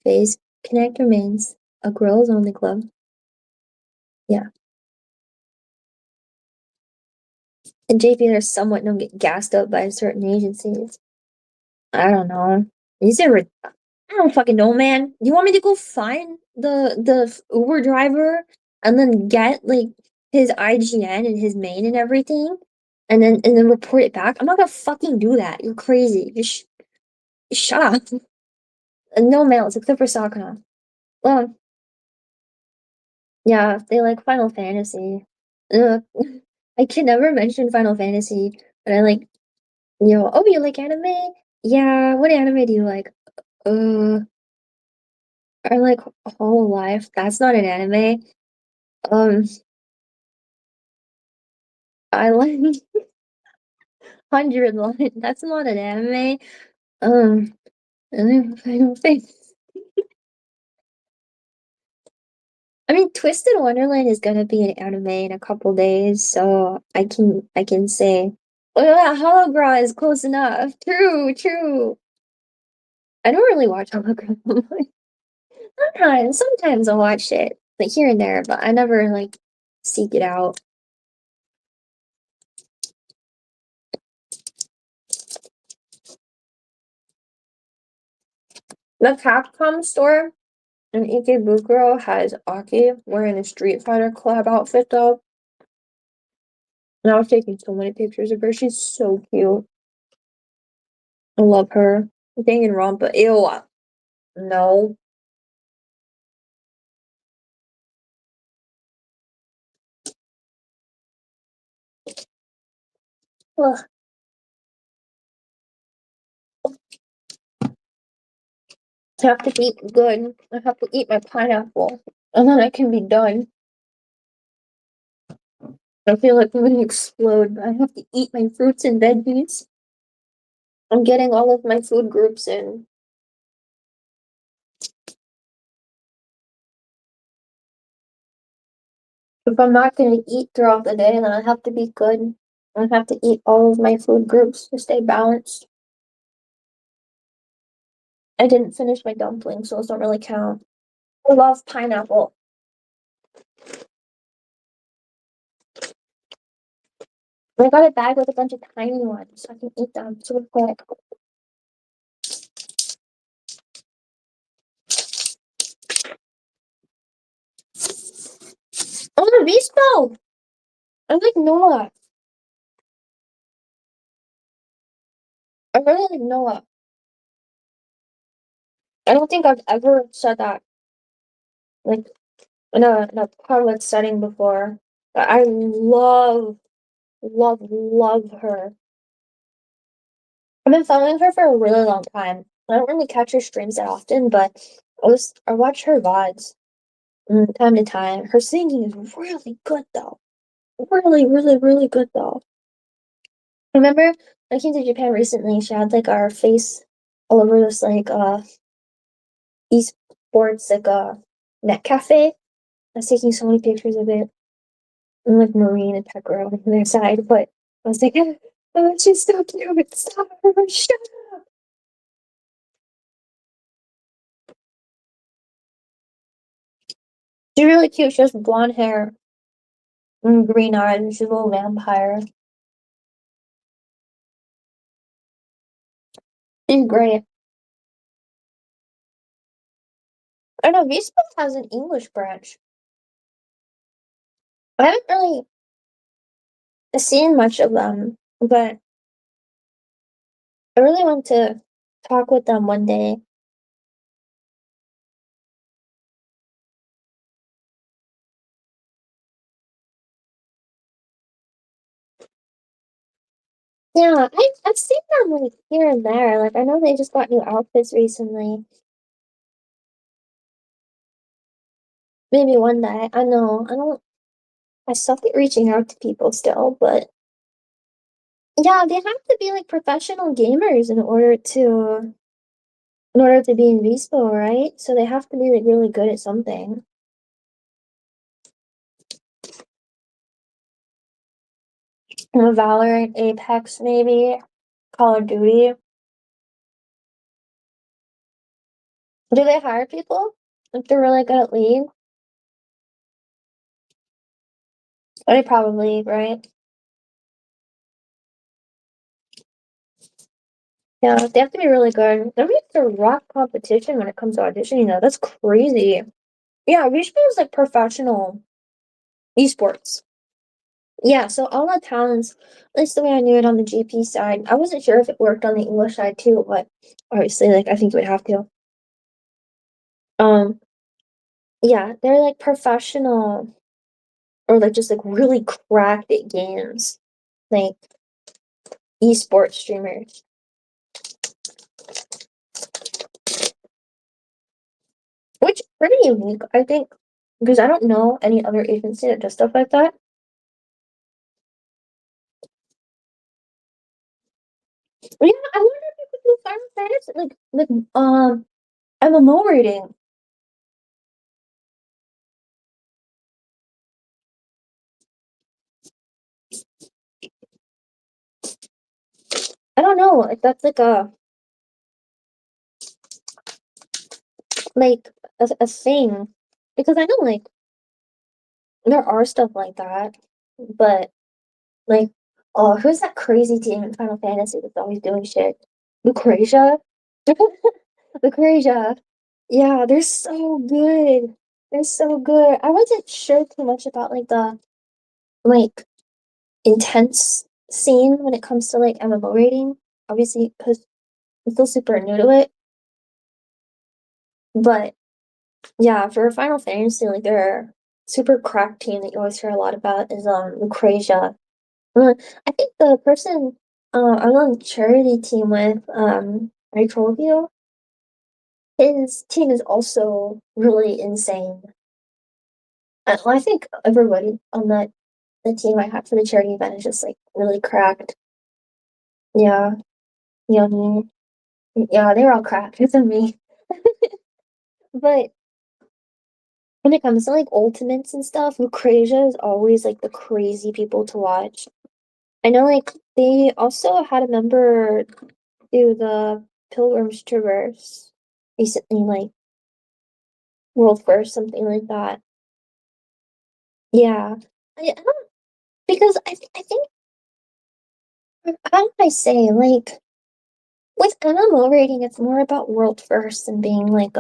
Speaker 1: Phase Connect remains a girls only club. Yeah, and JPs are somewhat known get gassed up by certain agencies. I don't know. These are I don't fucking know, man. You want me to go find the Uber driver and then get like his IGN and his main and everything, and then report it back? I'm not gonna fucking do that. You're crazy. Just shut up. No males except for Sakuna. Well, yeah, they like Final Fantasy. Ugh. I can never mention Final Fantasy, but I like oh, you like anime? Yeah, what anime do you like? Uh, I like Whole Life. That's not an anime. Um, I like 100 Line. That's not an anime. Um, I don't think. I mean, Twisted Wonderland is gonna be an anime in a couple days, so I can say. Oh yeah, hologram is close enough. True, true. I don't really watch hologram. Sometimes I'll watch it, like here and there, but I never like seek it out. The Capcom store in Ikebukuro has Aki wearing a Street Fighter collab outfit though. And I was taking so many pictures of her. She's so cute. I love her. Danganronpa. Ew. No. Ugh. I have to eat good. I have to eat my pineapple. And then I can be done. I feel like I'm gonna explode. I have to eat my fruits and veggies. I'm getting all of my food groups in. If I'm not gonna eat throughout the day, then I have to be good. I have to eat all of my food groups to stay balanced. I didn't finish my dumplings, so those don't really count. I love pineapple. I got a bag with a bunch of tiny ones, so I can eat them super quick. Oh, the Vispo! I like Noah. I really like Noah. I don't think I've ever said that like in a public setting before. But I love her. I've been following her for a really long time. I don't really catch her streams that often, but I watch her VODs from time to time. Her singing is really good though. Really good though. Remember I came to Japan recently, she had like our face all over this like esports like net cafe. I was taking so many pictures of it. And like Marine and Pekro on their side, but I was like, oh, she's so cute. Stop her, shut up. She's really cute. She has blonde hair and green eyes, and she's a little vampire. She's great. I know Vispa has an English branch. I haven't really seen much of them, but I really want to talk with them one day. Yeah, I've seen them like here and there. Like I know they just got new outfits recently. Maybe one day. I know. I don't. I suck at reaching out to people still, but yeah, they have to be like professional gamers in order to be in Vispo, right? So they have to be like really good at something. Valorant, Apex, maybe Call of Duty. Do they hire people if they're really good at League? Or they probably, right? Yeah, they have to be really good. They're like the rock competition when it comes to auditioning, though. That's crazy. Yeah, Vispo is like professional esports. Yeah, so all the talents, at least the way I knew it on the GP side, I wasn't sure if it worked on the English side too, but obviously, like I think you would have to. Um, yeah, they're like professional or like just like really cracked at games, like esports streamers, which is pretty unique, I think, because I don't know any other agency that does stuff like that. But yeah, I wonder if you could do Final Fantasy like MMO rating. I don't know if that's like a thing because I know like there are stuff like that, but like oh, who's that crazy team in Final Fantasy that's always doing shit? Lucretia? Lucretia. Yeah, they're so good. They're so good. I wasn't sure too much about like the like intense scene when it comes to like MMO rating, obviously because I'm still super new to it. But yeah, for Final Fantasy, like their super crack team that you always hear a lot about is Lucretia. I think the person I'm on the charity team with, Rinkou, his team is also really insane. Well, I think everybody on the team I had for the charity event is just like really cracked. Yeah, yeah, yeah, they were all cracked than me. But when it comes to like ultimates and stuff, Lucretia is always like the crazy people to watch. I know like they also had a member do the Pilgrim's Traverse recently, like World First, something like that. Yeah. I don't because I think how do I say like with MMO rating, it's more about world first and being like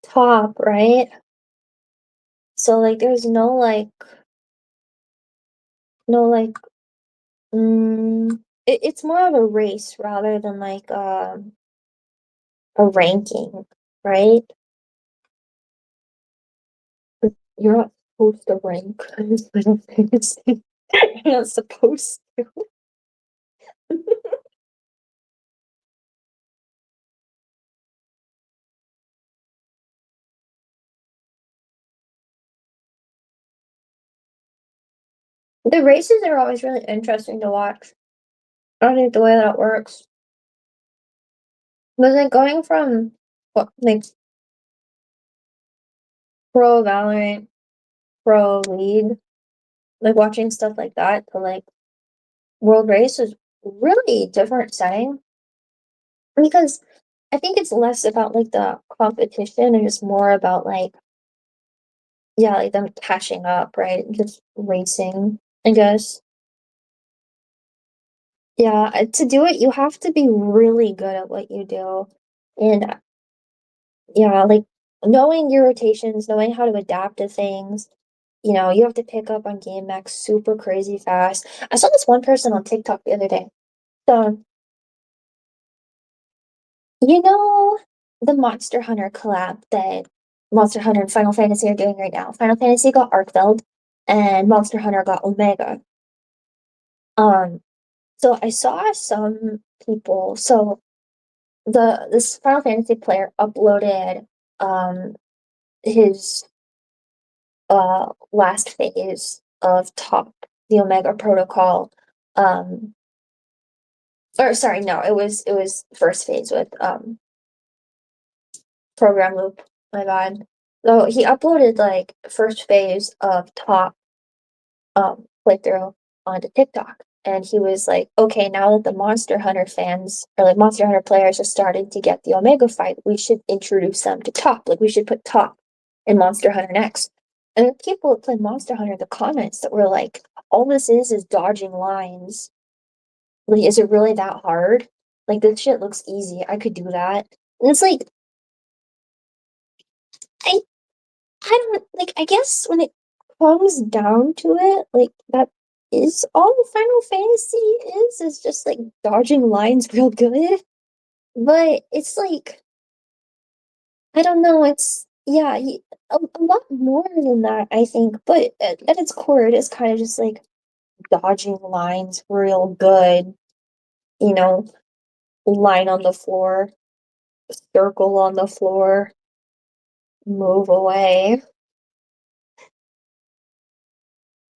Speaker 1: top, right? So like there's no like it's more of a race rather than like a ranking, right? You're not supposed to rank. I don't think it's you're not supposed to. The races are always really interesting to watch. I don't think the way that works. But like going from what like pro Valorant, pro League, like watching stuff like that to like World Race is really different setting because I think it's less about like the competition and just more about like yeah, like them catching up, right? Just racing, I guess. Yeah, to do it, you have to be really good at what you do. And yeah, like knowing your rotations, knowing how to adapt to things, you have to pick up on game mechs super crazy fast. I saw this one person on TikTok the other day. So, you know the Monster Hunter collab that Monster Hunter and Final Fantasy are doing right now. Final Fantasy got Arcveld and Monster Hunter got Omega. Um, so I saw some people, so this Final Fantasy player uploaded his last phase of top the Omega Protocol. Um or sorry, no, it was first phase with program loop. My bad. So he uploaded like first phase of top playthrough onto TikTok. And he was like, okay, now that the Monster Hunter fans or like Monster Hunter players are starting to get the Omega fight, we should introduce them to top. Like we should put top in Monster Hunter next. And the people that play Monster Hunter, the comments that were like, all this is dodging lines. Like, is it really that hard? Like this shit looks easy. I could do that. And it's like, I I don't like I guess when it comes down to it, like that is all Final Fantasy is just like dodging lines real good. But it's like I don't know, it's yeah, a lot more than that, I think. But at its core, it is kind of just like dodging lines real good, you know, line on the floor, circle on the floor, move away.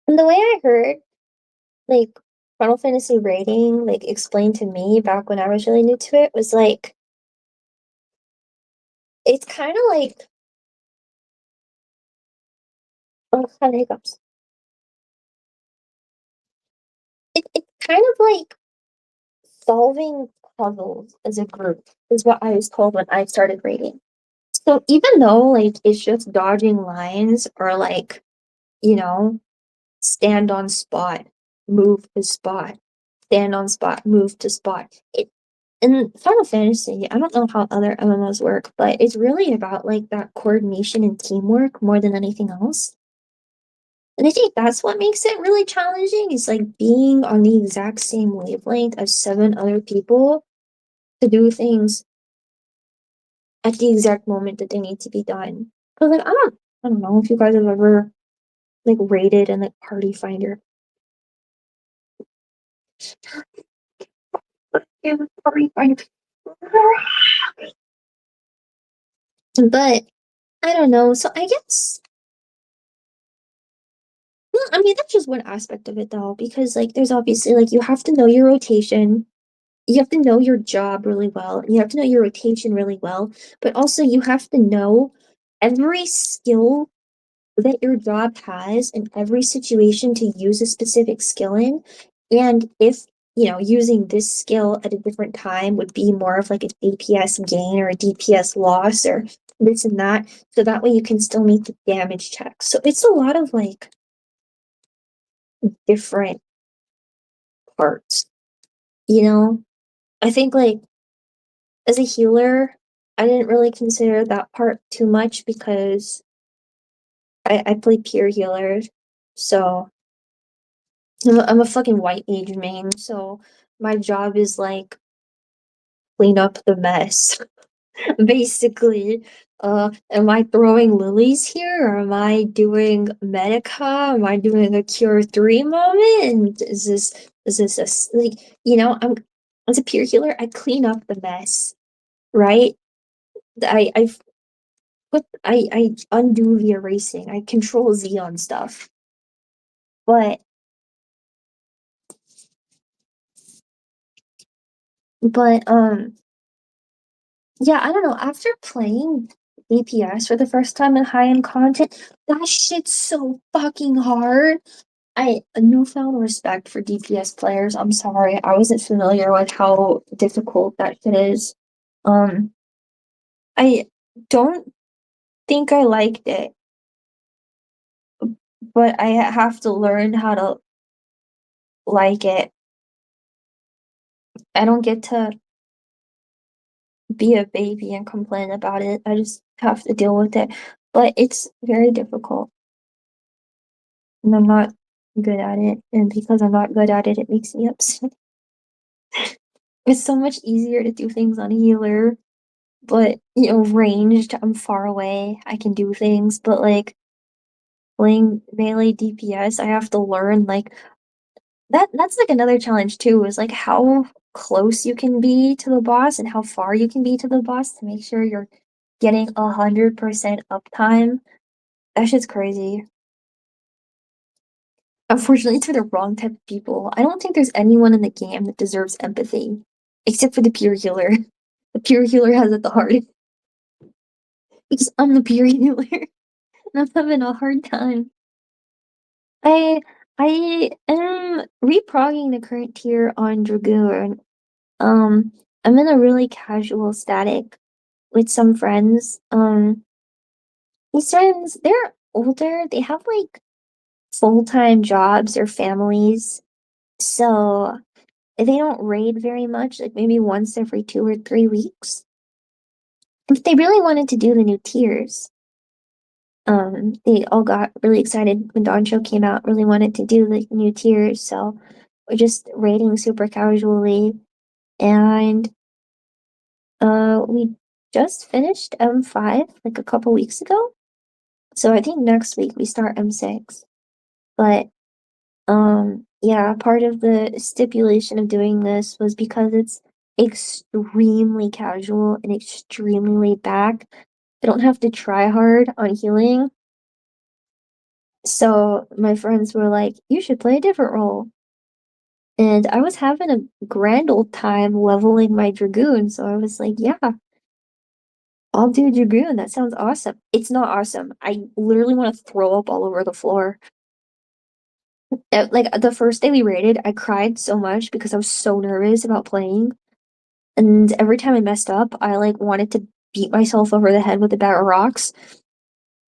Speaker 1: And the way I heard like Final Fantasy rating, like explained to me back when I was really new to it, was like it's kind of like oh, kind of hiccups. It's kind of like solving puzzles as a group is what I was told when I started rating. So even though like it's just dodging lines or like, you know, stand on spot, move to spot, stand on spot, move to spot. In Final Fantasy, I don't know how other MMOs work, but it's really about like that coordination and teamwork more than anything else. And I think that's what makes it really challenging is like being on the exact same wavelength as seven other people to do things at the exact moment that they need to be done. Cause like I don't know if you guys have ever like rated and like Party Finder. Yeah, Party Finder. But I don't know. So I guess well, I mean that's just one aspect of it though, because like there's obviously like you have to know your rotation, you have to know your job really well, and you have to know your rotation really well, but also you have to know every skill that your job has in every situation to use a specific skill in. And if, using this skill at a different time would be more of like a DPS gain or a DPS loss or this and that. So that way you can still meet the damage check. So it's a lot of like different parts, you know? I think like as a healer, I didn't really consider that part too much because I play pure healer. So I'm a fucking white mage main, so my job is like clean up the mess. Basically, am I throwing lilies here, or am I doing Medica? Am I doing a cure 3 moment? And is this like I'm as a pure healer, I clean up the mess, right? I I undo the erasing. I control Z on stuff, but but yeah, I don't know. After playing DPS for the first time in high-end content, that shit's so fucking hard. I a newfound respect for DPS players. I'm sorry, I wasn't familiar with how difficult that shit is. Um, I don't think I liked it, but I have to learn how to like it. I don't get to be a baby and complain about it. I just have to deal with it. But it's very difficult. And I'm not good at it. And because I'm not good at it, it makes me upset. It's so much easier to do things on a healer, but ranged, I'm far away. I can do things, but like playing melee DPS, I have to learn like that's like another challenge too, is like how close you can be to the boss and how far you can be to the boss to make sure you're getting 100% uptime. That shit's crazy. Unfortunately, it's for the wrong type of people. I don't think there's anyone in the game that deserves empathy, except for the pure healer. The pure healer has it the hardest because I'm the pure healer and I'm having a hard time. I I am reprogging the current tier on Dragoon. I'm in a really casual static with some friends. These friends, they're older. They have like full-time jobs or families, so they don't raid very much, like maybe once every 2 or 3 weeks. But they really wanted to do the new tiers. They all got really excited when Dawn Show came out, really wanted to do the new tiers, so we're just raiding super casually. And we just finished M5 like a couple weeks ago. So I think next week we start M6. But yeah, part of the stipulation of doing this was because it's extremely casual and extremely laid back. I don't have to try hard on healing. So my friends were like, you should play a different role. And I was having a grand old time leveling my Dragoon, so I was like, yeah, I'll do Dragoon. That sounds awesome. It's not awesome. I literally want to throw up all over the floor. Like the first day we raided, I cried so much because I was so nervous about playing. And every time I messed up, I like wanted to beat myself over the head with a bag of rocks.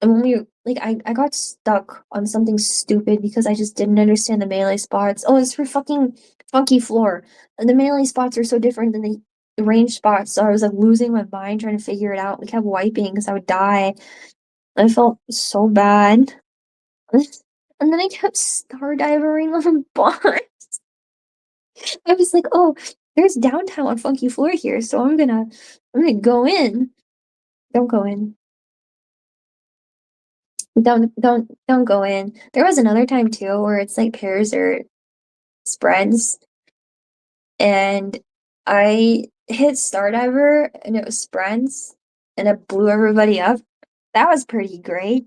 Speaker 1: And when we like I got stuck on something stupid because I just didn't understand the melee spots. Oh, it's for fucking funky floor. And the melee spots are so different than the range spots. So I was like losing my mind trying to figure it out. We kept wiping because I would die. I felt so bad. And then I kept star diving on boss. I was like, oh, there's downtown on funky floor here, so I'm gonna go in. Don't go in. Don't go in. There was another time too where it's like pairs or spreads, and I hit Stardiver and it was spreads, and it blew everybody up. That was pretty great.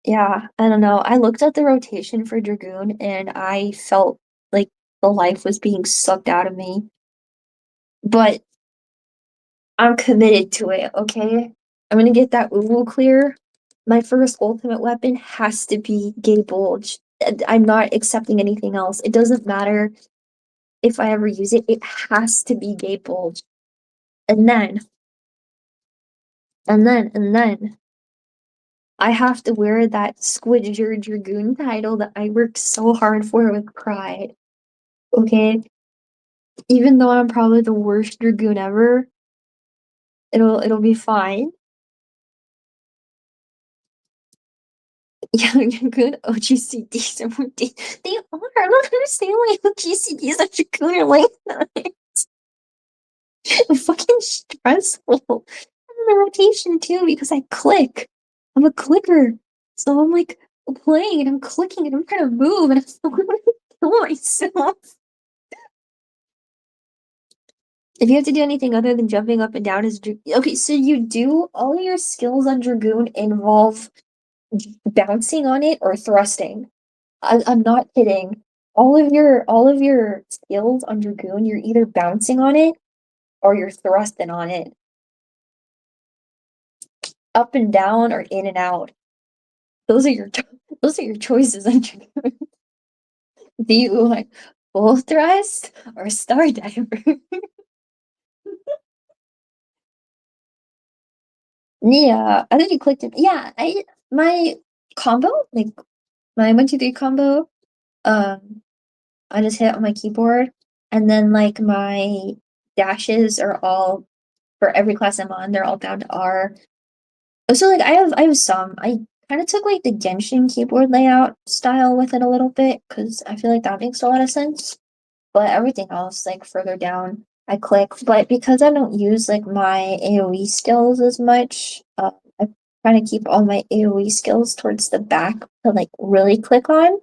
Speaker 1: Yeah, I don't know. I looked at the rotation for Dragoon and I felt like the life was being sucked out of me. But I'm committed to it, okay? I'm gonna get that Uwu clear. My first ultimate weapon has to be Gay Bulge. I'm not accepting anything else. It doesn't matter if I ever use it, it has to be Gay Bulge. And then, and then, I have to wear that Squidger Dragoon title that I worked so hard for with pride. Okay? Even though I'm probably the worst Dragoon ever, it'll be fine. Yeah, good OGCDs are they are. I don't understand why OGCDs are good are like that. Fucking stressful. I'm in the rotation too because I click. I'm a clicker. So I'm like playing and I'm clicking and I'm trying to move and I'm still gonna kill myself. If you have to do anything other than jumping up and down as okay, so you do all your skills on Dragoon involve bouncing on it or thrusting. I'm not kidding. All of your skills on Dragoon, you're either bouncing on it or you're thrusting on it. Up and down or in and out. Those are your those are your choices on Dragoon. Do you like full thrust or star diver? Yeah, I think you clicked it. Yeah, I my combo, like my 1, 2, 3 combo, um, I just hit on my keyboard, and then like my dashes are all for every class I'm on, they're all bound to R. So like I have some. I kind of took like the Genshin keyboard layout style with it a little bit because I feel like that makes a lot of sense. But everything else, like further down, I click. But because I don't use like my AoE skills as much, I kind of keep all my AoE skills towards the back to like really click on,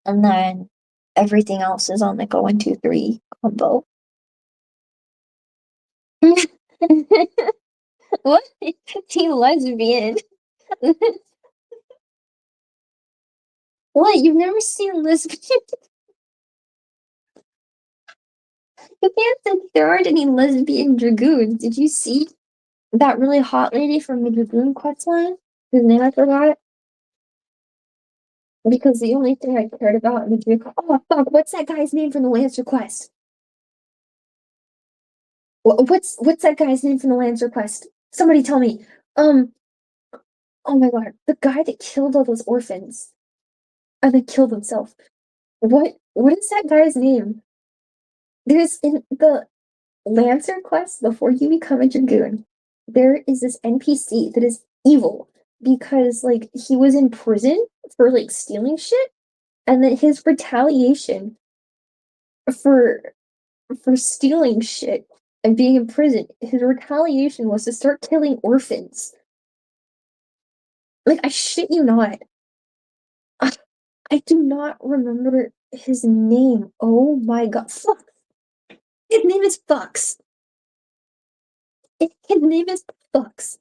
Speaker 1: and then everything else is on like a 1, 2, 3 combo. What? Teen lesbian? What? You've never seen lesbian? You can't say there aren't any lesbian dragoons. Did you see that really hot lady from the Dragoon quest line? Whose name I forgot? Because the only thing I cared about in the Dragoon. Oh fuck! What's that guy's name from the Lancer quest? What's that guy's name from the Lancer quest? Somebody tell me. Um. Oh my god, the guy that killed all those orphans and then killed himself. What is that guy's name? There's in the Lancer quest before you become a Dragoon, there is this NPC that is evil because like he was in prison for like stealing shit, and then his retaliation for stealing shit and being in prison, his retaliation was to start killing orphans. Like I shit you not. I, I do not remember his name. Oh my god. Fuck. His name is Fox. His name is Fox.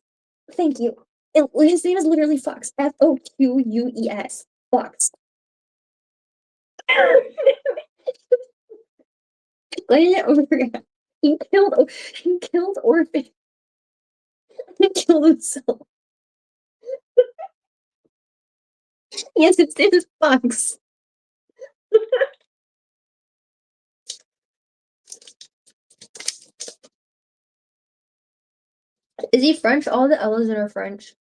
Speaker 1: Thank you. His name is literally Fox. Foqueus. Fox. Let over. He killed Orphan. He killed himself. Yes, it's in his box. Is he French? All the L's are French.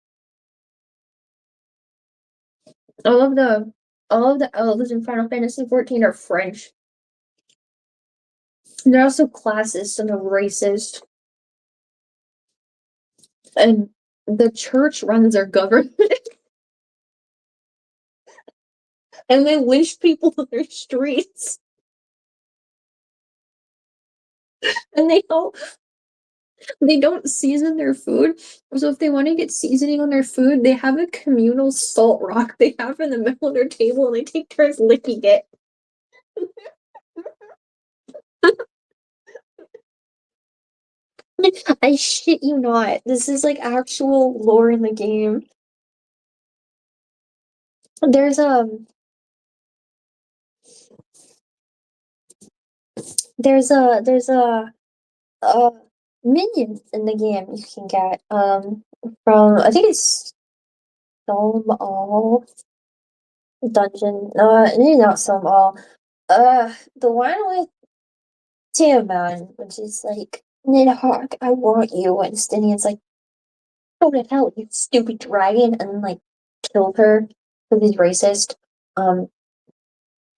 Speaker 1: All of the all of the L's in Final Fantasy 14 are French. And they're also classist and they're racist. And the church runs their government. And they lynch people in their streets. And they don't season their food. So if they want to get seasoning on their food, they have a communal salt rock they have in the middle of their table and they take turns licking it. I shit you not. This is like actual lore in the game. There's there's a minion in the game you can get from I think it's Solve All dungeon. Maybe not Solve All. The one with Tiaman, which is like Nidhogg, I want you, and Stinian's like, go to hell, you stupid dragon, and like kill her because he's racist. Um,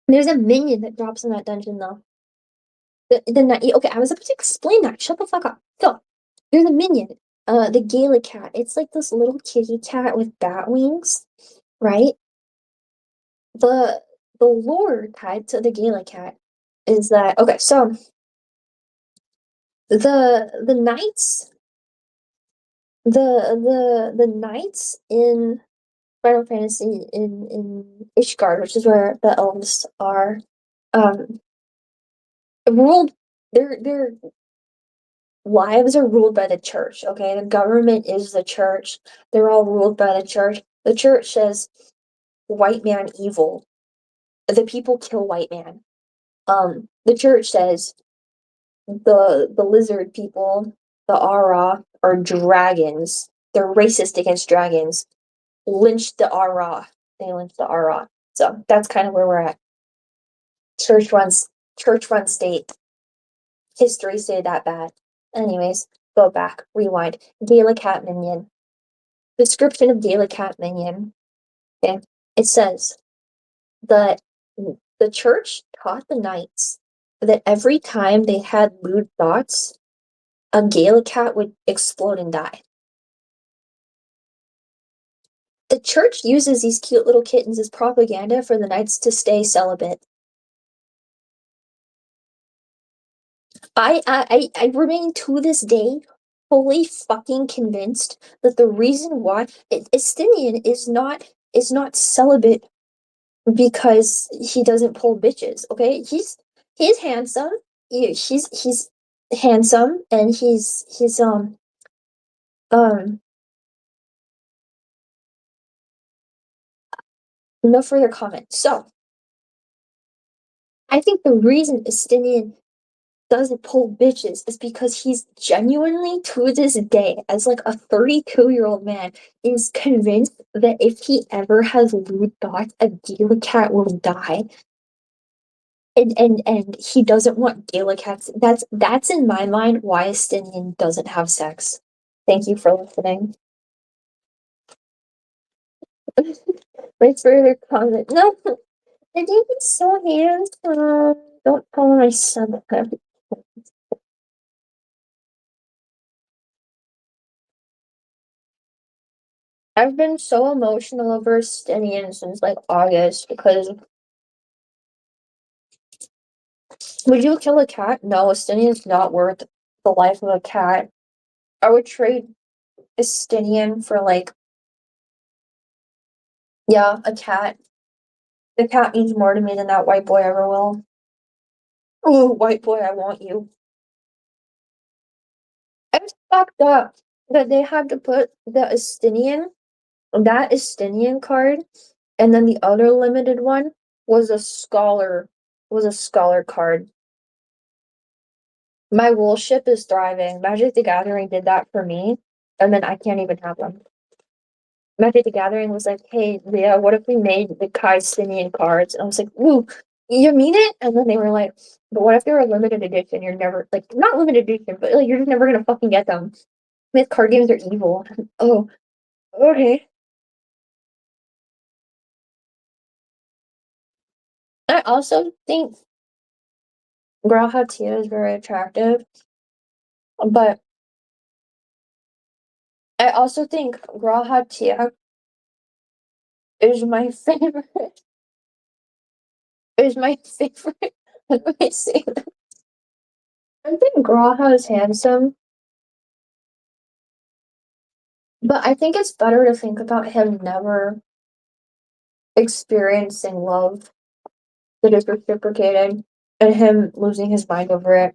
Speaker 1: there's a minion that drops in that dungeon though. Okay, I was about to explain that. Shut the fuck up. So, there's a minion, the Gala cat. It's like this little kitty cat with bat wings, right? The the lore tied to the Gala cat is that okay, so the knights the knights in Final Fantasy in Ishgard, which is where the elves are, um ruled their lives are ruled by the church, okay? The government is the church. They're all ruled by the church. The church says white man evil. The people kill white man. The church says the lizard people, the Ara, are dragons. They're racist against dragons. Lynch the Ara. They lynch the Ara. So that's kind of where we're at. Church runs state. History say that bad. Anyways, go back, rewind. Gala Cat Minion. Description of Gala Cat Minion. Okay. It says that the church taught the knights that every time they had lewd thoughts, a Gala cat would explode and die. The church uses these cute little kittens as propaganda for the knights to stay celibate. I remain to this day fully fucking convinced that the reason why Estinian is not celibate because he doesn't pull bitches. Okay, he's handsome. He's handsome and um no further comment. So I think the reason Estinian doesn't pull bitches is because he's genuinely to this day, as like a 32-year-old man, is convinced that if he ever has lewd thoughts, a Gila cat will die. And he doesn't want Gala cats. That's in my mind why Estinian doesn't have sex. Thank you for listening. My further comment. No, I think he's so handsome. Don't tell him I said that. I've been so emotional over Stinian since like August because would you kill a cat? No, Estinian's not worth the life of a cat. I would trade Estinian for like yeah, a cat. The cat means more to me than that white boy ever will. Oh, white boy, I want you. I was fucked up that they had to put that Estinian card, and then the other limited one was a scholar card. My wool ship is thriving. Magic the Gathering did that for me, and then I can't even have them. Magic the Gathering was like, "Hey, Leah, what if we made the Kai Sinian cards?" And I was like, "Ooh, you mean it?" And then they were like, "But what if they were limited edition? You're never like not limited edition, but like you're just never gonna fucking get them. These card games are evil." Oh, okay. I also think Graha Tia is very attractive, but I also think Graha Tia is my favorite. Is my favorite. Let me say that. I think Graha is handsome, but I think it's better to think about him never experiencing love that is reciprocated and him losing his mind over it.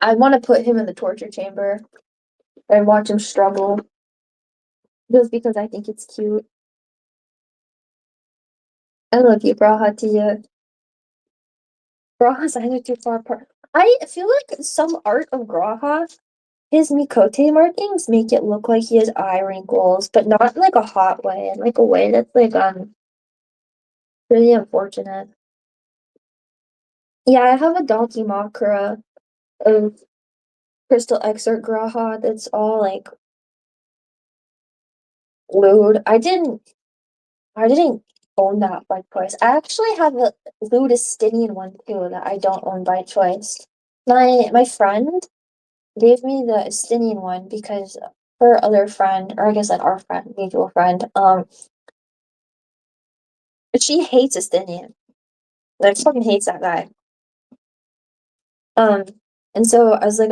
Speaker 1: I want to put him in the torture chamber and watch him struggle just because I think it's cute. I love you, Graha Tia. Graha's eyes are too far apart. I feel like some art of Graha, his Mikote markings make it look like he has eye wrinkles, but not in like a hot way, in like a way that's like really unfortunate. Yeah, I have a Dakimakura of Crystal Excerpt Graha that's all like lewd. I didn't own that by choice. I actually have a Ludistinian one too that I don't own by choice. My friend gave me the Estinian one because her other friend, or I guess like our friend, mutual friend, she hates Estinian. Like fucking hates that guy. Um, and so I was like,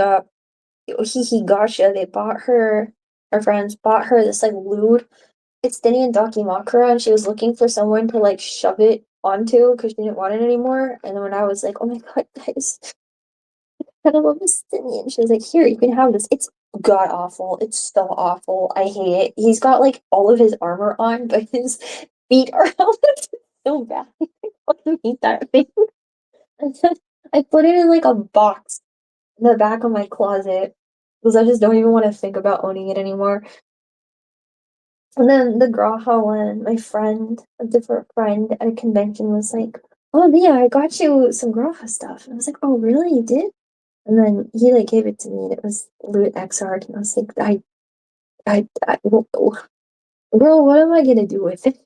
Speaker 1: he gotcha. They bought her, her friends bought her this like lewd Estinian Dakimakura, and she was looking for someone to like shove it onto because she didn't want it anymore. And then when I was like, "Oh my god, guys, I love Estinian," she was like, "Here, you can have this. It's god awful. It's so awful. I hate it. He's got like all of his armor on, but his feet are out. It's so bad. I fucking hate that thing." And then I put it in like a box in the back of my closet because I just don't even want to think about owning it anymore. And then the Graha one, my friend, a different friend at a convention was like, "Oh yeah, I got you some Graha stuff." And I was like, "Oh really, you did?" And then he like gave it to me and it was Loot X art and I was like, girl, what am I gonna do with it?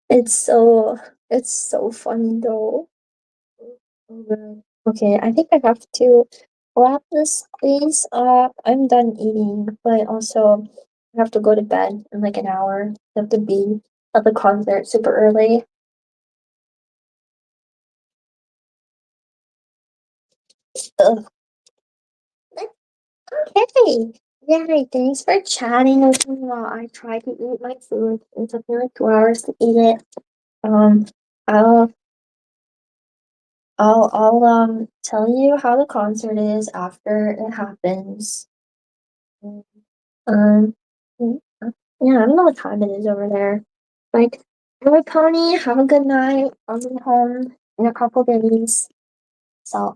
Speaker 1: It's so it's so funny though. Okay, I think I have to wrap this place up. I'm done eating, but also I have to go to bed in like an hour. I have to be at the concert super early. Ugh. Okay. Yeah, thanks for chatting with me while I try to eat my food. It took me like 2 hours to eat it. Um, I'll I'll tell you how the concert is after it happens. Um, mm, yeah, I don't know what time it is over there. Like, anyway, Pony, have a good night. I'll be home in a couple days. So,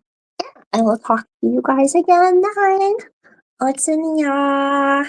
Speaker 1: I will talk to you guys again then. Otsuniya.